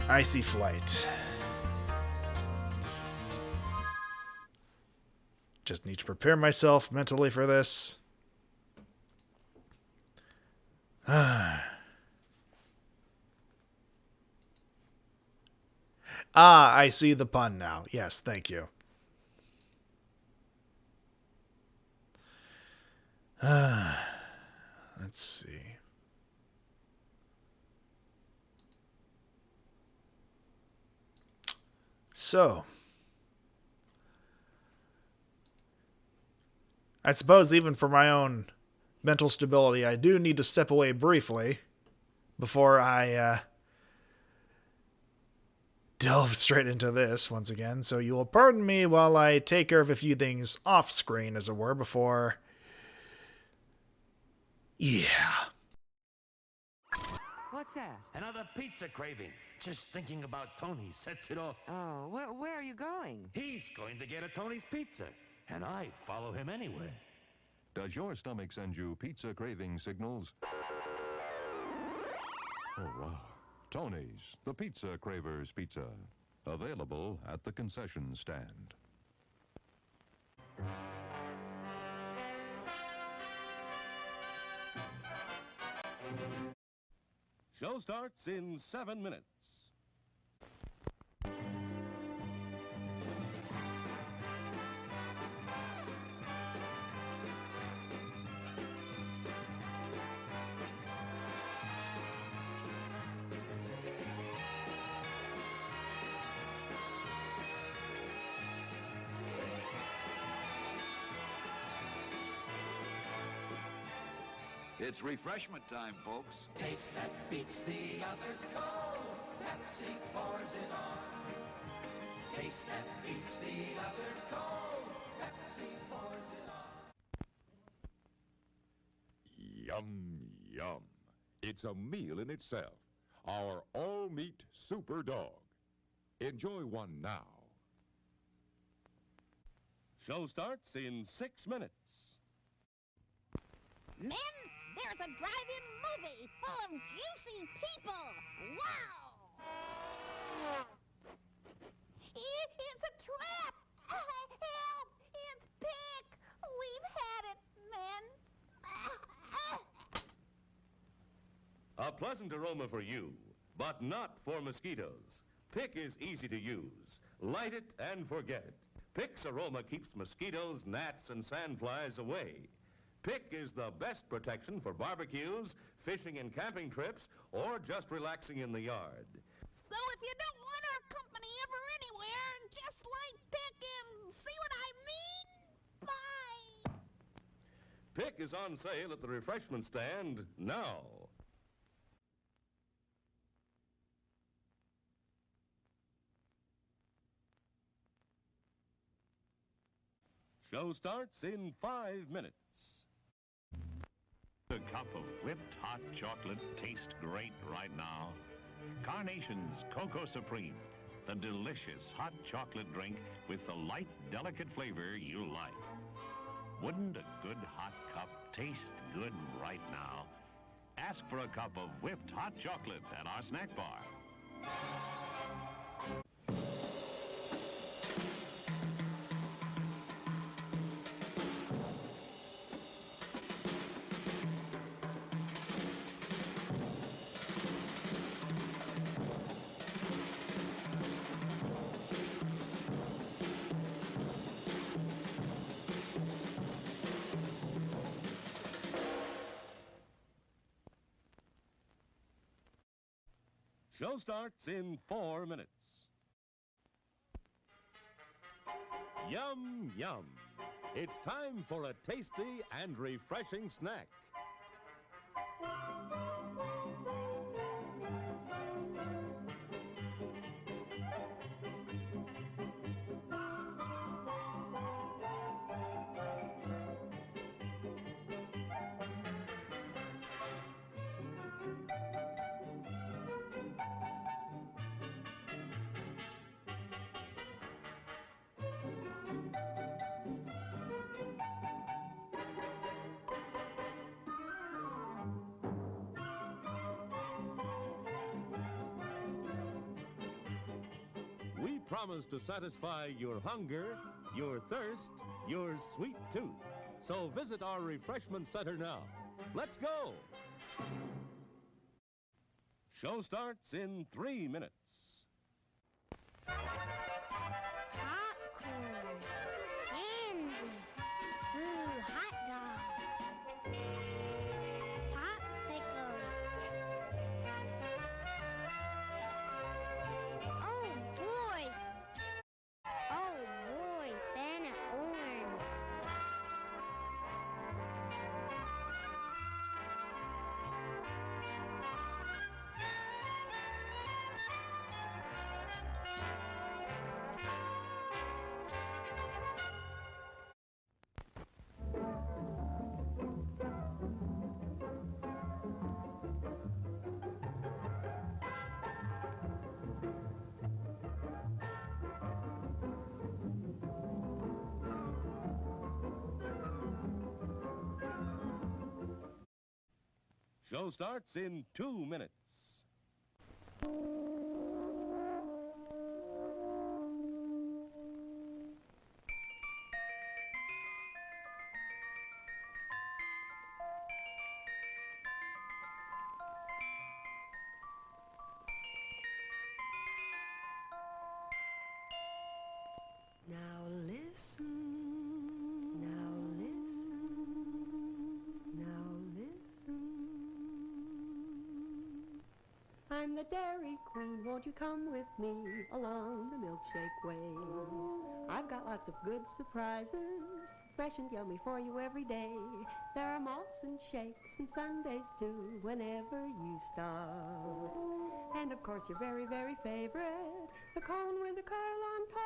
Icy Flight. Just need to prepare myself mentally for this. Ah, I see the pun now. Yes, thank you. Let's see. So, I suppose even for my own mental stability, I do need to step away briefly before I delve straight into this once again, so you will pardon me while I take care of a few things off screen, as it were, before... Yeah. What's that? Another pizza craving. Just thinking about Tony sets it off. Oh, where are you going? He's going to get a Tony's Pizza, and I follow him anywhere. Does your stomach send you pizza craving signals? Oh, wow. Tony's, the Pizza Cravers Pizza. Available at the concession stand. Show starts in 7 minutes. It's refreshment time, folks. Taste that beats the others cold. Pepsi pours it on. Taste that beats the others cold. Pepsi pours it on. Yum, yum. It's a meal in itself. Our all-meat super dog. Enjoy one now. Show starts in 6 minutes. Men, there's a drive-in movie full of juicy people. Wow! It's a trap! Help! It's Pick! We've had it, men. A pleasant aroma for you, but not for mosquitoes. Pick is easy to use. Light it and forget it. Pick's aroma keeps mosquitoes, gnats, and sandflies away. Pick is the best protection for barbecues, fishing and camping trips, or just relaxing in the yard. So if you don't want our company ever anywhere, just light Pick and see what I mean? Bye! Pick is on sale at the refreshment stand now. Show starts in 5 minutes. A cup of whipped hot chocolate tastes great right now. Carnation's Cocoa Supreme, the delicious hot chocolate drink with the light, delicate flavor you like. Wouldn't a good hot cup taste good right now? Ask for a cup of whipped hot chocolate at our snack bar. Show starts in 4 minutes. Yum, yum. It's time for a tasty and refreshing snack. We promise to satisfy your hunger, your thirst, your sweet tooth. So visit our refreshment center now. Let's go! Show starts in 3 minutes. Popcorn, candy, hot dog, popsicle. Oh boy, Santa orange. Show starts in 2 minutes. Now listen. Now listen. Now listen. I'm the Dairy Queen. Won't you come with me along the milkshake way? I've got lots of good surprises, fresh and yummy for you every day. There are malts and shakes and sundaes too, whenever you stop. And of course your very, very favorite, the cone with the curl on top.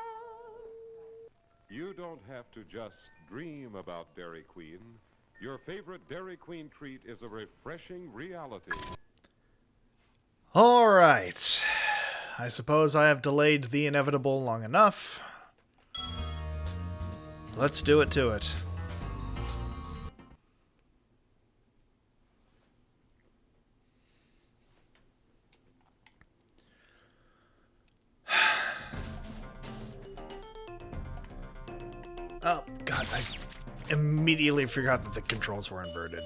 You don't have to just dream about Dairy Queen. Your favorite Dairy Queen treat is a refreshing reality. All right. I suppose I have delayed the inevitable long enough. Let's do it to it. I immediately forgot that the controls were inverted.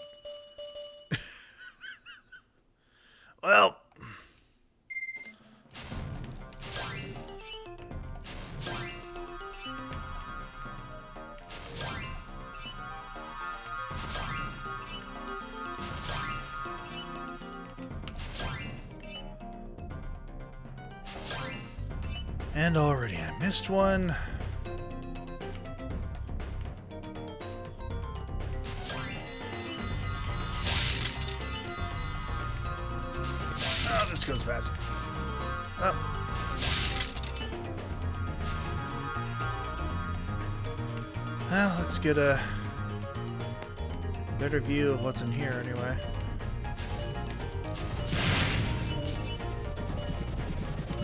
Well... And already I missed one. Oh, this goes fast. Oh. Well, let's get a better view of what's in here anyway.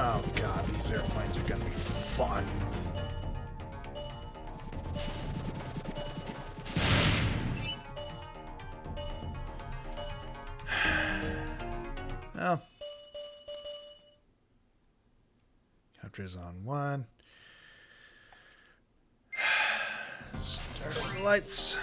Oh god, these airplanes are gonna be fun. Oh. Captures on 1. Start with the lights.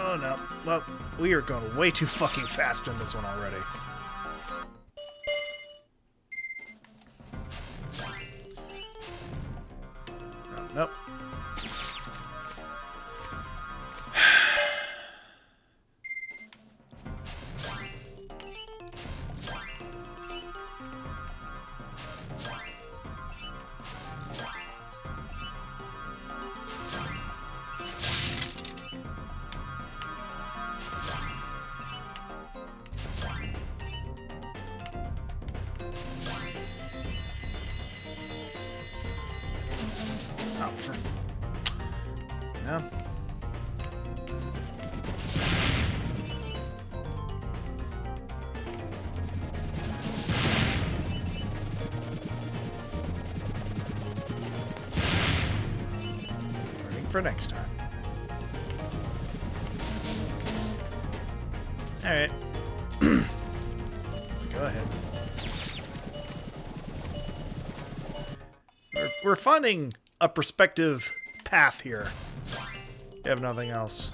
Oh no. Well, we are going way too fucking fast in this one already. Oh, nope. Oh, for... No. Learning for next time. Alright. Let's go ahead. We're finding a perspective path here. You have nothing else.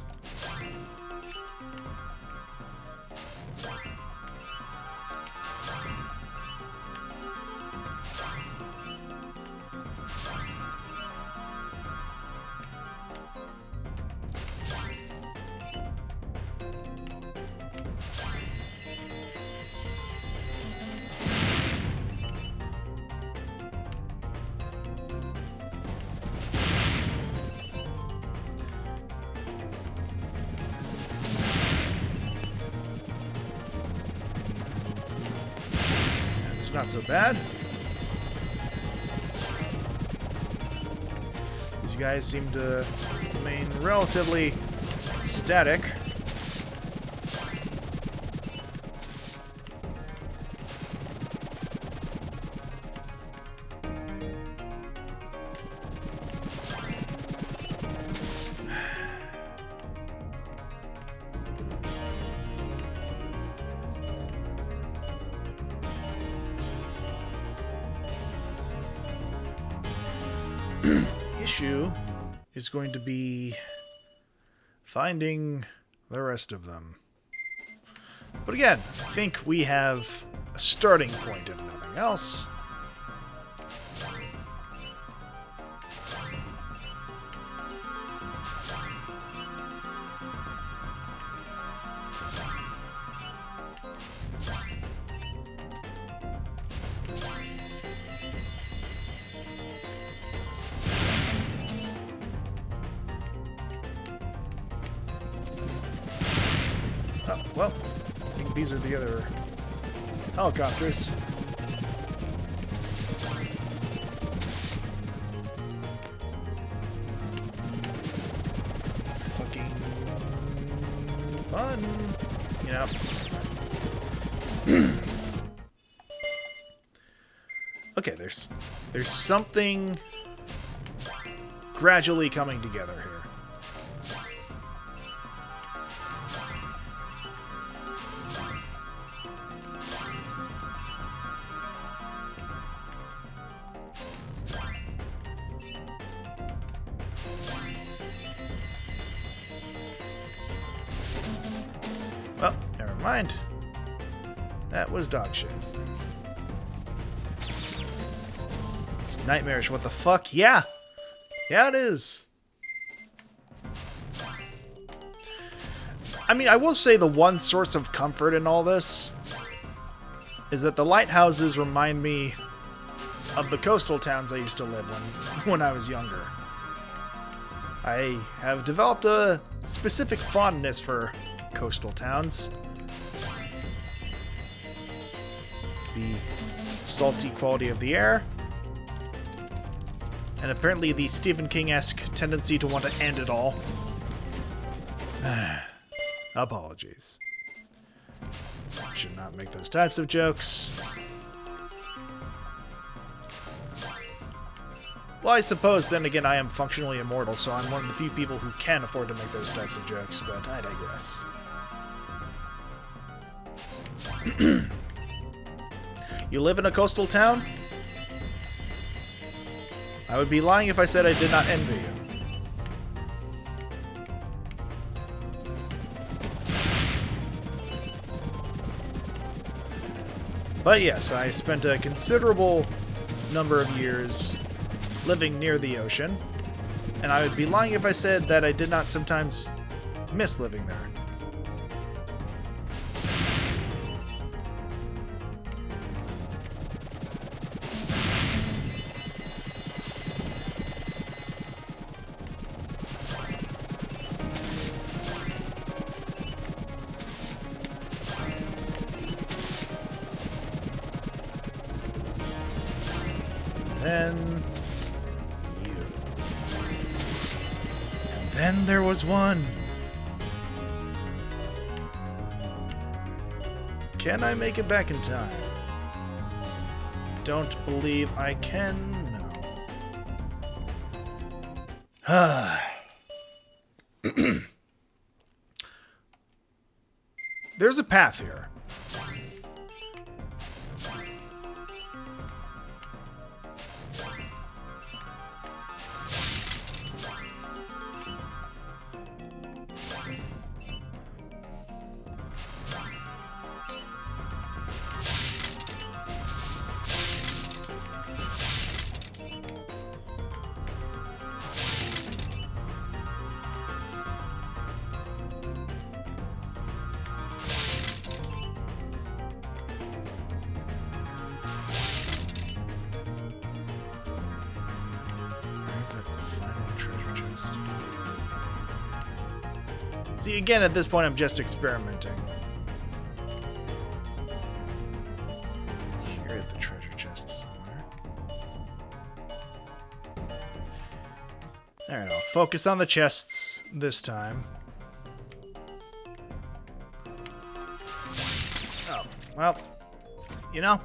Not so bad. These guys seem to remain relatively static. Issue is going to be finding the rest of them. But again, I think we have a starting point if nothing else. Oh, well, I think these are the other helicopters. Fucking fun. Yep. Okay, there's something gradually coming together here. mind. That was dog shit. It's nightmarish. What the fuck? Yeah! Yeah, it is. I mean, I will say the one source of comfort in all this is that the lighthouses remind me of the coastal towns I used to live in when I was younger. I have developed a specific fondness for coastal towns. The salty quality of the air, and apparently the Stephen King-esque tendency to want to end it all. Apologies. Should not make those types of jokes. Well, I suppose, then again, I am functionally immortal, so I'm one of the few people who can afford to make those types of jokes, but I digress. You live in a coastal town? I would be lying if I said I did not envy you. But yes, I spent a considerable number of years living near the ocean, and I would be lying if I said that I did not sometimes miss living there. Then there was one. Can I make it back in time? Don't believe I can, no. There's a path here. See, again, at this point, I'm just experimenting. Here at the treasure chest somewhere. Alright, I'll focus on the chests this time. Oh, well, you know.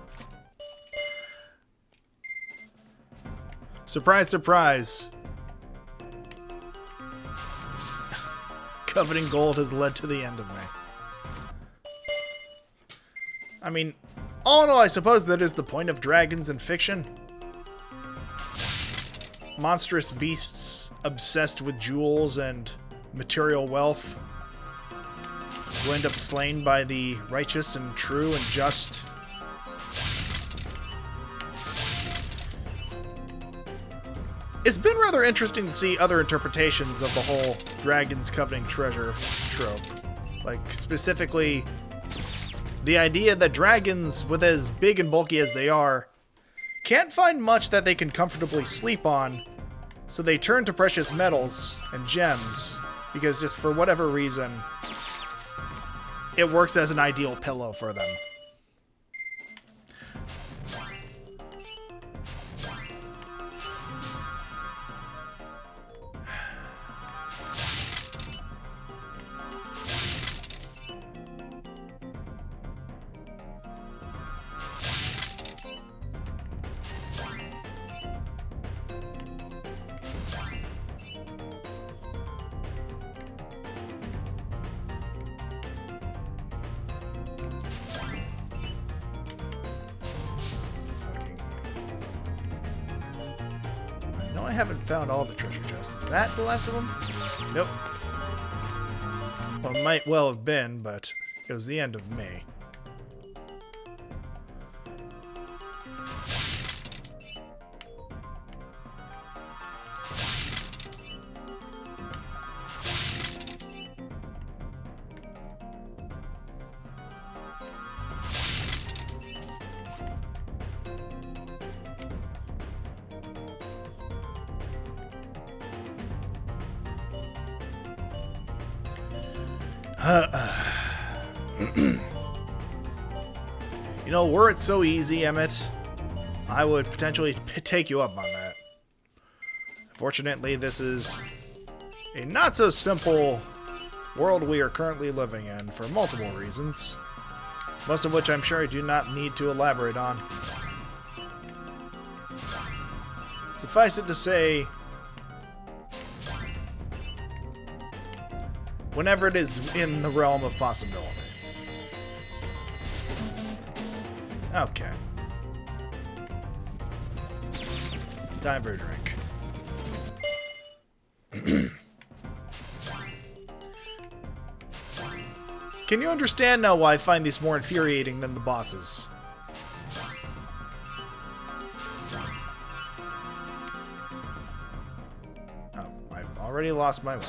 Surprise, surprise. Coveting gold has led to the end of me. I mean, all in all, I suppose that is the point of dragons in fiction. Monstrous beasts obsessed with jewels and material wealth who end up slain by the righteous and true and just. It's been rather interesting to see other interpretations of the whole dragons coveting treasure trope. Like, specifically, the idea that dragons, with as big and bulky as they are, can't find much that they can comfortably sleep on, so they turn to precious metals and gems, because just for whatever reason, it works as an ideal pillow for them. I haven't found all the treasure chests. Is that the last of them? Nope. Well, it might well have been, but It was the end of May. You know, were it so easy, Emmett, I would potentially take you up on that. Unfortunately, this is a not-so-simple world we are currently living in for multiple reasons, most of which I'm sure I do not need to elaborate on. Suffice it to say, whenever it is in the realm of possibility. Okay. Time for a drink. Can you understand now why I find these more infuriating than the bosses? Oh, I've already lost my way.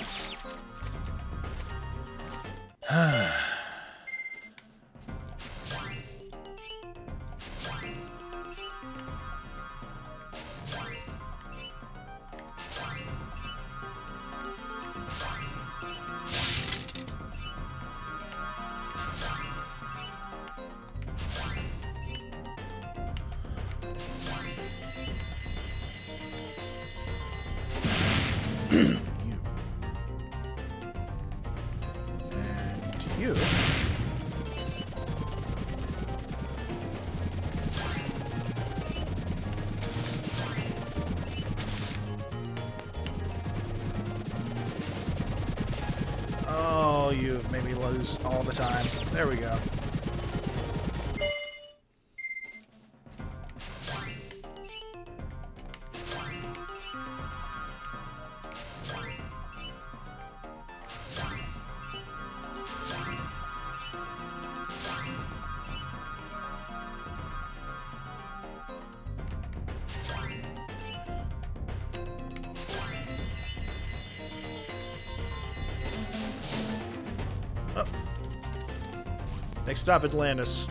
You. Oh, you've made me lose all the time. There we go. Next stop, Atlantis.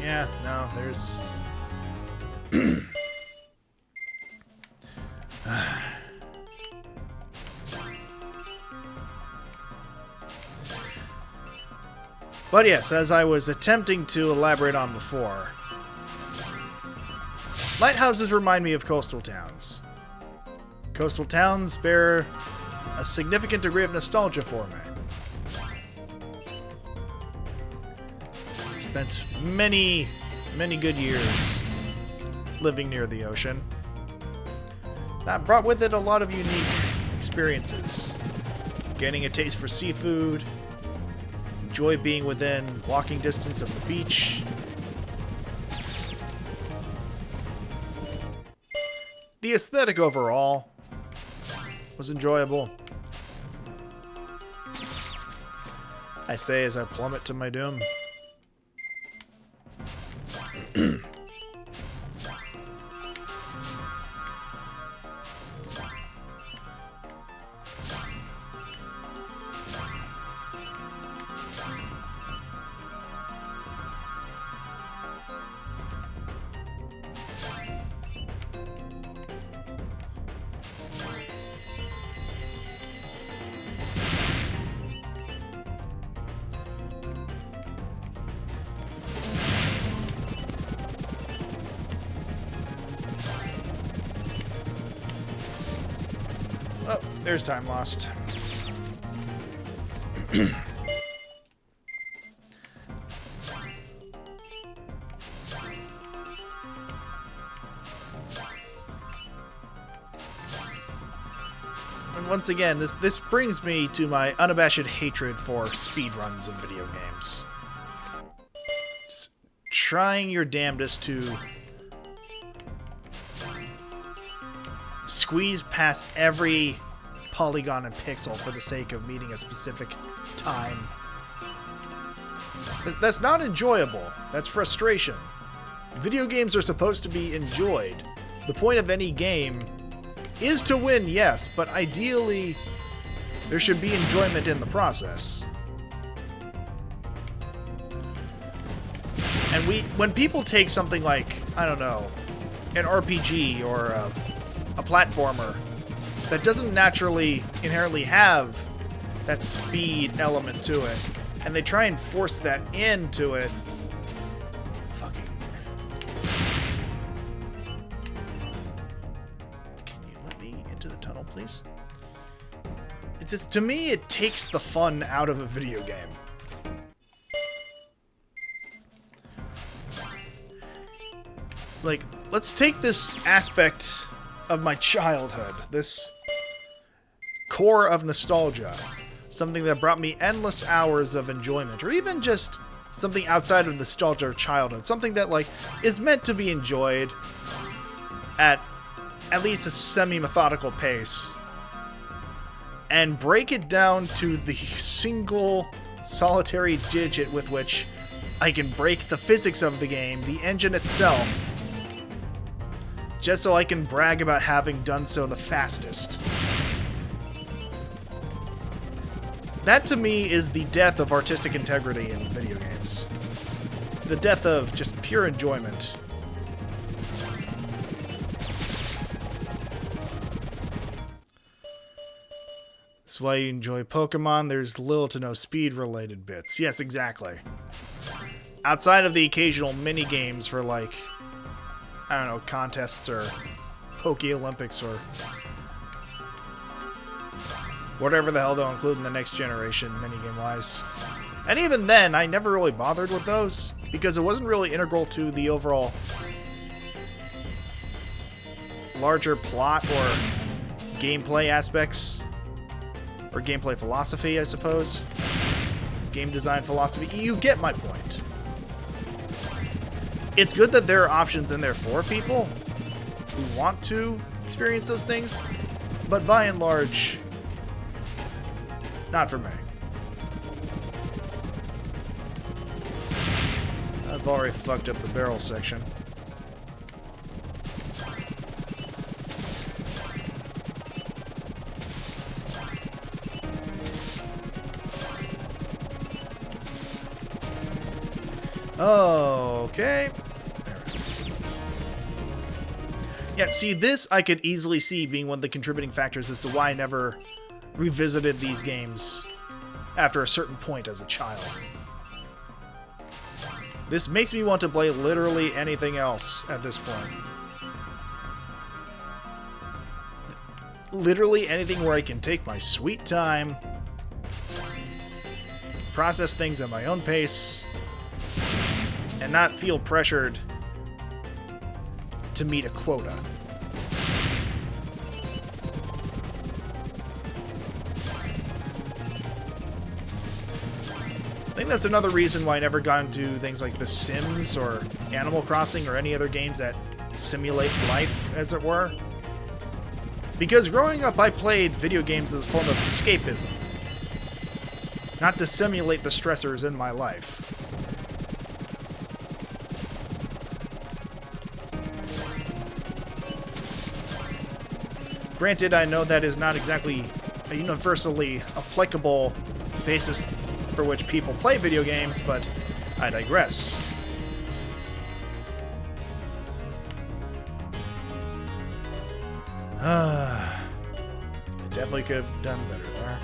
Yeah, no, there's... But yes, as I was attempting to elaborate on before, lighthouses remind me of coastal towns. Coastal towns bear a significant degree of nostalgia for me. Spent many, many good years living near the ocean. That brought with it a lot of unique experiences. Gaining a taste for seafood, enjoy being within walking distance of the beach. The aesthetic overall was enjoyable. I say as I plummet to my doom. Oh, there's time lost. And once again, this brings me to my unabashed hatred for speedruns in video games. Just trying your damnedest to squeeze past every polygon and pixel for the sake of meeting a specific time. That's not enjoyable. That's frustration. Video games are supposed to be enjoyed. The point of any game is to win, yes, but ideally there should be enjoyment in the process. And when people take something like, I don't know, an RPG or a platformer that doesn't naturally inherently have that speed element to it, and they try and force that into it, fucking... Can you let me into the tunnel, please? It's just, to me, it takes the fun out of a video game. It's like, let's take this aspect of my childhood, this core of nostalgia, something that brought me endless hours of enjoyment, or even just something outside of nostalgia or childhood, something that, like, is meant to be enjoyed at least a semi-methodical pace, and break it down to the single solitary digit with which I can break the physics of the game, the engine itself, just so I can brag about having done so the fastest. That, to me, is the death of artistic integrity in video games. The death of just pure enjoyment. That's why you enjoy Pokemon. There's little to no speed-related bits. Yes, exactly. Outside of the occasional mini-games for, like, I don't know, contests or Poke Olympics or whatever the hell they'll include in the next generation, minigame-wise. And even then, I never really bothered with those, because it wasn't really integral to the overall larger plot or gameplay aspects, or gameplay philosophy, I suppose. Game design philosophy. You get my point. It's good that there are options in there for people who want to experience those things, but by and large, not for me. I've already fucked up the barrel section. Okay. Yeah, see, this I could easily see being one of the contributing factors as to why I never revisited these games after a certain point as a child. This makes me want to play literally anything else at this point. Literally anything where I can take my sweet time, process things at my own pace, and not feel pressured to meet a quota. I think that's another reason why I never got into things like The Sims or Animal Crossing or any other games that simulate life, as it were. Because growing up, I played video games as a form of escapism. Not to simulate the stressors in my life. Granted, I know that is not exactly a universally applicable basis for which people play video games, but I digress. I definitely could have done better there.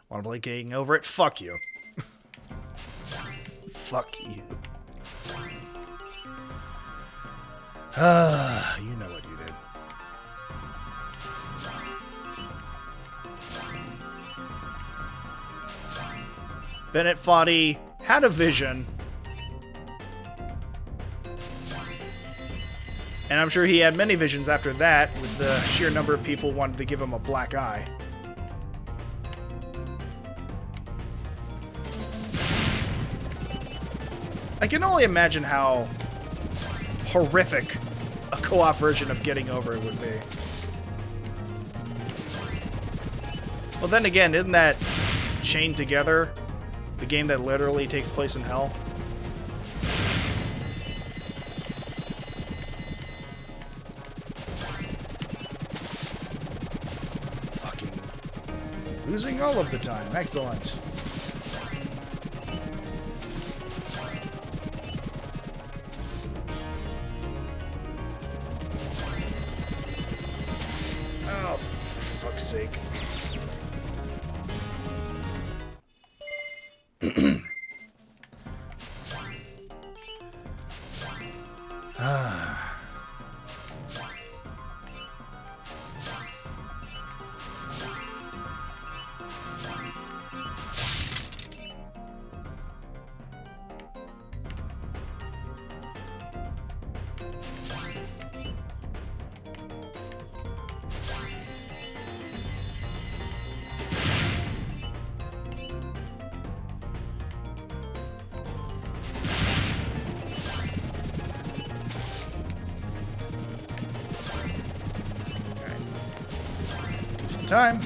Want to play Getting Over It? Fuck you. Fuck you. You know what you did. Bennett Foddy had a vision. And I'm sure he had many visions after that, with the sheer number of people who wanted to give him a black eye. I can only imagine how horrific a co-op version of Getting Over It would be. Well, then again, isn't that Chained Together, the game that literally takes place in hell? Fucking losing all of the time. Excellent. Oh, for fuck's sake. Time.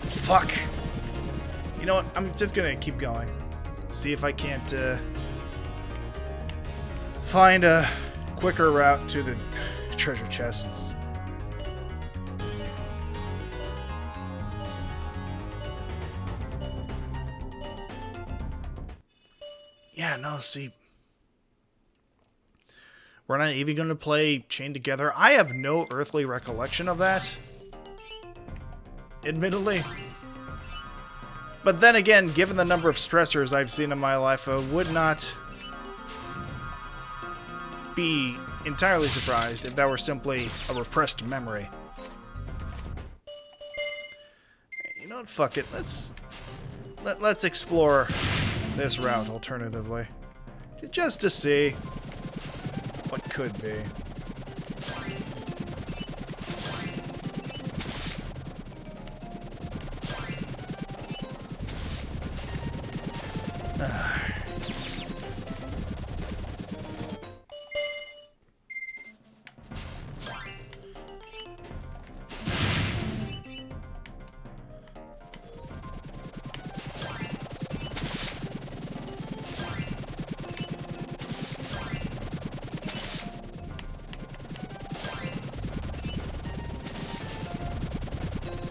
Fuck. You know what? I'm just gonna keep going. See if I can't, find a quicker route to the treasure chests. Yeah, no, see. We're not even going to play Chained Together. I have no earthly recollection of that. Admittedly. But then again, given the number of stressors I've seen in my life, I would not be entirely surprised if that were simply a repressed memory. You know what? Fuck it. Let's explore this route alternatively, just to see what could be.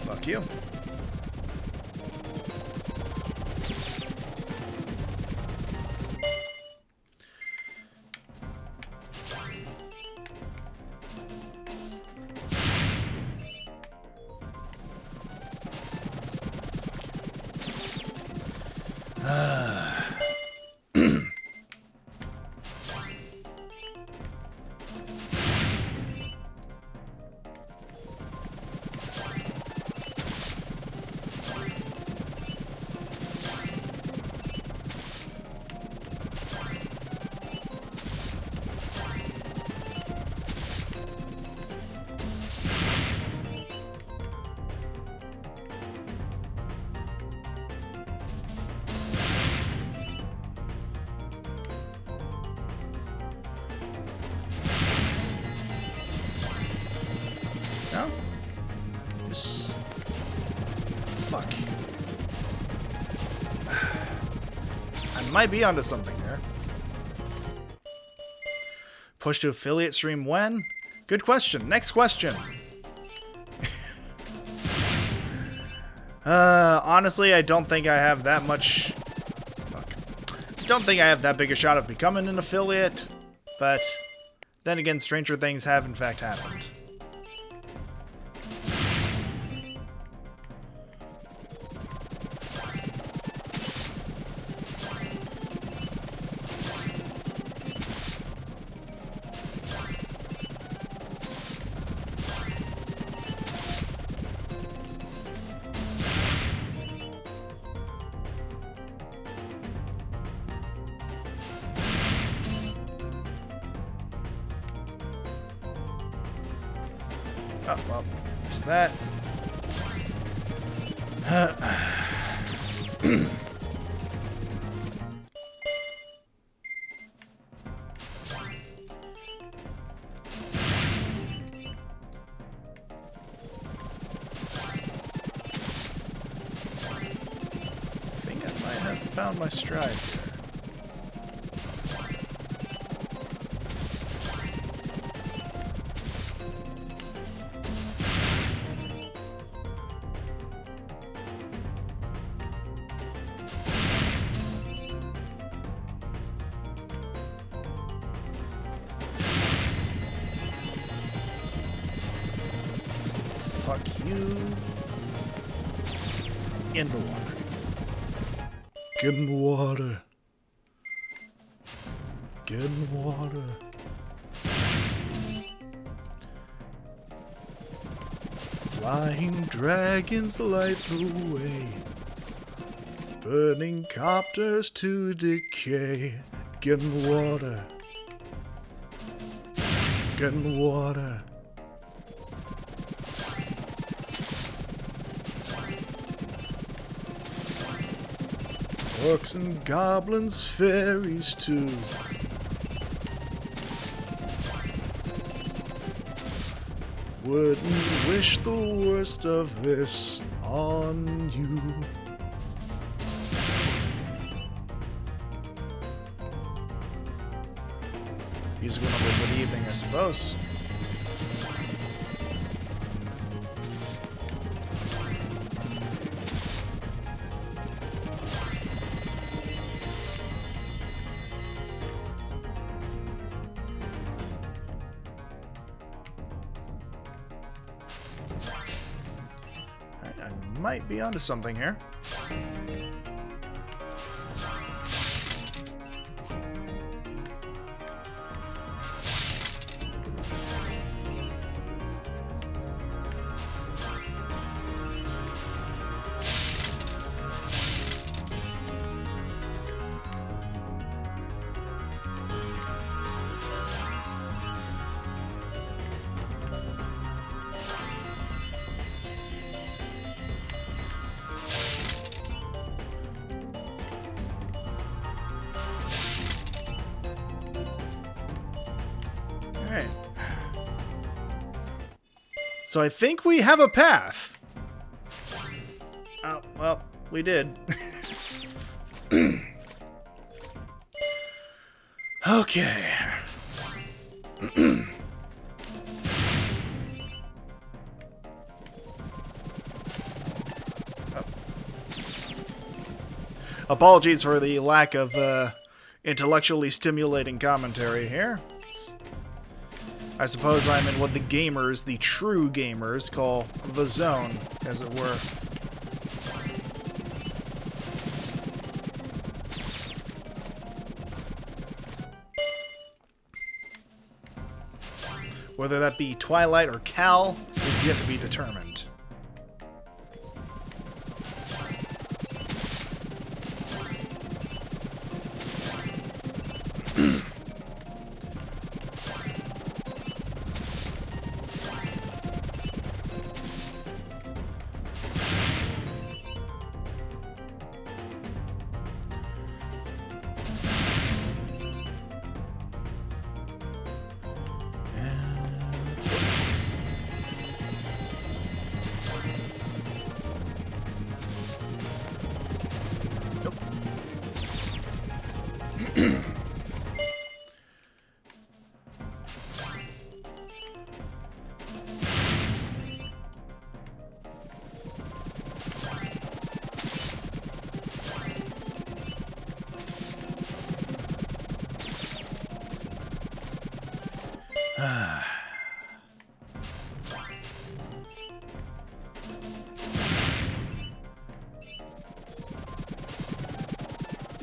Fuck you. might be onto something there. Push to affiliate stream when? Good question. Next question. Honestly, I don't think I have that much... Fuck. Don't think I have that big a shot of becoming an affiliate, but then again, stranger things have in fact happened. Oh, well, there's that. I think I might have found my stride here. Fuck you. In the water. Get in the water. Get in the water. Flying dragons light the way. Burning copters to decay. Get in the water. Get in the water. Orcs and goblins, fairies too. Wouldn't wish the worst of this on you. Music will live for the evening, I suppose. Might be onto something here. Alright. So I think we have a path. Oh, well, we did. Okay. Apologies for the lack of intellectually stimulating commentary here. I suppose I'm in what the gamers, the true gamers, call the zone, as it were. Whether that be Twilight or Cal is yet to be determined.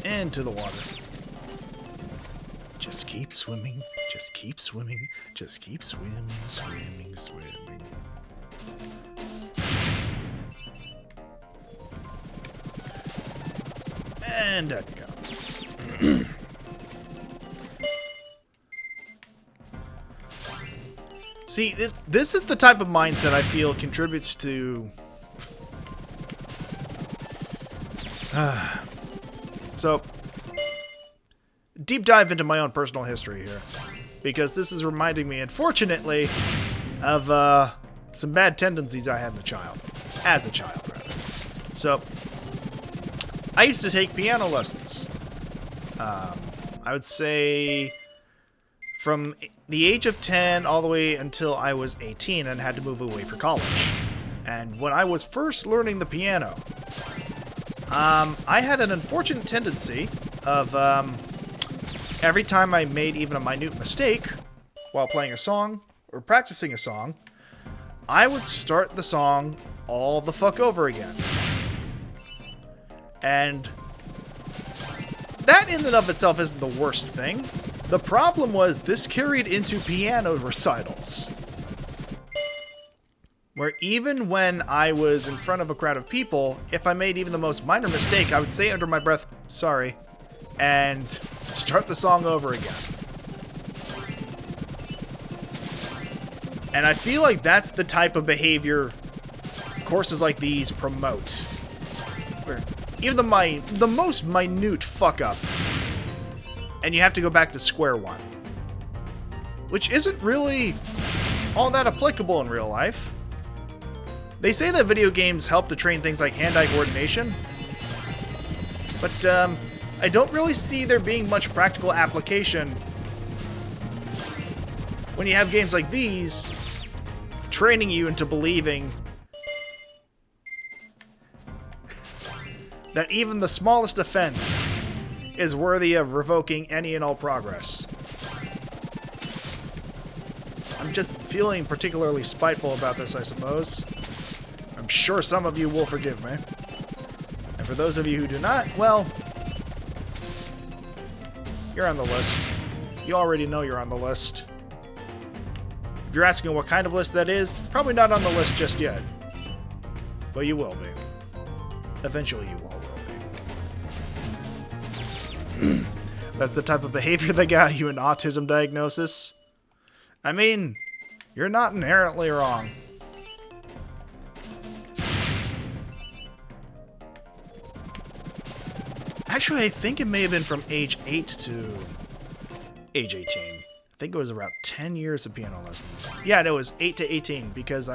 Into the water. Just keep swimming, just keep swimming, just keep swimming, swimming, swimming. And there you go. See, this is the type of mindset I feel contributes to... So, deep dive into my own personal history here, because this is reminding me, unfortunately, of some bad tendencies I had as a child, rather. So, I used to take piano lessons. I would say from the age of 10 all the way until I was 18 and had to move away for college. And when I was first learning the piano, I had an unfortunate tendency of, every time I made even a minute mistake while playing a song or practicing a song, I would start the song all the fuck over again. And that in and of itself isn't the worst thing. The problem was this carried into piano recitals, where even when I was in front of a crowd of people, if I made even the most minor mistake, I would say under my breath, sorry, and start the song over again. And I feel like that's the type of behavior courses like these promote. Where even the most minute fuck up, and you have to go back to square one. Which isn't really all that applicable in real life. They say that video games help to train things like hand-eye coordination, but I don't really see there being much practical application when you have games like these training you into believing that even the smallest offense is worthy of revoking any and all progress. I'm just feeling particularly spiteful about this, I suppose. I'm sure some of you will forgive me. And for those of you who do not, well, you're on the list. You already know you're on the list. If you're asking what kind of list that is, probably not on the list just yet. But you will be. Eventually you all will be. That's the type of behavior that got you an autism diagnosis? I mean, you're not inherently wrong. Actually, I think it may have been from age 8 to age 18. I think it was around 10 years of piano lessons. Yeah, no, it was 8 to 18, because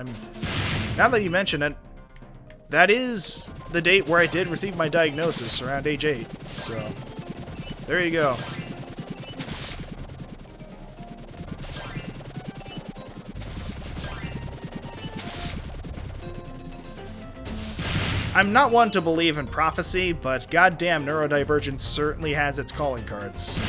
now that you mention it, that is the date where I did receive my diagnosis, around age 8. So, there you go. I'm not one to believe in prophecy, but goddamn neurodivergence certainly has its calling cards.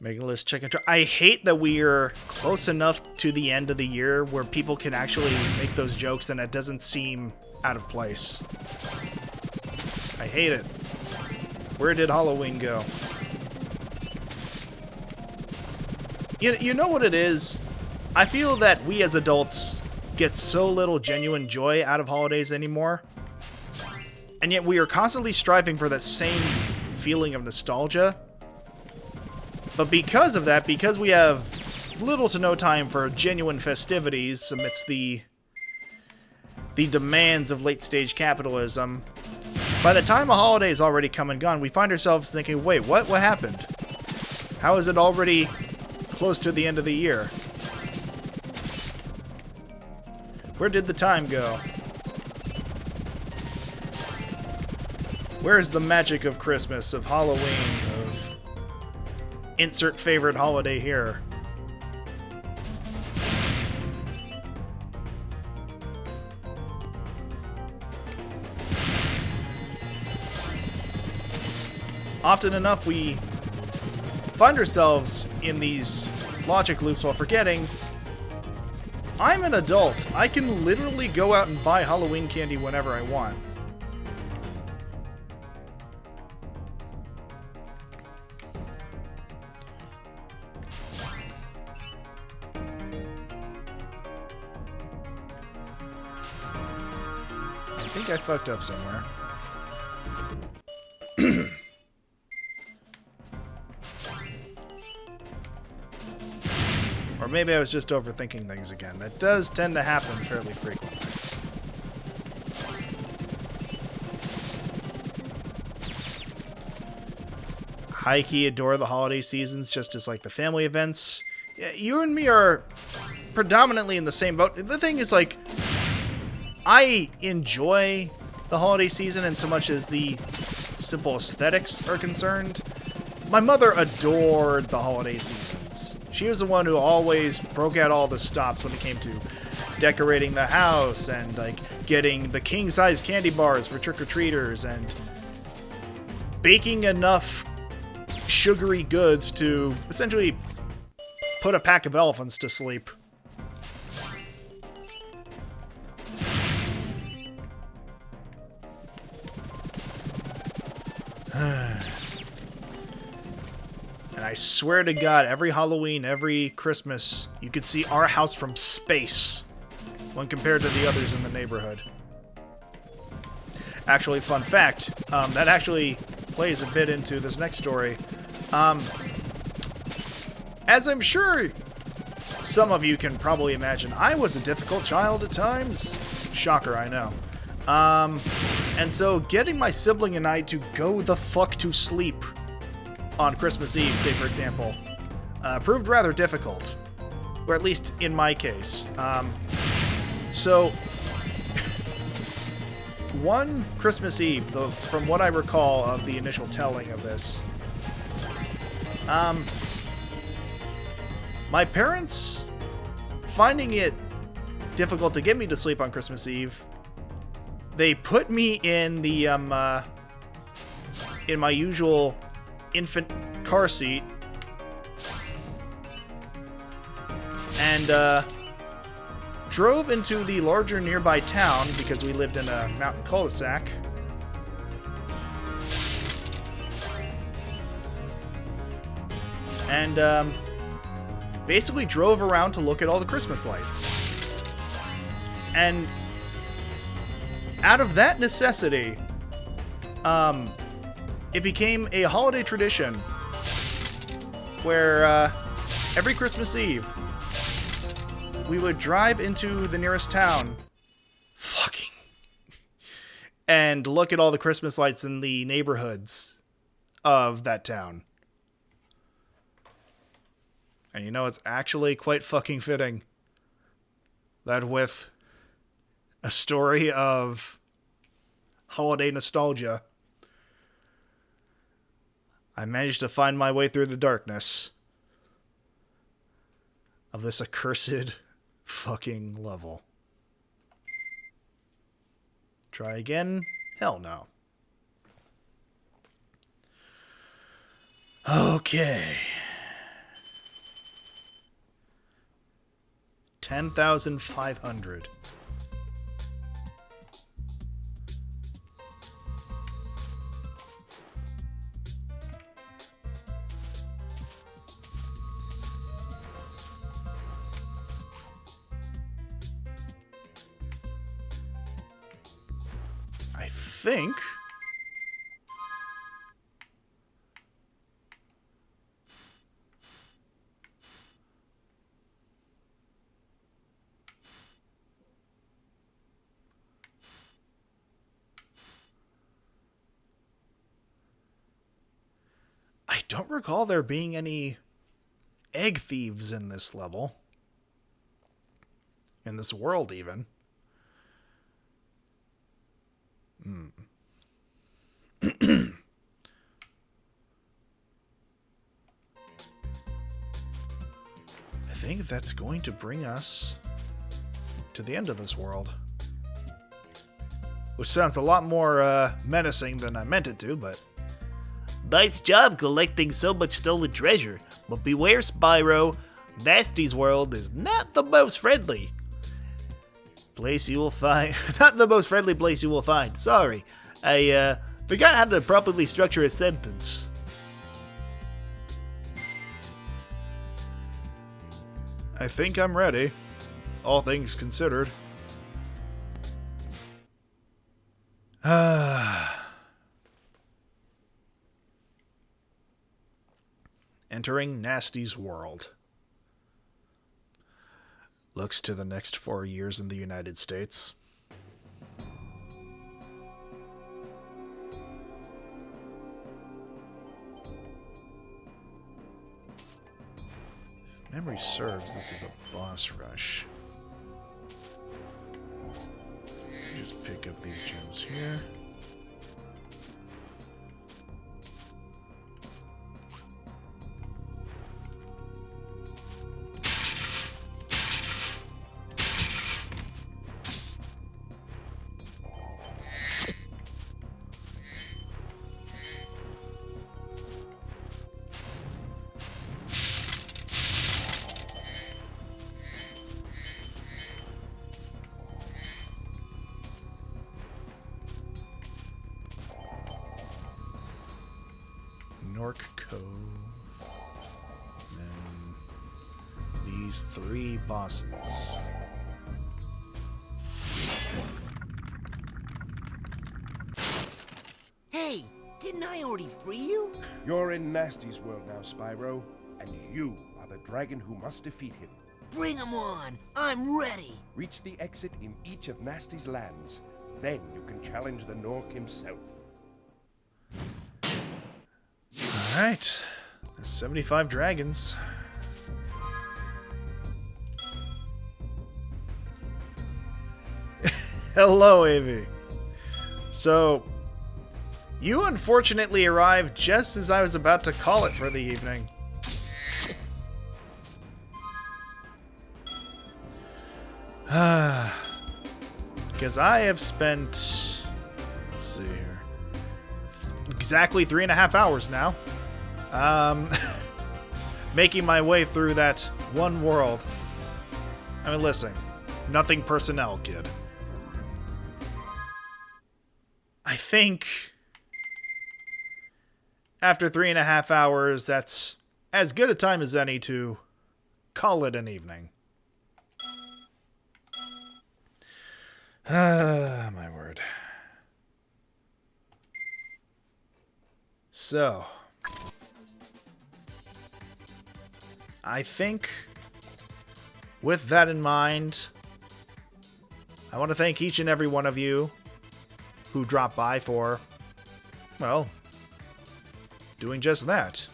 Make a list, check and try. I hate that we're close enough to the end of the year where people can actually make those jokes and it doesn't seem out of place. I hate it. Where did Halloween go? You know what it is? I feel that we as adults get so little genuine joy out of holidays anymore. And yet we are constantly striving for that same feeling of nostalgia. But because of that, because we have little to no time for genuine festivities amidst the demands of late-stage capitalism, By the time a holiday is already come and gone, we find ourselves thinking, wait, what? What happened? How is it already close to the end of the year? Where did the time go? Where's the magic of Christmas, of Halloween, of insert favorite holiday here? Often enough, we find ourselves in these logic loops while forgetting, I'm an adult. I can literally go out and buy Halloween candy whenever I want. I think I fucked up somewhere. Or maybe I was just overthinking things again. That does tend to happen fairly frequently. High-key adore the holiday seasons just as like the family events. Yeah, you and me are predominantly in the same boat. The thing is, like, I enjoy the holiday season in so much as the simple aesthetics are concerned. My mother adored the holiday seasons. She was the one who always broke out all the stops when it came to decorating the house and, like, getting the king-size candy bars for trick-or-treaters and baking enough sugary goods to essentially put a pack of elephants to sleep. And I swear to God, every Halloween, every Christmas, you could see our house from space when compared to the others in the neighborhood. Actually, fun fact, that actually plays a bit into this next story. As I'm sure some of you can probably imagine, I was a difficult child at times. Shocker, I know. And so getting my sibling and I to go the fuck to sleep on Christmas Eve, say for example, proved rather difficult. Or at least in my case. So, one Christmas Eve, from what I recall of the initial telling of this, my parents, finding it difficult to get me to sleep on Christmas Eve, they put me in the, in my usual infant car seat, and, drove into the larger nearby town, because we lived in a mountain cul-de-sac. And, basically drove around to look at all the Christmas lights. And out of that necessity, it became a holiday tradition where, every Christmas Eve, we would drive into the nearest town, and look at all the Christmas lights in the neighborhoods of that town. And you know, it's actually quite fucking fitting that with a story of holiday nostalgia, I managed to find my way through the darkness of this accursed fucking level. Try again? Hell no. Okay. 10,500. I think don't recall there being any egg thieves in this level. In this world, even. I think that's going to bring us to the end of this world. Which sounds a lot more menacing than I meant it to, but... Nice job collecting so much stolen treasure, but beware, Spyro. Nasty's world is not the most friendly place you will find. Not the most friendly place you will find. Sorry. I forgot how to properly structure a sentence. I think I'm ready, all things considered. Entering Nasty's world. Looks to the next 4 years in the United States. If memory serves, this is a boss rush. Just pick up these gems here. Nork Cove. Then these 3 bosses. Hey, didn't I already free you? You're in Nasty's world now, Spyro, and you are the dragon who must defeat him. Bring him on! I'm ready! Reach the exit in each of Nasty's lands. Then you can challenge the Nork himself. Alright. There's 75 dragons. Hello, Avy. So, you unfortunately arrived just as I was about to call it for the evening. Because I have spent... Let's see here. Exactly 3.5 hours now. Making my way through that one world. I mean, listen. Nothing personnel, kid. I think... After 3.5 hours, that's as good a time as any to call it an evening. My word. So, I think with that in mind, I want to thank each and every one of you who dropped by for, well, doing just that.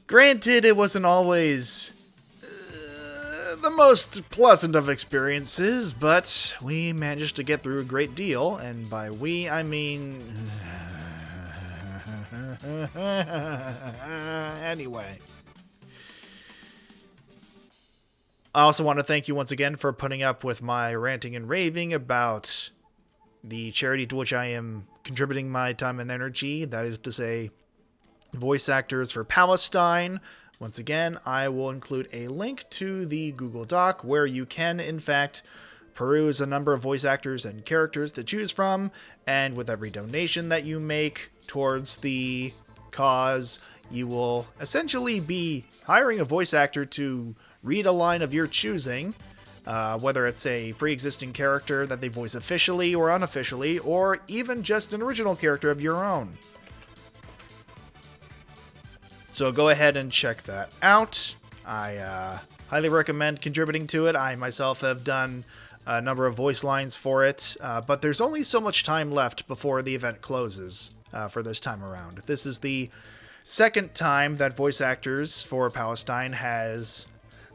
Granted, it wasn't always the most pleasant of experiences, but we managed to get through a great deal, and by we, I mean... Anyway. I also want to thank you once again for putting up with my ranting and raving about the charity to which I am contributing my time and energy. That is to say, voice actors for Palestine. Once again, I will include a link to the Google Doc where you can, in fact, peruse a number of voice actors and characters to choose from, and with every donation that you make towards the cause, you will essentially be hiring a voice actor to read a line of your choosing, whether it's a pre-existing character that they voice officially or unofficially, or even just an original character of your own. So go ahead and check that out. I highly recommend contributing to it. I myself have done a number of voice lines for it, but there's only so much time left before the event closes for this time around. This is the second time that voice actors for Palestine has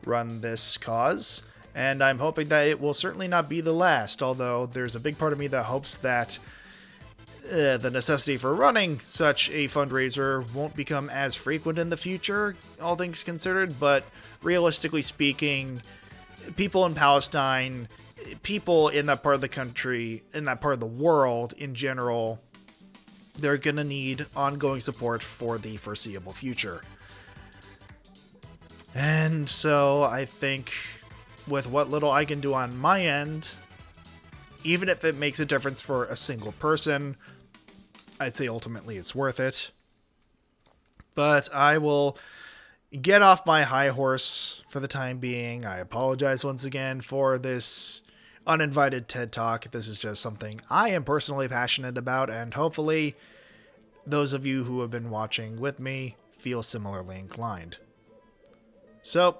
run this cause, and I'm hoping that it will certainly not be the last, although there's a big part of me that hopes that the necessity for running such a fundraiser won't become as frequent in the future, all things considered, but realistically speaking, people in Palestine, people in that part of the country, in that part of the world in general, they're going to need ongoing support for the foreseeable future. And so I think with what little I can do on my end, even if it makes a difference for a single person, I'd say ultimately it's worth it. But I will get off my high horse for the time being. I apologize once again for this uninvited TED Talk. This is just something I am personally passionate about, and hopefully those of you who have been watching with me feel similarly inclined. So,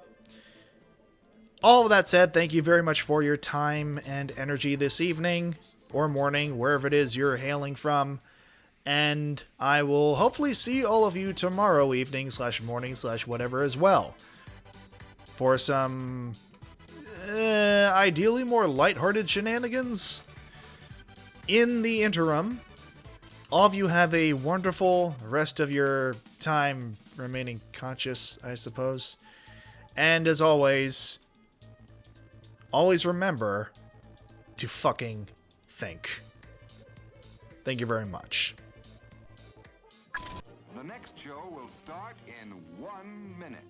all of that said, thank you very much for your time and energy this evening, or morning, wherever it is you're hailing from. And I will hopefully see all of you tomorrow evening / morning / whatever as well, for some ideally more lighthearted shenanigans. In the interim, all of you have a wonderful rest of your time remaining conscious, I suppose. And as always remember to fucking think. Thank you very much. The next show will start in 1 minute.